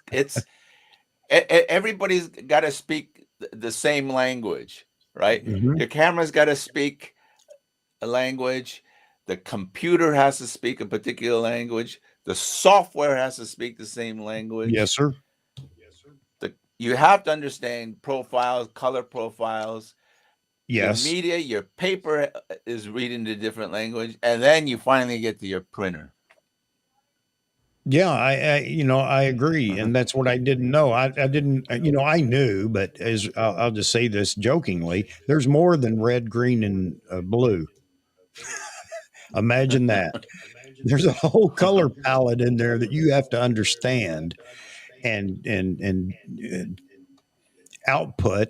everybody's got to speak the same language, right? Mhm. Your camera's got to speak a language. the computer has to speak a particular language. The software has to speak the same language. Yes, sir. You have to understand profiles, color profiles. Your Yes. media, your paper is reading the different language, and then you finally get to your printer. Yeah, I agree, and that's what I didn't know. I didn't, I knew, but as I'll just say this jokingly, there's more than red, green, and blue. Imagine that. There's a whole color palette in there that you have to understand and output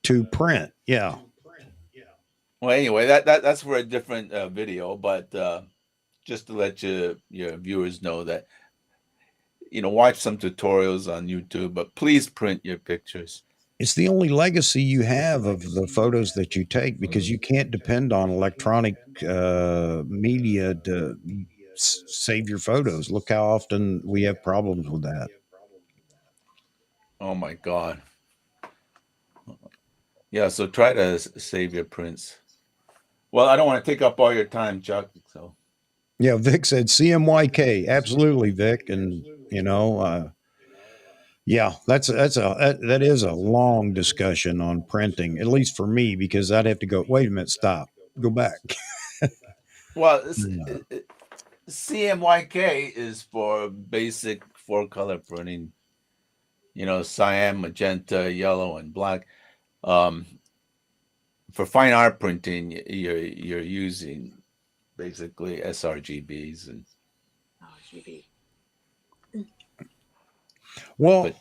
to print. Yeah. Well, anyway, that's for a different video, but just to let your viewers know that, watch some tutorials on YouTube, but please print your pictures. It's the only legacy you have of the photos that you take, because you can't depend on electronic media to save your photos. Look how often we have problems with that. Oh my God. Yeah, so try to save your prints. Well, I don't want to take up all your time, Chuck. So yeah, Vic said CMYK. Absolutely, Vic, and yeah, that is a long discussion on printing, at least for me, because I'd have to go. Wait a minute, stop, go back. well, CMYK is for basic 4-color printing. Cyan, magenta, yellow, and black. For fine art printing, you're using basically sRGBs and RGB. Well,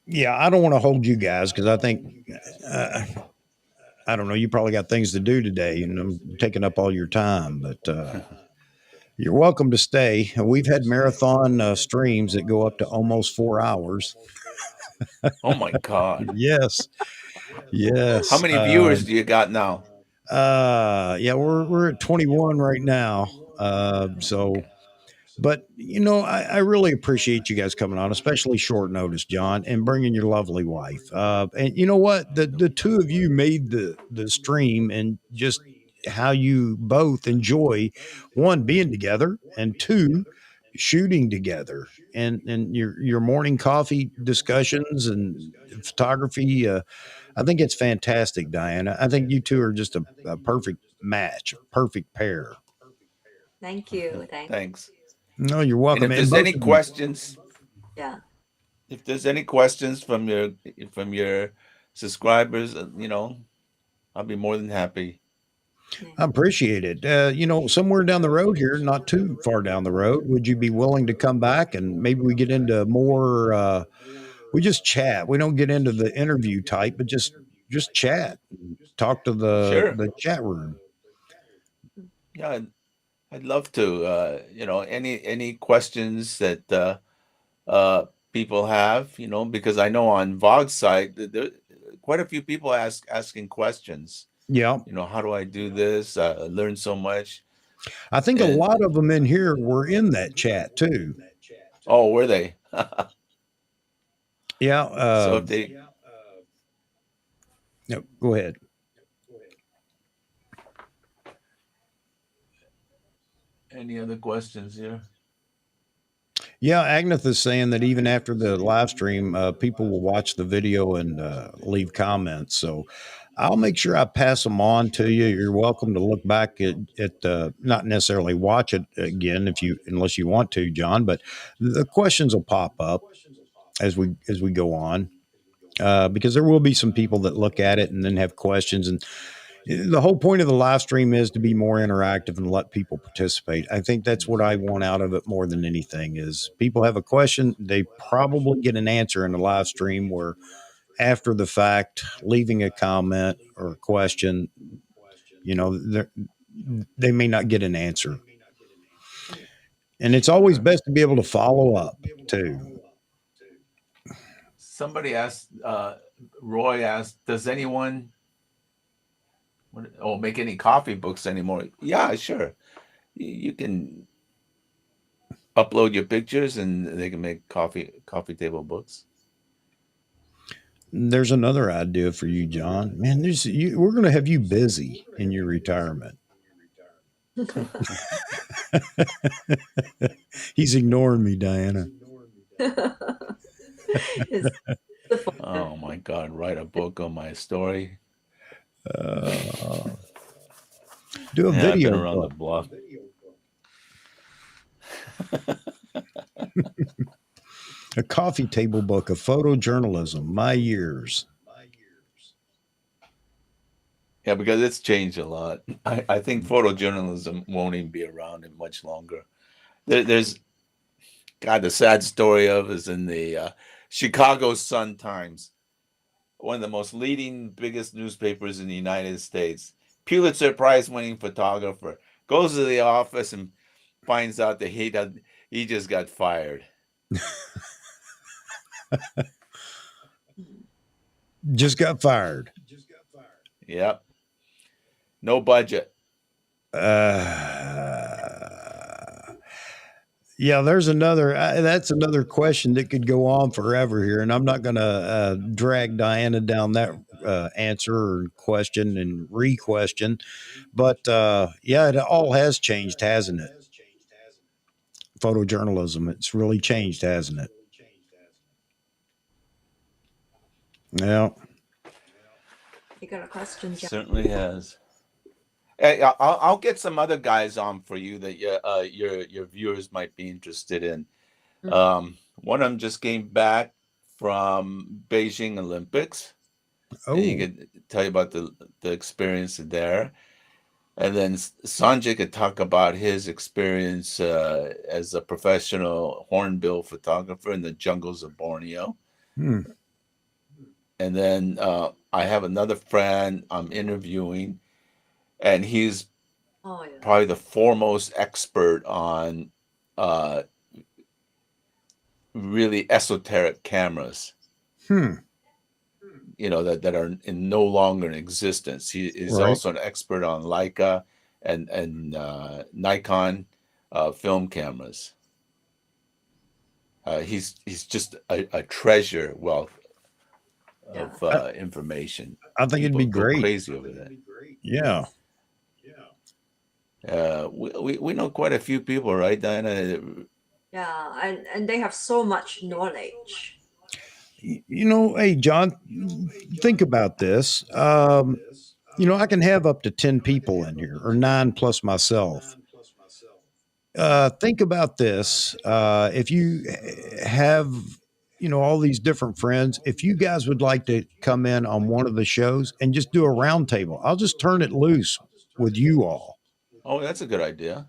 yeah, I don't want to hold you guys, because I think I don't know. You probably got things to do today, and I'm taking up all your time. But you're welcome to stay. We've had marathon streams that go up to almost 4 hours. Oh my God! Yes, yes. How many viewers do you got now? Yeah, we're at 21 right now. So. Okay. But I really appreciate you guys coming on, especially short notice, John, and bringing your lovely wife. And you know what? The two of you made the stream, and just how you both enjoy, one, being together, and two, shooting together, and your morning coffee discussions and photography. I think it's fantastic, Diana. I think you two are just a perfect match, a perfect pair. Thank you. Thanks. No, you're And welcome. if And there's both any of you. questions, Yeah. if there's any questions from your subscribers, I'll be more than happy. I appreciate it. Somewhere down the road here, not too far down the road, would you be willing to come back and maybe we get into more? We just chat. We don't get into the interview type, but just chat, talk to Sure. the chat room. Yeah, I'd love to. Any questions that people have, because I know on Vog's side there quite a few people asking questions. Yeah, How do I do this? Learn so much. I think a And lot of them in here were in that chat too. oh, were they? Yeah. So if they No, go ahead. any other questions here? Yeah, Agnes is saying that even after the live stream, people will watch the video and leave comments. So I'll make sure I pass them on to you. You're welcome to look back at not necessarily watch it again unless you want to, John. But the questions will pop up as we go on, because there will be some people that look at it and then have questions. And the whole point of the live stream is to be more interactive and let people participate. I think that's what I want out of it more than anything. Is people have a question, they probably get an answer in the live stream, where after the fact, leaving a comment or a question, they may not get an answer. And it's always best to be able to follow up too. Somebody asked, Roy asked, does anyone make any coffee books anymore? Yeah, sure. You can upload your pictures and they can make coffee table books. There's another idea for you, John. Man, we're going to have you busy in your retirement. He's ignoring me, Diana. Oh my God! Write a book on my story. Do a I've video been around book. the block. A coffee table book of photojournalism, my years. Yeah, because it's changed a lot. I think photojournalism won't even be around in much longer. There's, God, the sad story of is in the Chicago Sun-Times, one of the most leading, biggest newspapers in the United States. Pulitzer Prize-winning photographer goes to the office and finds out that he just got fired. Just got fired. Yep. No budget. Yeah, there's that's another question that could go on forever here, and I'm not going to drag Diana down that answer or question and re-question, but yeah, it all has changed, hasn't it? Photojournalism, it's really changed, hasn't it? Yeah. You got a question, John? Certainly has. Hey, I'll get some other guys on for you that your viewers might be interested in. One of them just came back from Beijing Olympics. Oh, And he could tell you about the experience there. And then Sanjay could talk about his experience as a professional hornbill photographer in the jungles of Borneo. And then I have another friend I'm interviewing, and he's probably the foremost expert on really esoteric cameras. You know, that are no longer in existence. He is also an expert on Leica and Nikon film cameras. He's just a treasure wealth of information. I think it'd be great. Go crazy over that. Yeah. We know quite a few people, right, Diana? Yeah, and they have so much knowledge. You know, hey, John, think about this. You know, I can have up to 10 people in here, or 9 plus myself. Think about this. If you have, you know, all these different friends, if you guys would like to come in on one of the shows and just do a round table, I'll just turn it loose with you all. Oh, that's a good idea.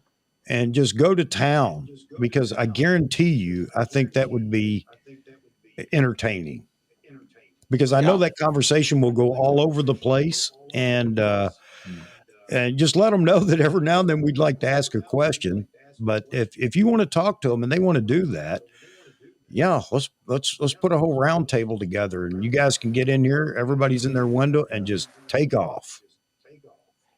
And just go to town, because I guarantee you, I think that would be entertaining, because I know that conversation will go all over the place, and just let them know that every now and then we'd like to ask a question. But if you want to talk to them and they want to do that, yeah, let's put a whole round table together, and you guys can get in here. Everybody's in their window and just take off.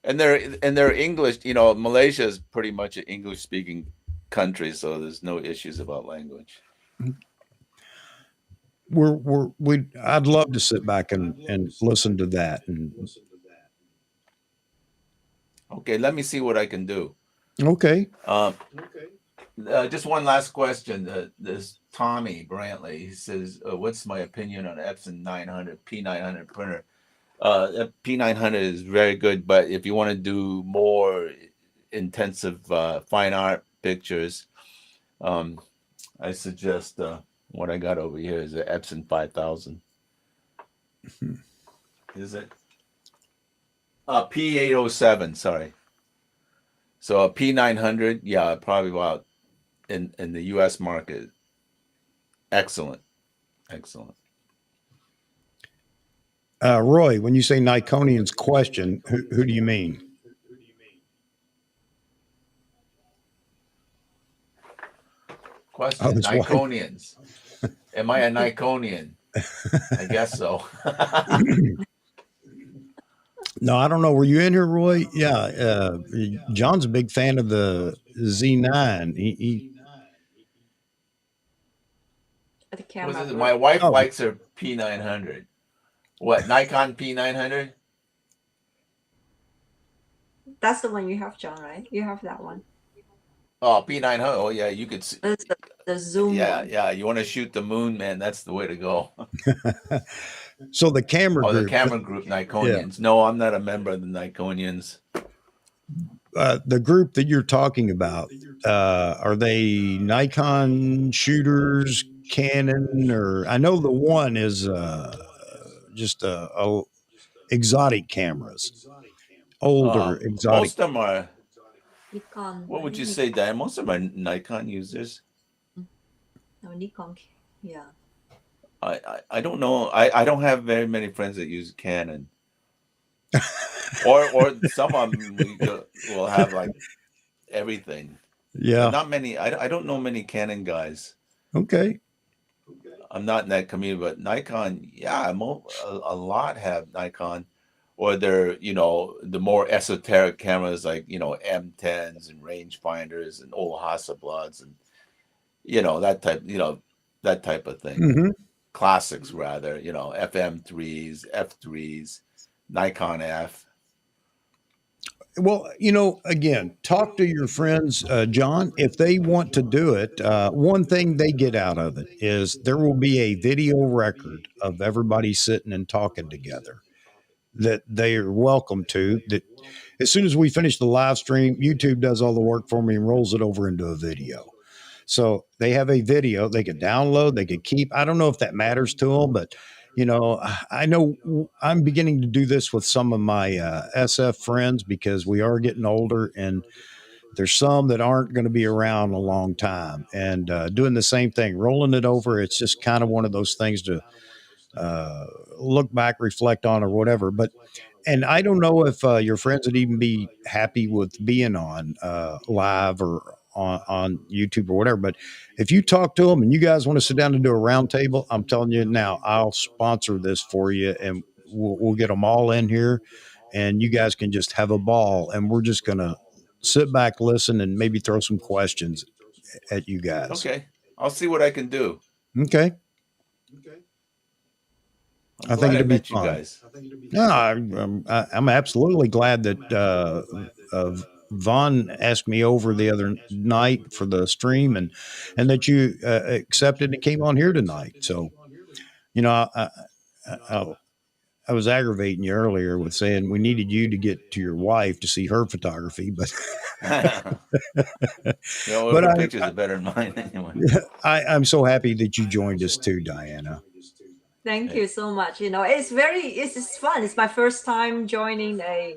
And they're English. You know, Malaysia is pretty much an English speaking country, so there's no issues about language. I'd love to sit back and listen to that. Okay, let me see what I can do. Okay. Just one last question. This Tommy Brantley, he says, "What's my opinion on Epson 900 P900 printer?" P900 is very good, but if you want to do more intensive fine art pictures, I suggest what I got over here is an Epson 5000. Is it? P807, sorry. So a P900, yeah, probably about in the U.S. market. Excellent. Roy, when you say Nikonian's question, who do you mean? Question, Nikonians. Am I a Nikonian? I guess so. No, I don't know. Were you in here, Roy? Yeah. John's a big fan of the Z9. The camera. My wife likes her P900. What, Nikon P900? That's the one you have, John, right? You have that one. Oh, P900. Oh yeah, you could see. It's the zoom Yeah, one. yeah. You want to shoot the moon, man? That's the way to go. So the camera Oh, the group, camera group, yeah, Nikonians. No, I'm not a member of the Nikonians. the group that you're talking about, are they Nikon shooters, Canon, or I know the one is just exotic cameras, older exotic. Most of them are. Nikon. What I would you think say, Dan? Most of them are Nikon users. No, Nikon. Yeah. I don't know. I don't have very many friends that use Canon. or some of them will have like everything. Yeah. But not many. I don't know many Canon guys. Okay. I'm not in that community, but Nikon, yeah, a lot have Nikon, or they're, the more esoteric cameras like, M10s and rangefinders and old Hasselblads and, that type of thing. Mm-hmm. Classics rather, FM3s, F3s, Nikon F. Well, again, talk to your friends, John. If they want to do it, one thing they get out of it is there will be a video record of everybody sitting and talking together that they are welcome to. That as soon as we finish the live stream, YouTube does all the work for me and rolls it over into a video. So they have a video they could download, they could keep. I don't know if that matters to them, but I know I'm beginning to do this with some of my SF friends because we are getting older and there's some that aren't going to be around a long time and doing the same thing, rolling it over. It's just kind of one of those things to look back, reflect on, or whatever. And I don't know if your friends would even be happy with being on live or on YouTube or whatever. But if you talk to them and you guys want to sit down and do a round table, I'm telling you now, I'll sponsor this for you and we'll get them all in here and you guys can just have a ball. And we're just going to sit back, listen, and maybe throw some questions at you guys. Okay. I'll see what I can do. Okay. I think it'd be fun. You guys. No, I'm absolutely glad that Vaughn asked me over the other night for the stream and that you accepted and came on here tonight. So, I was aggravating you earlier with saying we needed you to get to your wife to see her photography, but her pictures are better than mine anyway. I'm so happy that you joined us too, Diana. Thank you so much. It's fun. It's my first time joining a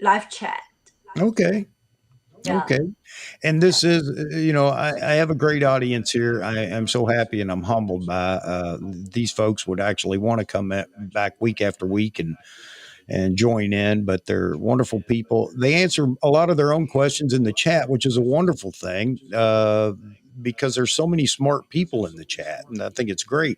live chat. Okay. Yeah. Okay. And this is, I have a great audience here. I am so happy and I'm humbled by these folks would actually want to come back week after week and join in, but they're wonderful people. They answer a lot of their own questions in the chat, which is a wonderful thing because there's so many smart people in the chat. And I think it's great.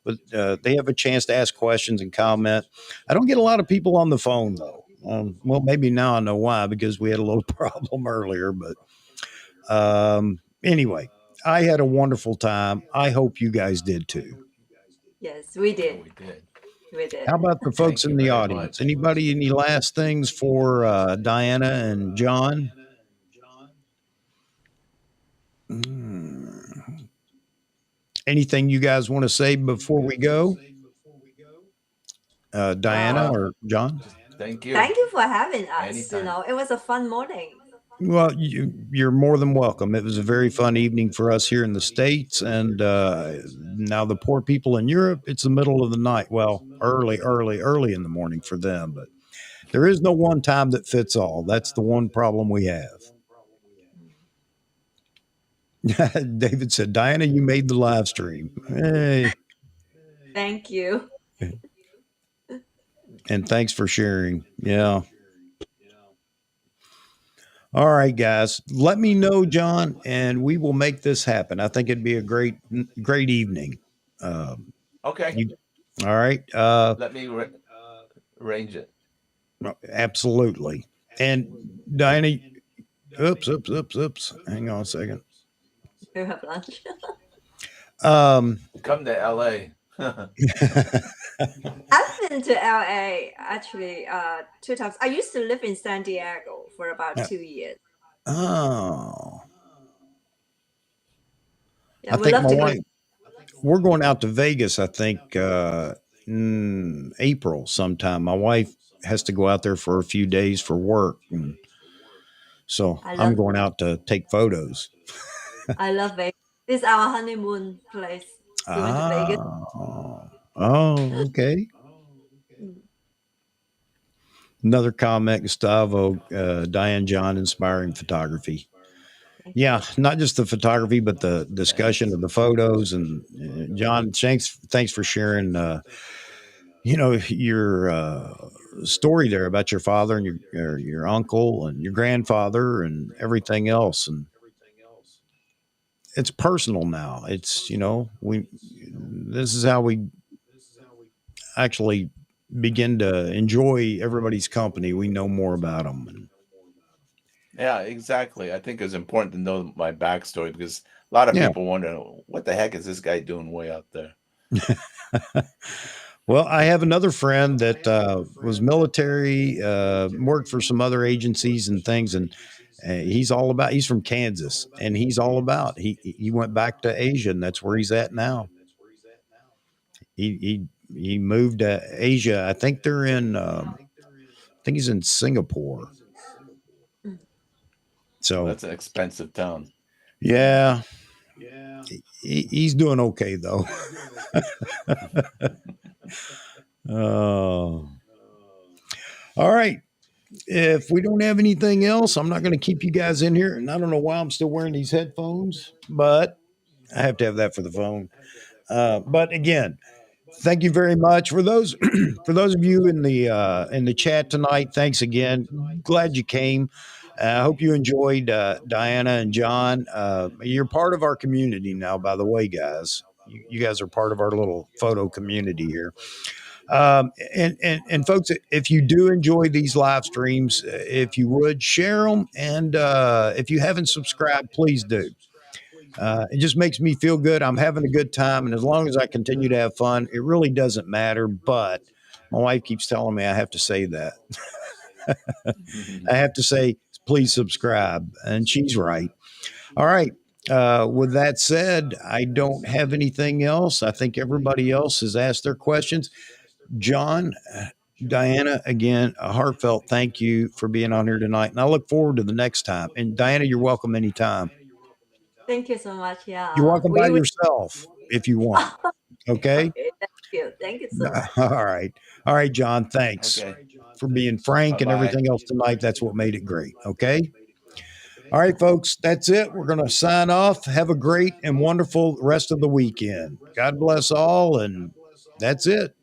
But they have a chance to ask questions and comment. I don't get a lot of people on the phone, though. Well, maybe now I know why, because we had a little problem earlier. But anyway, I had a wonderful time. I hope you guys did too. Yes, we did. Yeah, we did. We did. How about the folks in the audience? Much. Anybody, any last things for Diana and John? Anything you guys want to say before we go? Diana or John? Thank you. Thank you for having us. Anytime. It was a fun morning. Well, you're more than welcome. It was a very fun evening for us here in the States. And now the poor people in Europe, it's the middle of the night. Well, early in the morning for them. But there is no one time that fits all. That's the one problem we have. David said, Diana, you made the live stream. Hey. Thank you. And thanks for sharing. Yeah. All right, guys. Let me know, John, and we will make this happen. I think it'd be a great evening. Okay. All right. Let me arrange it. Absolutely. And Diana, oops. Hang on a second. You have lunch. Come to LA. I've been to LA actually 2 times. I used to live in San Diego for about 2 years. Oh, Yeah, I we think love my to go. wife, we're going out to Vegas, I think, in April sometime. My wife has to go out there for a few days for work. And so I I'm love going out to take photos. I love Vegas. This is our honeymoon place. We went to Vegas. Oh, okay. Mm. Another comment, Gustavo, Diane John, inspiring photography. Thank Yeah, you. not just the photography, but the discussion Thanks. of the photos. And John, thanks for sharing. Your story there about your father and your uncle and your grandfather and everything else. And it's personal now. It's we this is how we actually begin to enjoy everybody's company. We know more about them. And Yeah, exactly. I think it's important to know my backstory because a lot of yeah. people wonder, what the heck is this guy doing way out there? Well, I have another friend that was military, worked for some other agencies and things, and he's from Kansas, and he's all about. He went back to Asia, and that's where he's at now. He moved to Asia. I think they're in. I think he's in Singapore. Mm. Well, So that's an expensive town. yeah, he's doing okay though. Oh, all right. If we don't have anything else, I'm not going to keep you guys in here. And I don't know why I'm still wearing these headphones, but I have to have that for the phone. But again, thank you very much for those for those of you in the chat tonight. Thanks again. Glad you came. I hope you enjoyed Diana and John. You're part of our community now, by the way, guys. You guys are part of our little photo community here. And folks, if you do enjoy these live streams, if you would share them, and if you haven't subscribed, please do. It just makes me feel good. I'm having a good time, and as long as I continue to have fun, it really doesn't matter. But my wife keeps telling me I have to say that. I have to say, please subscribe, and she's right. All right. With that said, I don't have anything else. I think everybody else has asked their questions. John, Diana, again, a heartfelt thank you for being on here tonight. And I look forward to the next time. And Diana, you're welcome anytime. Thank you so much. You're Yeah, welcome by yourself if you want. Okay. okay. Thank you. Thank you so much. All right. All right, John. Thanks Okay. for being frank and Bye-bye. everything else tonight. That's what made it great. Okay. All right, folks. That's it. We're going to sign off. Have a great and wonderful rest of the weekend. God bless all. And that's it.